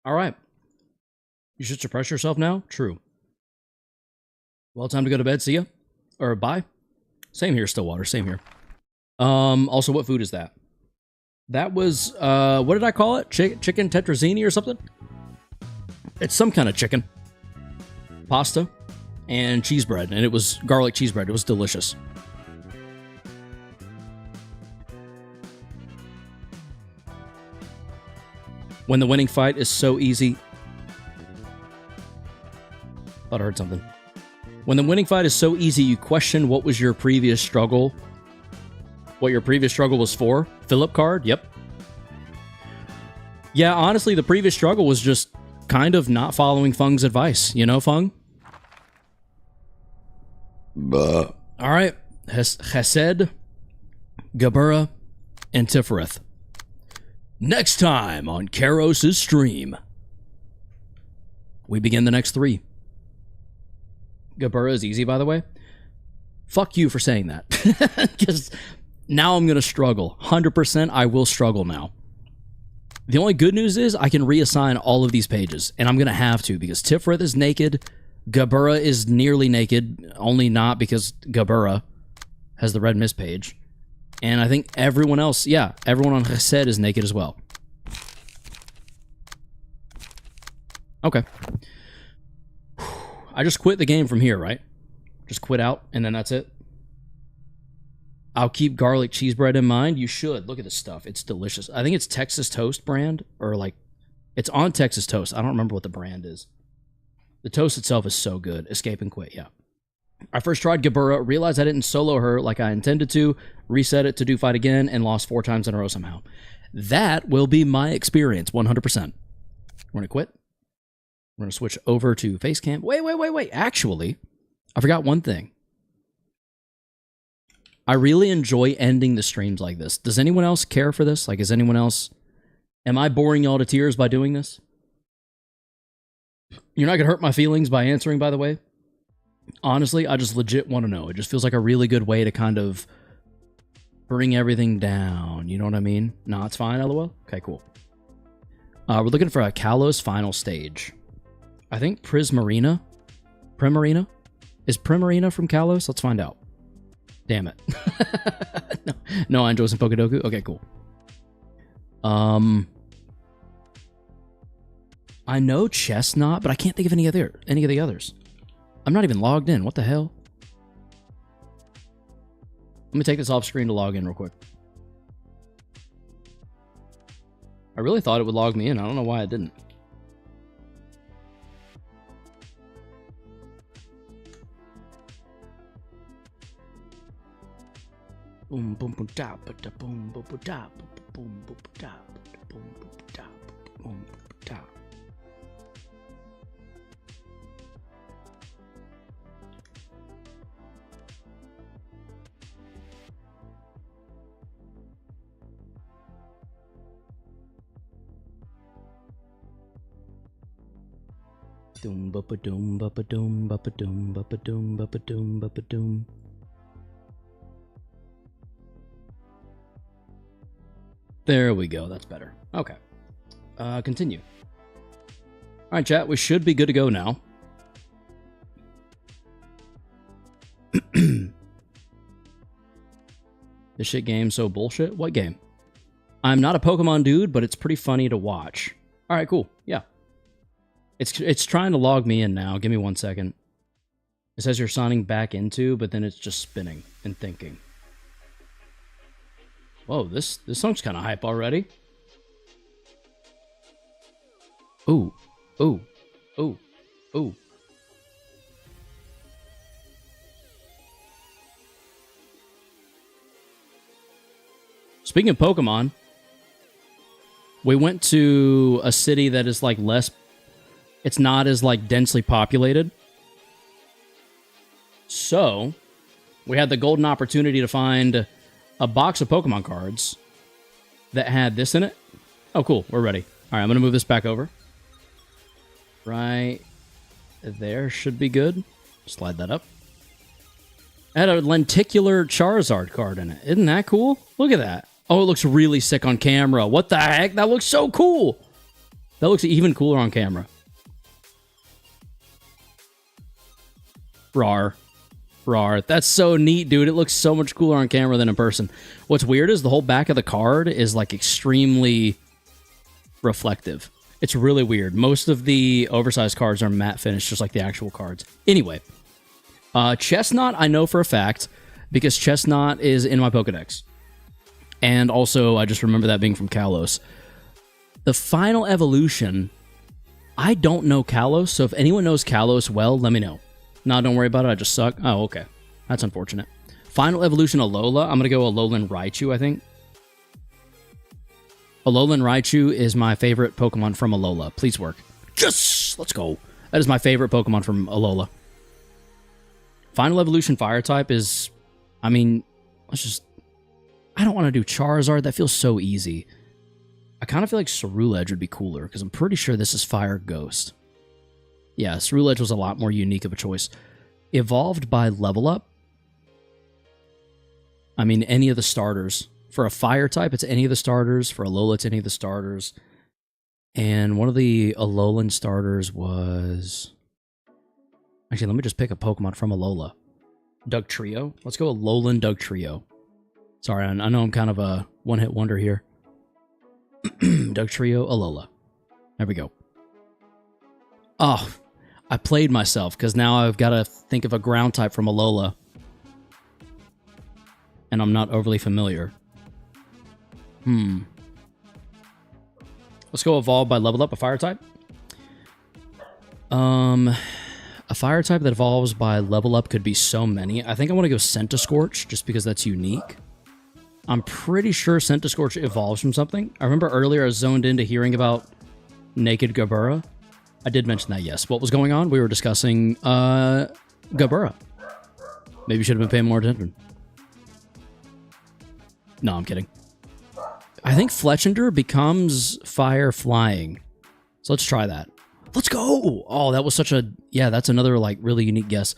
All right. You should suppress yourself now? True. Well, time to go to bed. See ya. Or bye. Same here, Stillwater. Same here. Also, what food is that? That was, what did I call it? Chicken tetrazzini or something? It's some kind of chicken. Pasta and cheese bread. And it was garlic cheese bread. It was delicious. When the winning fight is so easy. Thought I heard something. When the winning fight is so easy, you question what was your previous struggle. What your previous struggle was for. Philip card, yep. Yeah, honestly, the previous struggle was just kind of not following Fung's advice. You know, Fung? All right. Chesed, Gabura, and Tifereth. Next time on Karos' stream, we begin the next 3. Gabura is easy, by the way. Fuck you for saying that. Because now I'm going to struggle. 100% I will struggle now. The only good news is I can reassign all of these pages. And I'm going to have to because Tifereth is naked. Gabura is nearly naked. Only not because Gabura has the red mist page. And I think everyone else, yeah, everyone on Chesed is naked as well. Okay. I just quit the game from here, right? Just quit out, and then that's it? I'll keep garlic cheese bread in mind. You should. Look at this stuff. It's delicious. I think it's Texas Toast brand, or like It's on Texas Toast. I don't remember what the brand is. The toast itself is so good. Escape and Quit, yeah. I first tried Gabura, realized I didn't solo her like I intended to, reset it to do fight again, and lost 4 times in a row somehow. That will be my experience, 100%. We're going to quit. We're going to switch over to face cam. Wait. Actually, I forgot one thing. I really enjoy ending the streams like this. Does anyone else care for this? Like, is anyone else... Am I boring y'all to tears by doing this? You're not going to hurt my feelings by answering, by the way. Honestly, I just legit want to know. It just feels like a really good way to kind of bring everything down. You know what I mean? No, it's fine, LOL. Okay, cool. We're looking for a Kalos final stage. I think Primarina? Is Primarina from Kalos? Let's find out. Damn it. No Anjos and Pokedoku? Okay, cool. I know Chestnut, but I can't think of any of the others. I'm not even logged in. What the hell? Let me take this off screen to log in real quick. I really thought it would log me in. I don't know why it didn't. Boom boom boom da boom boom boom da boom boom da boom da boom da. Doom ba doom ba doom ba doom ba doom ba doom ba doom. There we go. That's better. Okay. Continue. All right, chat. We should be good to go now. This shit game so bullshit. What game? I'm not a Pokemon dude, but it's pretty funny to watch. All right, cool. Yeah. It's trying to log me in now. Give me 1 second. It says you're signing back into, but then it's just spinning and thinking. Whoa, this song's kind of hype already. Ooh, ooh, ooh, ooh. Speaking of Pokemon, we went to a city that is like less... It's not as like densely populated. So, we had the golden opportunity to find a box of Pokemon cards that had this in it. Oh, cool. We're ready. All right, I'm going to move this back over. Right there should be good. Slide that up. It had a lenticular Charizard card in it. Isn't that cool? Look at that. Oh, it looks really sick on camera. What the heck? That looks so cool. That looks even cooler on camera. Rawr. That's so neat, dude. It looks so much cooler on camera than in person. What's weird is the whole back of the card is like extremely reflective. It's really weird. Most of the oversized cards are matte finish, just like the actual cards. Anyway, Chestnut I know for a fact because Chestnut is in my Pokedex. And also, I just remember that being from Kalos. The final evolution, I don't know Kalos, so if anyone knows Kalos well, let me know. No, don't worry about it. I just suck. Oh, okay. That's unfortunate. Final evolution Alola. I'm going to go Alolan Raichu, I think. Alolan Raichu is my favorite Pokemon from Alola. Please work. Yes! Let's go. That is my favorite Pokemon from Alola. Final evolution Fire type is... I mean, let's just... I don't want to do Charizard. That feels so easy. I kind of feel like Ceruledge would be cooler, because I'm pretty sure this is Fire Ghost. Yeah, Ceruledge was a lot more unique of a choice. Evolved by Level Up. I mean, any of the starters. For a Fire type, it's any of the starters. For Alola, it's any of the starters. And one of the Alolan starters was... Actually, let me just pick a Pokemon from Alola. Dugtrio. Let's go Alolan Dugtrio. Sorry, I know I'm kind of a one-hit wonder here. Dugtrio, Alola. There we go. Oh, I played myself, because now I've got to think of a ground type from Alola. And I'm not overly familiar. Let's go evolve by level up a fire type. A fire type that evolves by level up could be so many. I think I want to go Scorch just because that's unique. I'm pretty sure Scorch evolves from something. I remember earlier I was zoned into hearing about Naked Gabura. I did mention that, yes. What was going on? We were discussing Gabura. Maybe you should have been paying more attention. No, I'm kidding. I think Fletchender becomes fire flying. So let's try that. Let's go! Oh, that was such a... Yeah, that's another, like, really unique guess.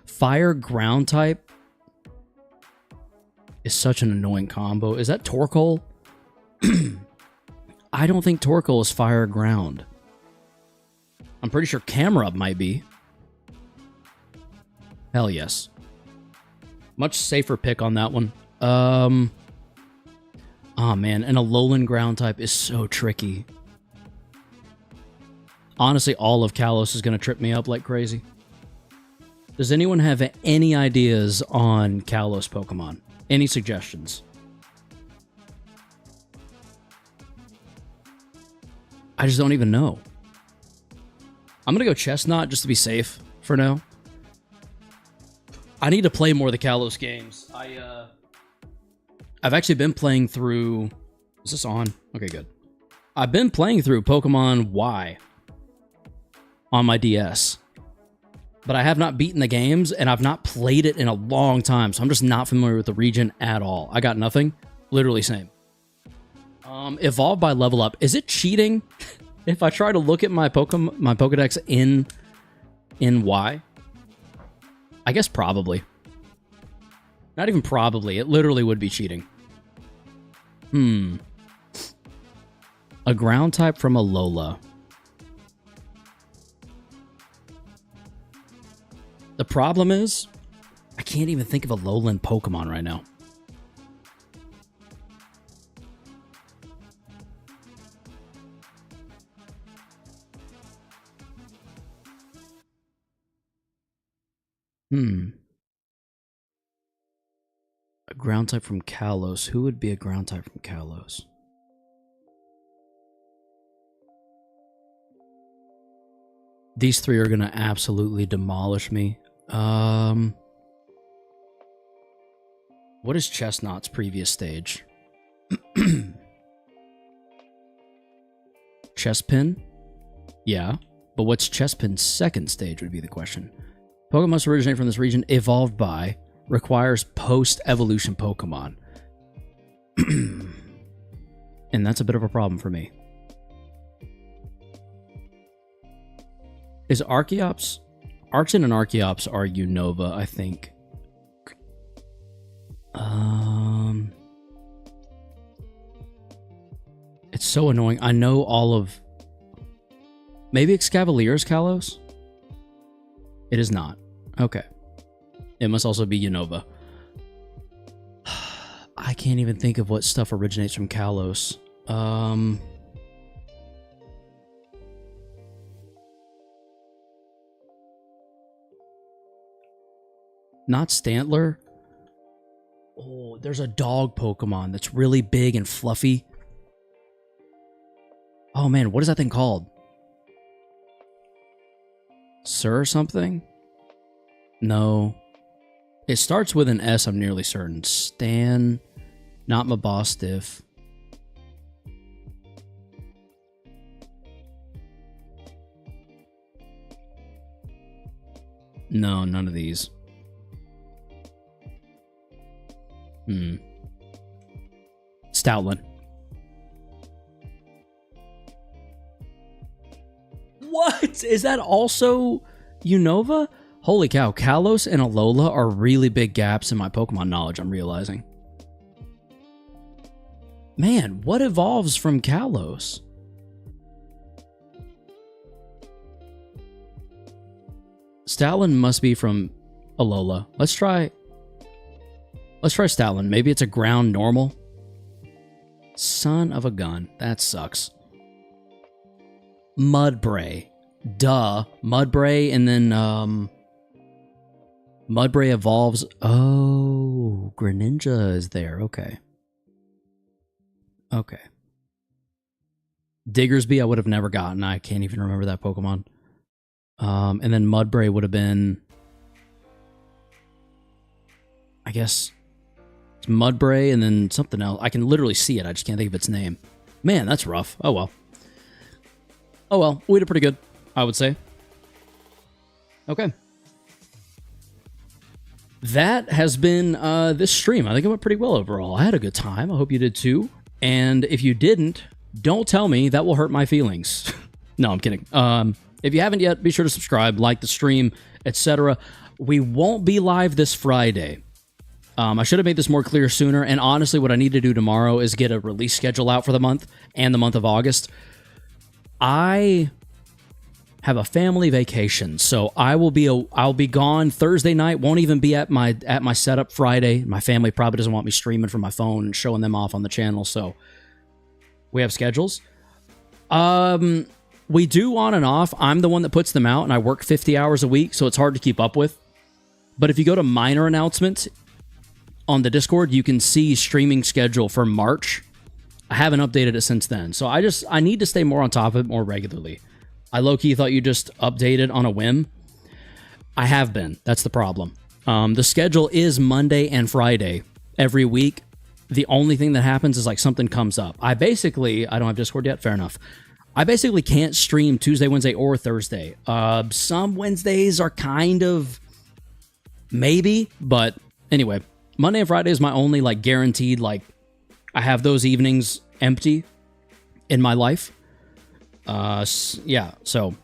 Fire ground type is such an annoying combo. Is that Torkoal? I don't think Torkoal is fire ground. I'm pretty sure Camerupt might be. Hell yes. Much safer pick on that one. Oh man, and a Alolan ground type is so tricky. Honestly, all of Kalos is going to trip me up like crazy. Does anyone have any ideas on Kalos Pokemon? Any suggestions? I just don't even know. I'm going to go Chestnut just to be safe for now. I need to play more of the Kalos games. I've actually been playing through... Is this on? Okay, good. I've been playing through Pokemon Y on my DS. But I have not beaten the games, and I've not played it in a long time, so I'm just not familiar with the region at all. I got nothing. Literally same. Evolve by level up. Is it cheating if I try to look at my Pokedex in Y? I guess probably. Not even probably. It literally would be cheating. A ground type from Alola. The problem is, I can't even think of a Alolan Pokemon right now. A ground type from Kalos. Who would be a ground type from Kalos? These three are going to absolutely demolish me. What is Chestnut's previous stage? Chespin? Yeah. But what's Chespin's second stage would be the question. Pokemon must originate from this region, evolved by, requires post-evolution Pokemon. And that's a bit of a problem for me. Is Archeops? Archon and Archeops are Unova, I think. It's so annoying. I know all of... Maybe Excavalier is Kalos? It is not. Okay. It must also be Unova. I can't even think of what stuff originates from Kalos. Not Stantler. Oh, there's a dog Pokemon that's really big and fluffy. Oh man, what is that thing called? Sir something? No. It starts with an S, I'm nearly certain. Stan. Not Mabostiff. No, none of these. Stoutland. What? Is that also Unova? Holy cow, Kalos and Alola are really big gaps in my Pokemon knowledge, I'm realizing. Man, what evolves from Kalos? Stoutland must be from Alola. Let's try Stoutland. Maybe it's a ground normal. Son of a gun. That sucks. Mudbray. Duh. Mudbray, and then, Mudbray evolves... Oh, Greninja is there. Okay. Okay. Diggersby I would have never gotten. I can't even remember that Pokemon. And then Mudbray would have been, I guess, it's Mudbray and then something else. I can literally see it. I just can't think of its name. Man, that's rough. Oh, well. Oh, well. We did pretty good, I would say. Okay. That has been this stream. I think it went pretty well overall. I had a good time. I hope you did too. And if you didn't, don't tell me. That will hurt my feelings. No, I'm kidding. If you haven't yet, be sure to subscribe, like the stream, etc. We won't be live this Friday. I should have made this more clear sooner. And honestly, what I need to do tomorrow is get a release schedule out for the month and the month of August. I have a family vacation, so I'll be gone Thursday night. Won't even be at my setup Friday. My family probably doesn't want me streaming from my phone and showing them off on the channel. So we have schedules. We do on and off. I'm the one that puts them out, and I work 50 hours a week, so it's hard to keep up with. But if you go to minor announcements on the Discord, you can see streaming schedule for March. I haven't updated it since then, so I need to stay more on top of it more regularly. I low-key thought you just updated on a whim. I have been. That's the problem. The schedule is Monday and Friday every week. The only thing that happens is like something comes up. I don't have Discord yet. Fair enough. I basically can't stream Tuesday, Wednesday, or Thursday. Some Wednesdays are kind of maybe, but anyway, Monday and Friday is my only like guaranteed, like I have those evenings empty in my life. Yeah, so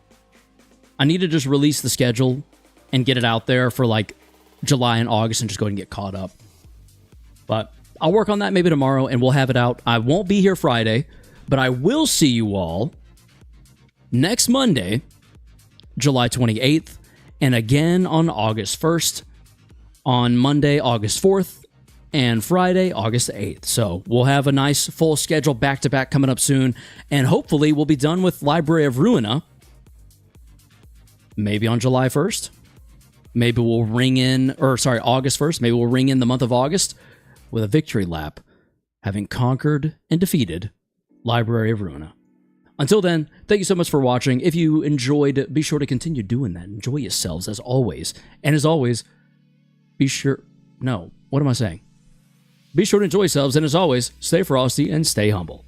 I need to just release the schedule and get it out there for like July and August and just go ahead and get caught up. But I'll work on that maybe tomorrow and we'll have it out. I won't be here Friday, but I will see you all next Monday, July 28th, and again on August 1st, on Monday, August 4th, and Friday, August 8th. So we'll have a nice full schedule back-to-back coming up soon, and hopefully we'll be done with Library of Ruina maybe on July 1st. Maybe we'll August 1st. Maybe we'll ring in the month of August with a victory lap, having conquered and defeated Library of Ruina. Until then, thank you so much for watching. If you enjoyed, be sure to continue doing that. Enjoy yourselves as always. And as always, be sure to enjoy yourselves. And as always, stay frosty and stay humble.